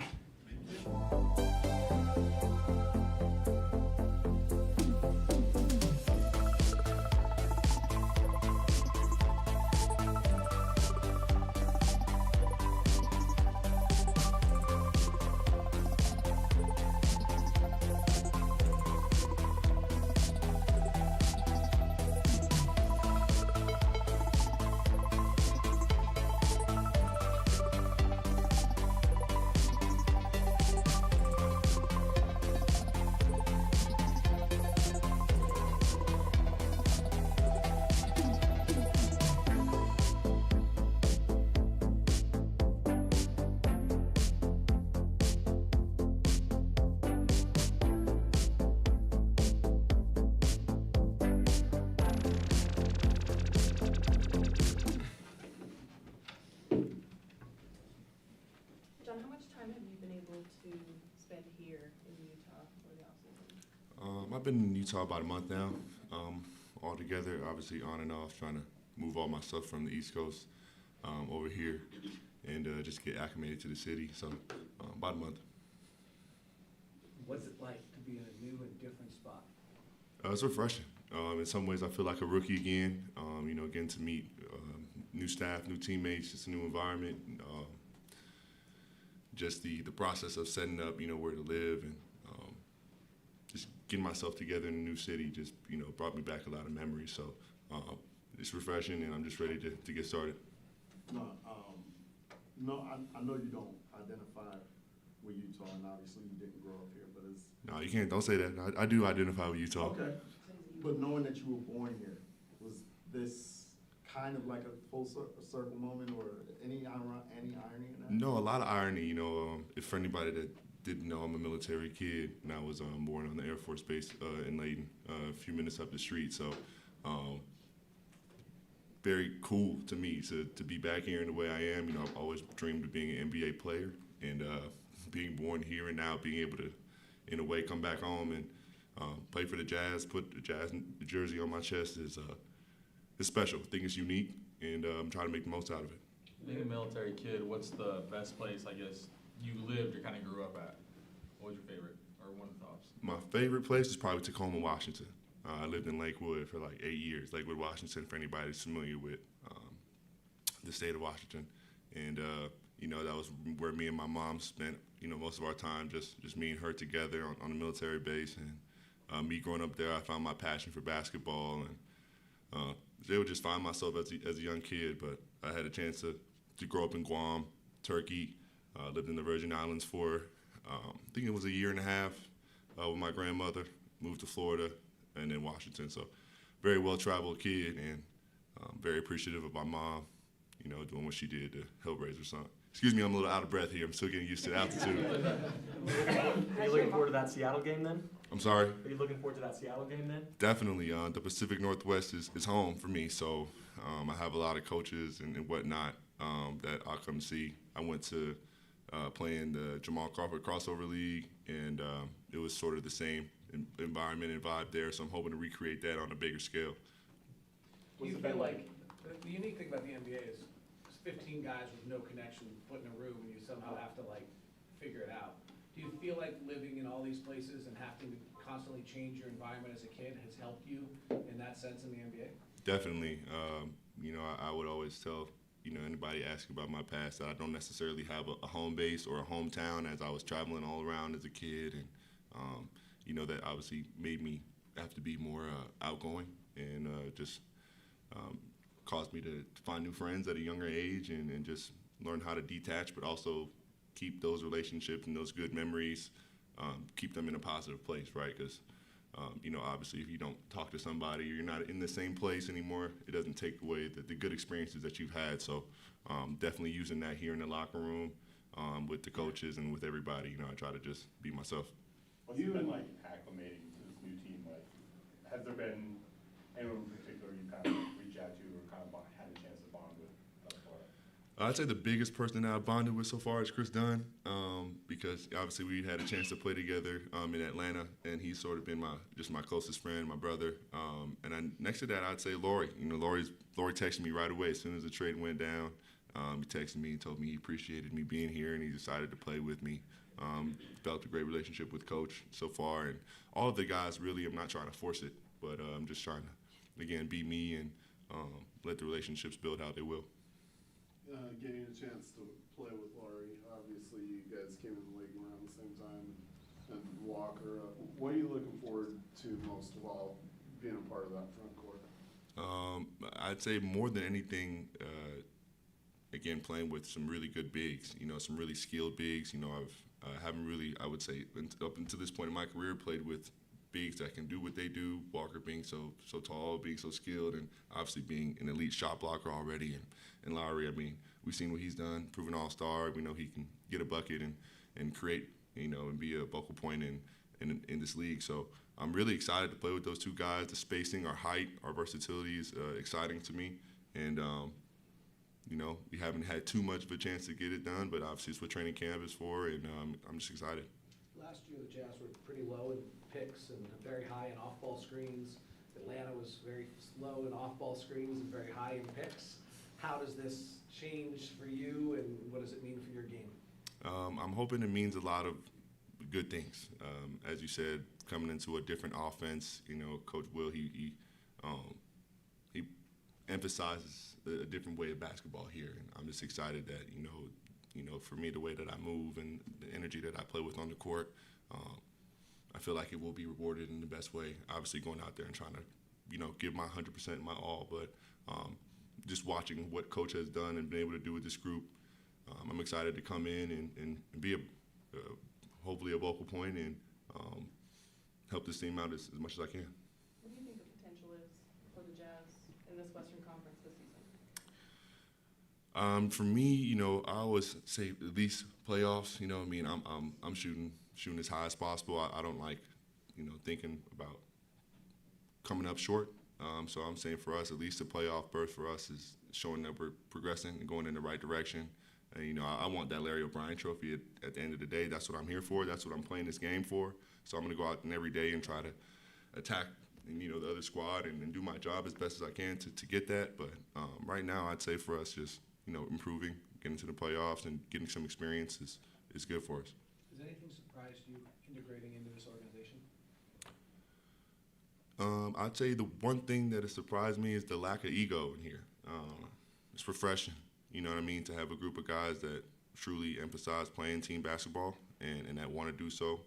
John, how much time have you been able to spend here in Utah for the offseason? I've been in Utah about a month now. All together, obviously on and off, trying to move all my stuff from the East Coast over here and just get acclimated to the city. So about a month. What's it like to be in a new and different spot? It's refreshing. In some ways, I feel like a rookie again. Getting to meet new staff, new teammates, just a new environment. Just the process of setting up, where to live and getting myself together in a new city just, brought me back a lot of memories. So it's refreshing, and I'm just ready to get started. No, I know you don't identify with Utah, and obviously you didn't grow up here, but it's... No, you can't. Don't say that. I do identify with Utah. Okay. But knowing that you were born here, was this kind of like a full circle moment, or any irony in that? No, a lot of irony. If for anybody that didn't know, I'm a military kid, and I was born on the Air Force Base in Layton, a few minutes up the street. So, very cool to me to be back here in the way I am. I've always dreamed of being an NBA player, and being born here and now being able to, in a way, come back home and play for the Jazz, put the Jazz jersey on my chest is special. I think it's unique, and I'm trying to make the most out of it. Being a military kid, what's the best place, I guess, you lived or kind of grew up at? What was your favorite, or one of the tops? My favorite place is probably Tacoma, Washington. I lived in Lakewood for like 8 years. Lakewood, Washington, for anybody that's familiar with the state of Washington. And, that was where me and my mom spent, most of our time, just me and her together on the military base. And me growing up there, I found my passion for basketball, and was able to just find myself as a young kid. But I had a chance to grow up in Guam, Turkey, lived in the Virgin Islands for, I think it was a year and a half with my grandmother, moved to Florida, and then Washington. So very well-traveled kid, and very appreciative of my mom, doing what she did to help raise her son. Excuse me, I'm a little out of breath here. I'm still getting used to the altitude. Are you looking forward to that Seattle game then? I'm sorry? Are you looking forward to that Seattle game then? Definitely. The Pacific Northwest is home for me, so I have a lot of coaches and whatnot that I'll come see. I went to play in the Jamal Crawford Crossover League, and it was sort of the same environment and vibe there, so I'm hoping to recreate that on a bigger scale. Do you feel like, the unique thing about the NBA is 15 guys with no connection put in a room, and you somehow have to figure it out. Do you feel like living in all these places and having to constantly change your environment as a kid has helped you in that sense in the NBA? Definitely. I would always tell, anybody asking about my past that I don't necessarily have a home base or a hometown, as I was traveling all around as a kid. And, that obviously made me have to be more outgoing, and just caused me to find new friends at a younger age, and just learn how to detach, but also keep those relationships and those good memories, keep them in a positive place, right? Because, obviously if you don't talk to somebody, or you're not in the same place anymore, it doesn't take away the good experiences that you've had. So definitely using that here in the locker room with the coaches and with everybody. I try to just be myself. What's it been like acclimating to this new team? Has there been anyone in particular you kind of reach out to or kind of had a chance to bond with thus far? I'd say the biggest person that I've bonded with so far is Chris Dunn, because obviously we had a chance to play together in Atlanta, and he's sort of been my closest friend, my brother. Next to that, I'd say Laurie. Laurie texted me right away as soon as the trade went down. He texted me and told me he appreciated me being here, and he decided to play with me. Developed a great relationship with Coach so far, and all of the guys, really, I'm not trying to force it, but I'm just trying to, again, be me and let the relationships build how they will. Getting a chance to play with Laurie, obviously you guys came in the league around the same time, and Walker. What are you looking forward to most of all, being a part of that front court? I'd say more than anything, again, playing with some really good bigs, some really skilled bigs. I haven't really, I would say, up until this point in my career, played with bigs that can do what they do. Walker being so tall, being so skilled, and obviously being an elite shot blocker already. And Lowry, we've seen what he's done, proven all-star. We know he can get a bucket and create, and be a focal point in this league. So I'm really excited to play with those two guys. The spacing, our height, our versatility is exciting to me. And, we haven't had too much of a chance to get it done, but obviously it's what training camp is for, and I'm just excited. Last year, the Jazz were pretty low in picks and very high in off-ball screens. Atlanta was very low in off-ball screens and very high in picks. How does this change for you, and what does it mean for your game? I'm hoping it means a lot of good things. As you said, coming into a different offense, Coach Will, he emphasizes a different way of basketball here, and I'm just excited that for me, the way that I move and the energy that I play with on the court, I feel like it will be rewarded in the best way. Obviously, going out there and trying to, give my 100%, my all. But just watching what Coach has done and been able to do with this group, I'm excited to come in and be hopefully a vocal point and help this team out as much as I can. What do you think the potential is for the Jazz in this Western Conference this season? For me, I always say at least playoffs. I'm shooting as high as possible. I don't like, thinking about coming up short. So I'm saying for us, at least a playoff berth for us is showing that we're progressing and going in the right direction. And, I want that Larry O'Brien trophy at the end of the day. That's what I'm here for. That's what I'm playing this game for. So I'm going to go out and every day and try to attack, the other squad and do my job as best as I can to get that. But right now, I'd say for us just, improving, getting to the playoffs and getting some experience is good for us. Has anything surprised you integrating into this organization? I'd say the one thing that has surprised me is the lack of ego in here. It's refreshing, to have a group of guys that truly emphasize playing team basketball and that want to do so.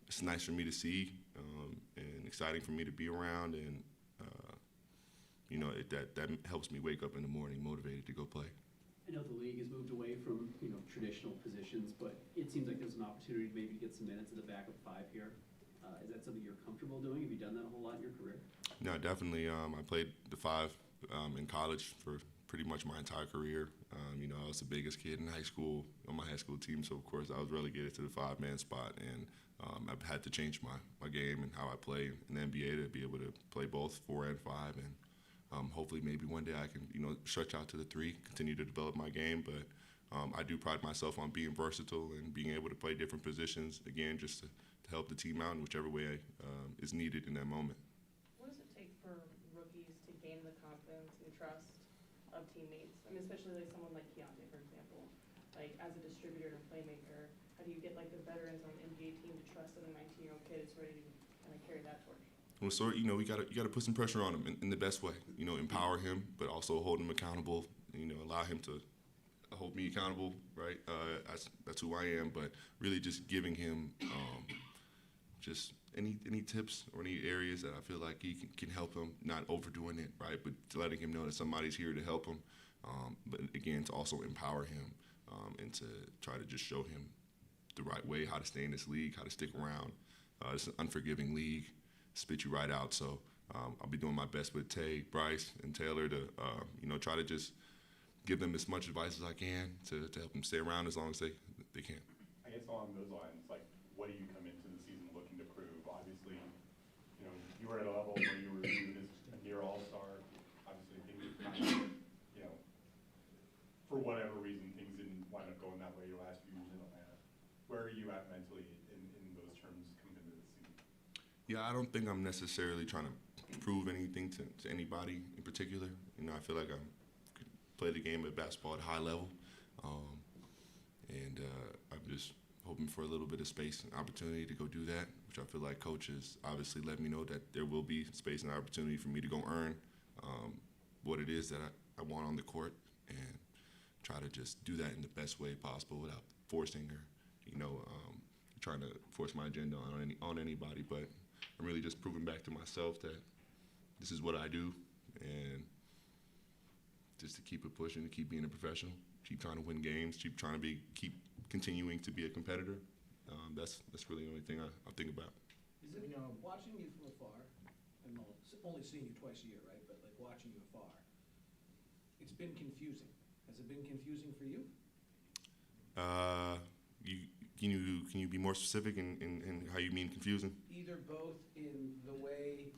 It's nice for me to see and exciting for me to be around, and that helps me wake up in the morning motivated to go play. I know the league has moved away from, traditional positions, but it seems like there's an opportunity maybe to get some minutes at the backup five here. Is that something you're comfortable doing? Have you done that a whole lot in your career? No, definitely. I played the five in college for pretty much my entire career. I was the biggest kid in high school on my high school team, so of course I was relegated to the five-man spot, and I've had to change my game and how I play in the NBA to be able to play both 4 and 5, and hopefully maybe one day I can stretch out to the 3, continue to develop my game. But I do pride myself on being versatile and being able to play different positions, again, just to help the team out in whichever way is needed in that moment. What does it take for rookies to gain the confidence and trust of teammates? I mean, especially like someone like Keontae, for example. Like, as a distributor and playmaker, how do you get like the veterans on an NBA team to trust that a 19-year-old kid is ready to kind of carry that torch? Well, so you gotta put some pressure on him in the best way. Empower him, but also hold him accountable. Allow him to hold me accountable. Right? That's who I am. But really, just giving him just any tips or any areas that I feel like he can help him, not overdoing it, right? But letting him know that somebody's here to help him. But again, to also empower him and to try to just show him the right way, how to stay in this league, how to stick around. It's an unforgiving league, spit you right out. So I'll be doing my best with Tay, Bryce, and Taylor to try to just give them as much advice as I can to help them stay around as long as they can. I guess along those lines, like, what do you come into the season looking to prove? Obviously, you were at a level where you were viewed as a near all-star. Obviously, things kind of, for whatever reason, things didn't wind up going that way your last few years in Atlanta. Where are you at mentally in those terms coming into the season? Yeah, I don't think I'm necessarily trying to prove anything to anybody in particular. I feel like I play the game of basketball at a high level, and I'm just hoping for a little bit of space and opportunity to go do that, which I feel like coaches obviously let me know that there will be space and opportunity for me to go earn what it is that I want on the court, and try to just do that in the best way possible without forcing or, trying to force my agenda on anybody. But I'm really just proving back to myself that this is what I do, and just to keep it pushing, to keep being a professional, keep trying to win games, keep continuing to be a competitor. That's really the only thing I think about. Is it, watching you from afar, and only seeing you twice a year, right? But like watching you afar, it's been confusing. Has it been confusing for you? Can you be more specific in how you mean confusing? Either both in the way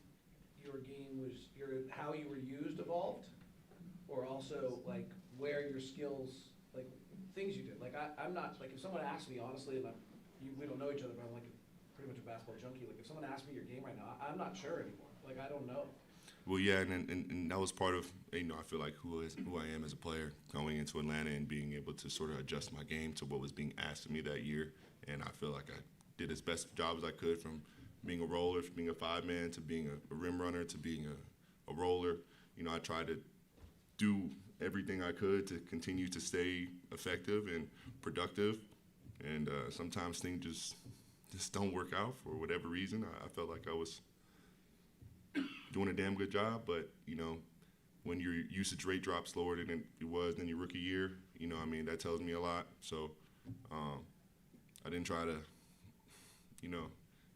your game was, how you were used evolved, or also like where your skills, like things you did. Like I'm not, like if someone asks me honestly, and we don't know each other, but I'm like pretty much a basketball junkie. Like if someone asks me your game right now, I'm not sure anymore. Like I don't know. Well, yeah, and that was part of, I feel like who I am as a player going into Atlanta and being able to sort of adjust my game to what was being asked of me that year. And I feel like I did as best job as I could, from being a roller, from being a 5-man, to being a rim runner, to being a roller. I tried to do everything I could to continue to stay effective and productive. And sometimes things just just don't work out for whatever reason. I felt like I was doing a damn good job, but you know, when your usage rate drops lower than it was in your rookie year, you know, I mean, that tells me a lot. So I didn't try to, you know,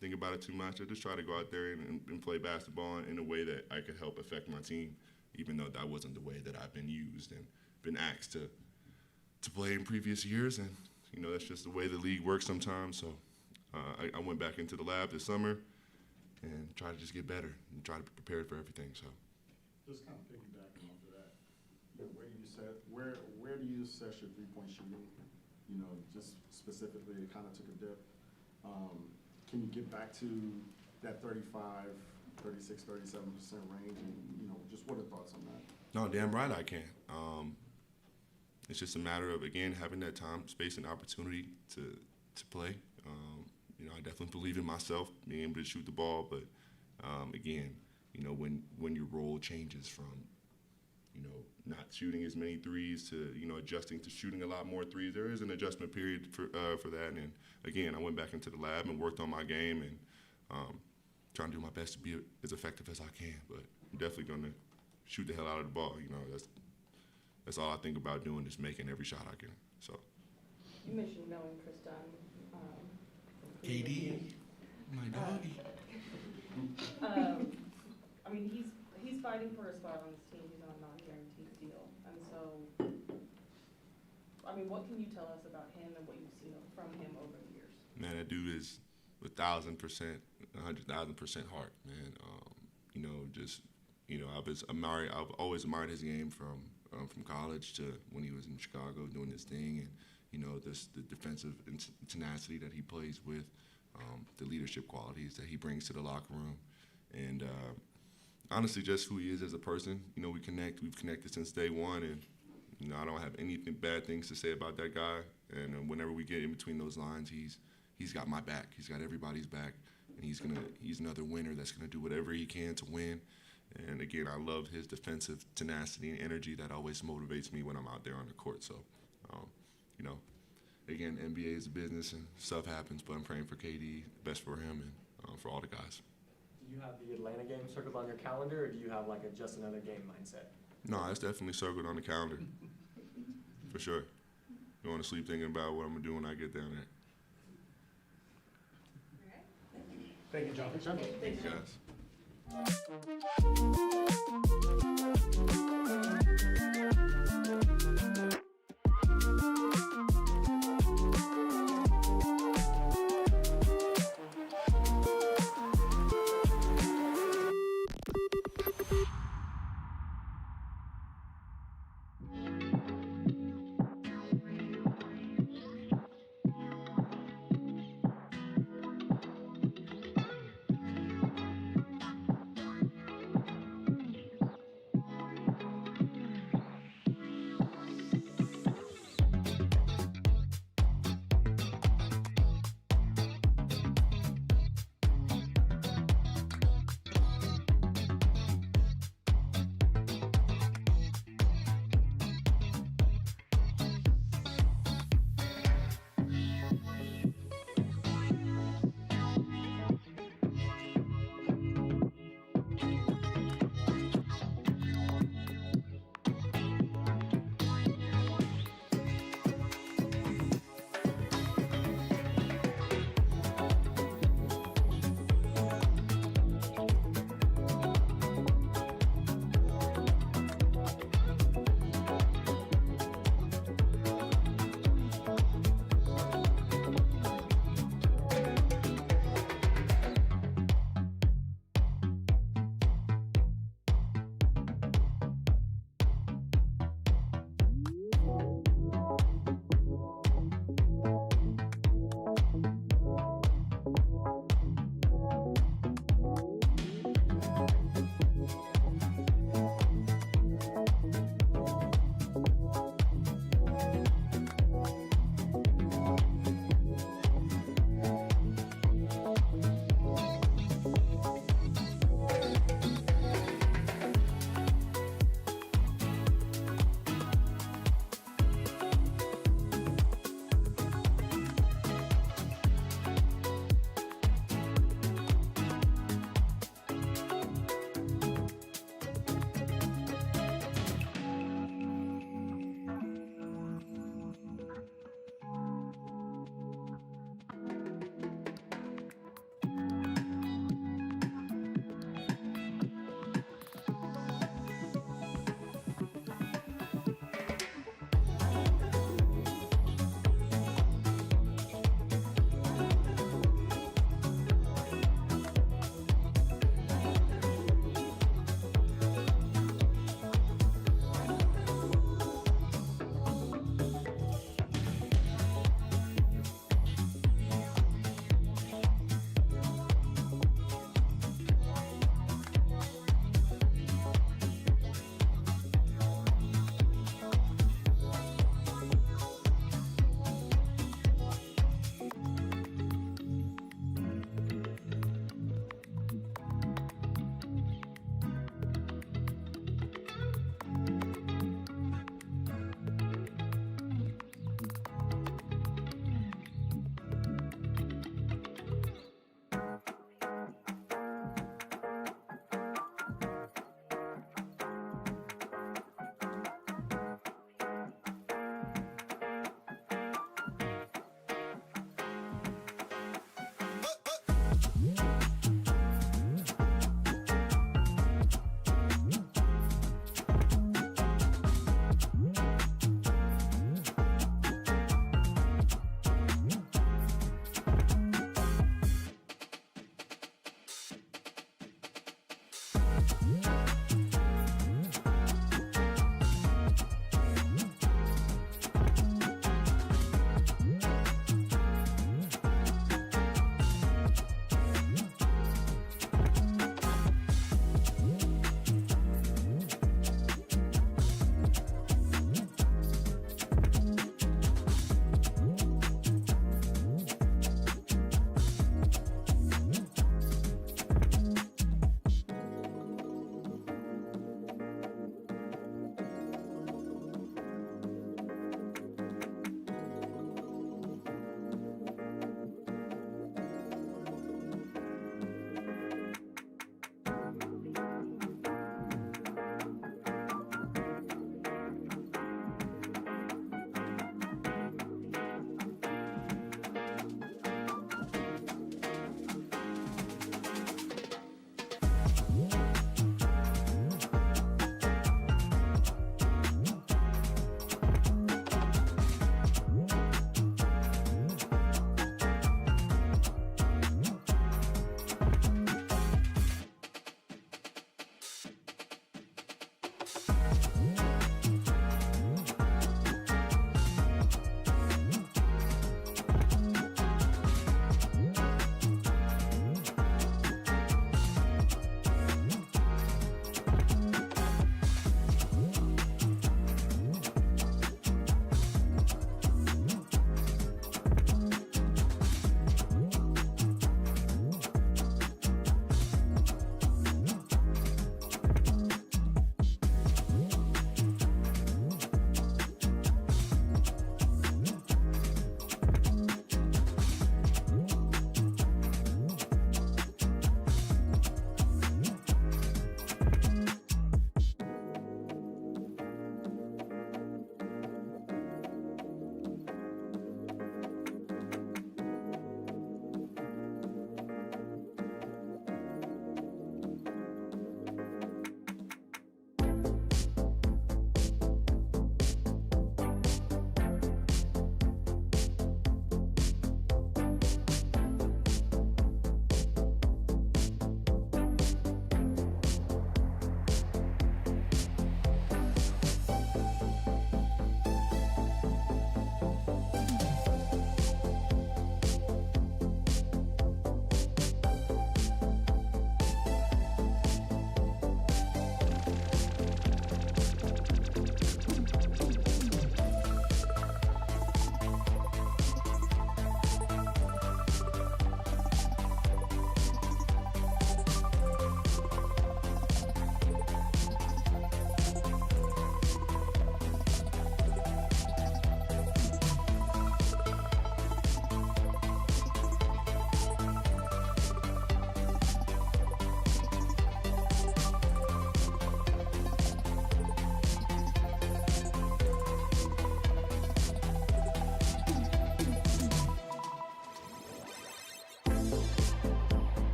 think about it too much. I just tried to go out there and play basketball in a way that I could help affect my team, even though that wasn't the way that I've been used and been asked to play in previous years. And, you know, that's just the way the league works sometimes. So I went back into the lab this summer and tried to just get better and try to be prepared for everything. So. Just kind of piggybacking off of that, where do you assess your three-point shooting? You know, just specifically, it kind of took a dip. Can you get back to that 35, 36, 37% range? And, you know, just what are thoughts on that? No, damn right I can. It's just a matter of, again, having that time, space, and opportunity to play. You know, I definitely believe in myself, being able to shoot the ball, but again, you know, when your role changes from, you know, not shooting as many threes to, you know, adjusting to shooting a lot more threes, there is an adjustment period for that. And again, I went back into the lab and worked on my game and trying to do my best to be as effective as I can. But I'm definitely going to shoot the hell out of the ball. You know, that's all I think about doing is making every shot I can. So. You mentioned knowing Chris Dunn. KD, my doggy. I mean, he's fighting for a spot on this team. He's on a non-guaranteed deal, and so, I mean, what can you tell us about him and what you've seen from him over the years? Man, that dude is 1,000%, 100,000% heart, man. You know, just, you know, I've always admired his game from college to when he was in Chicago doing his thing, and you know, the defensive tenacity that he plays with, the leadership qualities that he brings to the locker room, and honestly, just who he is as a person. You know, we've connected since day one, and you know, I don't have anything bad things to say about that guy. And whenever we get in between those lines, he's got my back. He's got everybody's back, and he's another winner that's gonna do whatever he can to win. And again, I love his defensive tenacity and energy that always motivates me when I'm out there on the court. So, you know, again, NBA is a business and stuff happens, but I'm praying for KD, best for him and for all the guys. Do you have the Atlanta game circled on your calendar, or do you have like a just another game mindset? No, it's definitely circled on the calendar, for sure. Going to sleep thinking about what I'm gonna do when I get down there. Thank you, John. Thanks, guys.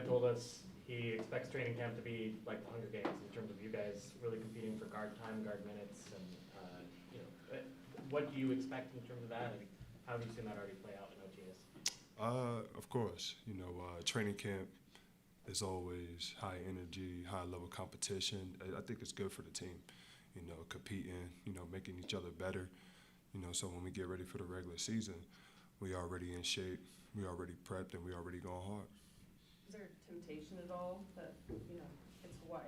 told us he expects training camp to be like the Hunger Games in terms of you guys really competing for guard time, guard minutes, and what do you expect in terms of that, and how have you seen that already play out in OTS? Of course, training camp is always high energy, high level competition. I think it's good for the team, competing, making each other better. So when we get ready for the regular season, we already in shape, we already prepped, and we already going hard. Is there temptation at all that, it's Hawaii,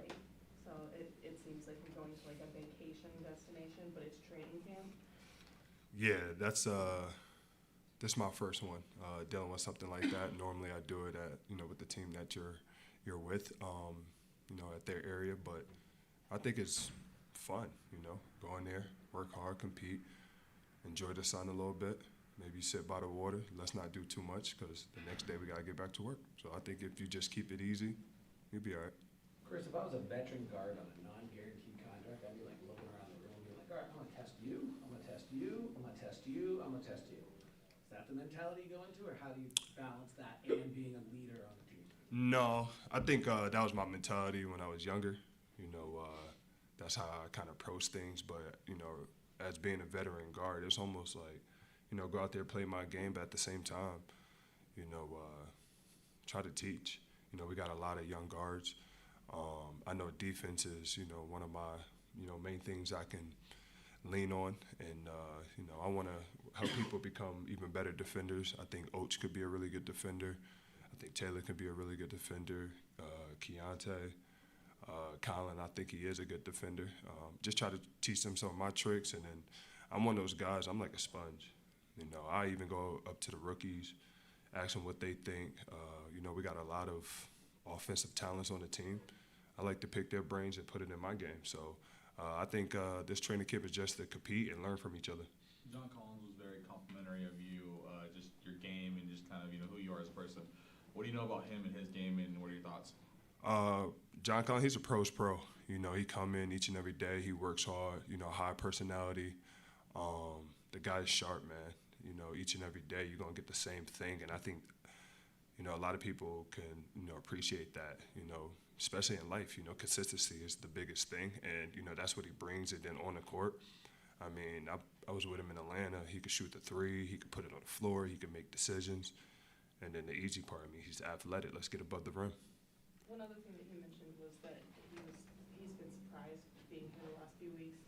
so it seems like you're going to like a vacation destination, but it's training camp? Yeah, that's my first one, dealing with something like that. Normally I do it at, with the team that you're with, at their area, but I think it's fun, go in there, work hard, compete, enjoy the sun a little bit, maybe sit by the water. Let's not do too much because the next day we got to get back to work. So I think if you just keep it easy, you'll be all right. Chris, if I was a veteran guard on a non-guaranteed contract, I'd be like looking around the room and be like, all right, I'm going to test you, I'm going to test you, I'm going to test you, I'm going to test you. Is that the mentality you go into, or how do you balance that and being a leader on the team? No, I think that was my mentality when I was younger. That's how I kind of approach things. But, as being a veteran guard, it's almost like, go out there, play my game, but at the same time, try to teach. We got a lot of young guards. I know defense is, one of my, main things I can lean on. And, I want to help people become even better defenders. I think Oach could be a really good defender. I think Taylor could be a really good defender. Keontae, Colin, I think he is a good defender. Just try to teach them some of my tricks. And then I'm one of those guys, I'm like a sponge. I even go up to the rookies, ask them what they think. We got a lot of offensive talents on the team. I like to pick their brains and put it in my game. So I think this training camp is just to compete and learn from each other. John Collins was very complimentary of you, just your game and just kind of, who you are as a person. What do you know about him and his game, and what are your thoughts? John Collins, he's a pro's pro. He come in each and every day. He works hard, high personality. The guy's sharp, man. Each and every day you're going to get the same thing. And I think, a lot of people can, appreciate that, especially in life. Consistency is the biggest thing. And, that's what he brings. And then on the court, I mean, I was with him in Atlanta. He could shoot the three. He could put it on the floor. He could make decisions. And then the easy part, he's athletic. Let's get above the rim. One other thing that he mentioned was that he's been surprised being here the last few weeks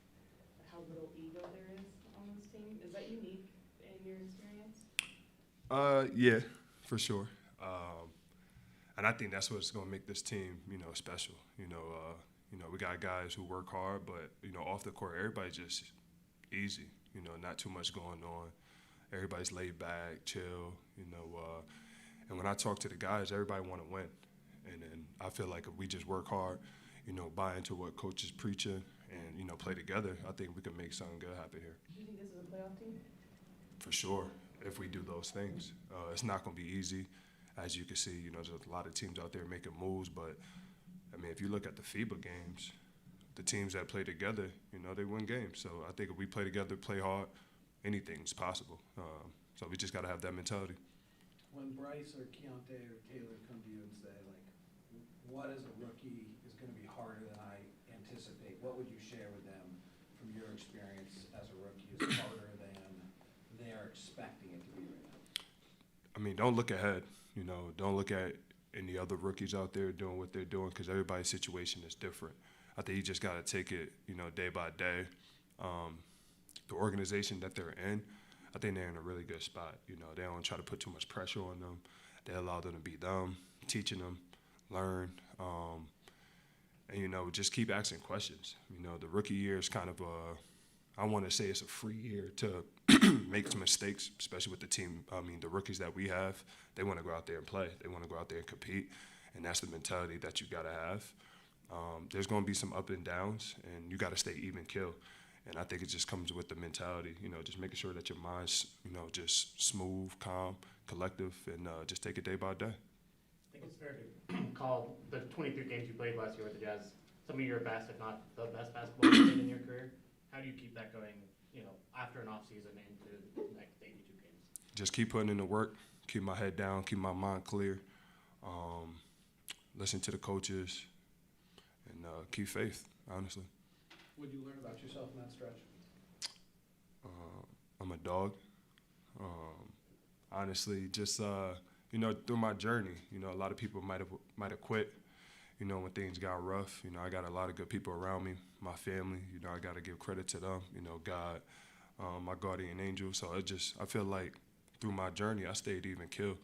at how little ego there is on this team. Is that unique in your experience? Yeah, for sure. And I think that's what's going to make this team, special. We got guys who work hard, but off the court, everybody's just easy. Not too much going on. Everybody's laid back, chill. And when I talk to the guys, everybody want to win. And then I feel like if we just work hard, buy into what coach is preaching, and play together, I think we can make something good happen here. Do you think this is a playoff team? For sure, if we do those things. It's not going to be easy. As you can see, there's a lot of teams out there making moves, but, if you look at the FIBA games, the teams that play together, they win games. So I think if we play together, play hard, anything's possible. So we just got to have that mentality. When Bryce or Keontae or Taylor come to you and say, like, what as a rookie is going to be harder than I anticipate, what would you share with them from your experience as a rookie is harder than they're expecting it to be right now? Don't look ahead. Don't look at any other rookies out there doing what they're doing, because everybody's situation is different. I think you just got to take it, day by day. The organization that they're in, I think they're in a really good spot. They don't try to put too much pressure on them. They allow them to be them, teaching them, learn, and, just keep asking questions. The rookie year is kind of I want to say it's a free year to make some mistakes, especially with the team. The rookies that we have, they want to go out there and play. They want to go out there and compete, and that's the mentality that you got to have. There's going to be some up and downs, and you got to stay even keel. And I think it just comes with the mentality, just making sure that your mind's, just smooth, calm, collective, and just take it day by day. I think it's fair to call the 23 games you played last year with the Jazz some of your best, if not the best basketball you played in your career. How do you keep that going, after an off season into the next 82 games? Just keep putting in the work, keep my head down, keep my mind clear, listen to the coaches, and keep faith, honestly. What'd you learn about yourself in that stretch? I'm a dog. Honestly, just through my journey, a lot of people might have quit, when things got rough. I got a lot of good people around me, my family. I got to give credit to them. God, my guardian angel. So I feel like through my journey, I stayed even keel.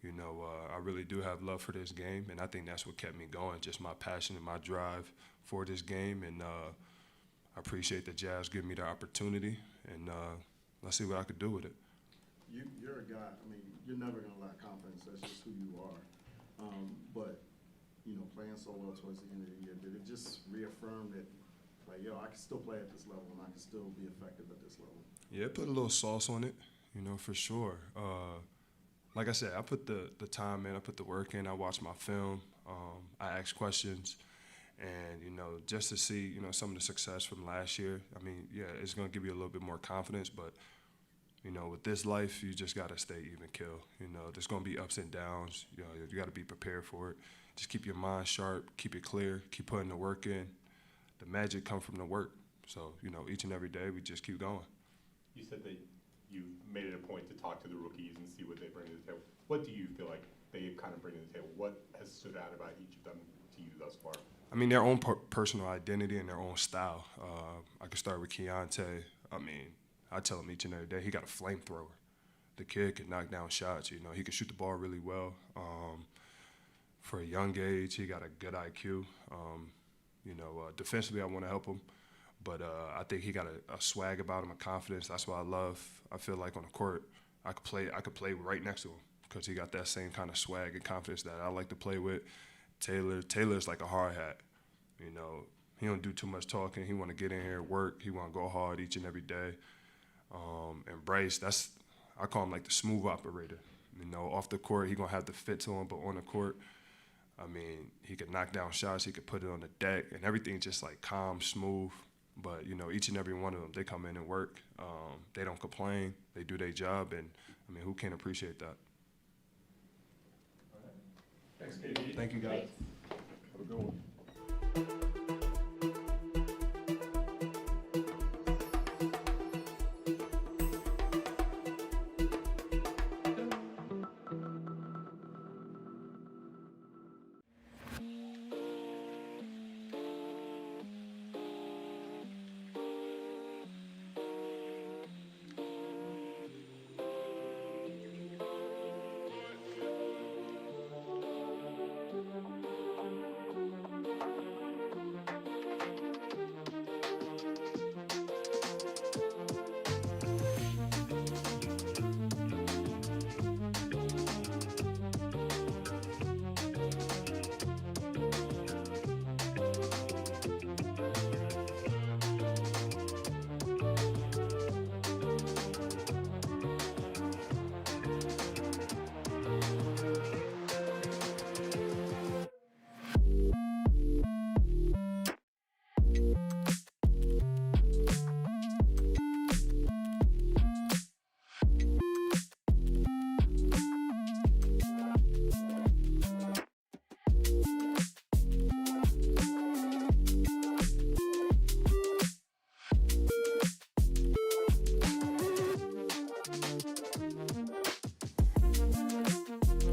I really do have love for this game, and I think that's what kept me going. Just my passion and my drive for this game, and I appreciate the Jazz giving me the opportunity, and let's see what I could do with it. You're a guy, I mean, you're never going to lack confidence. That's just who you are. But, playing so well towards the end of the year, did it just reaffirm that, like, I can still play at this level and I can still be effective at this level? Yeah, it put a little sauce on it, for sure. Like I said, I put the time in, I put the work in, I watched my film, I asked questions, and, just to see, some of the success from last year, I mean, yeah, it's going to give you a little bit more confidence, but with this life, you just got to stay even keel. There's going to be ups and downs. You got to be prepared for it. Just keep your mind sharp, keep it clear, keep putting the work in. The magic comes from the work. So, each and every day, we just keep going. You said that you made it a point to talk to the rookies and see what they bring to the table. What do you feel like they kind of bring to the table? What has stood out about each of them to you thus far? I mean, their own personal identity and their own style. I could start with Keontae. I mean, I tell him each and every day, he got a flamethrower. The kid can knock down shots. He can shoot the ball really well. For a young age, he got a good IQ. Defensively, I want to help him, but I think he got a swag about him, a confidence. That's what I love. I feel like on the court, I could play right next to him because he got that same kind of swag and confidence that I like to play with. Taylor's like a hard hat. He don't do too much talking. He want to get in here, work. He want to go hard each and every day. And Bryce, I call him like the smooth operator. Off the court, he gonna have the fit to him, but on the court, I mean, he could knock down shots, he could put it on the deck, and everything's just like calm, smooth. But, each and every one of them, they come in and work. They don't complain. They do their job, and, I mean, who can't appreciate that? Thanks, KD. Thank you, guys. Thanks. Have a good one.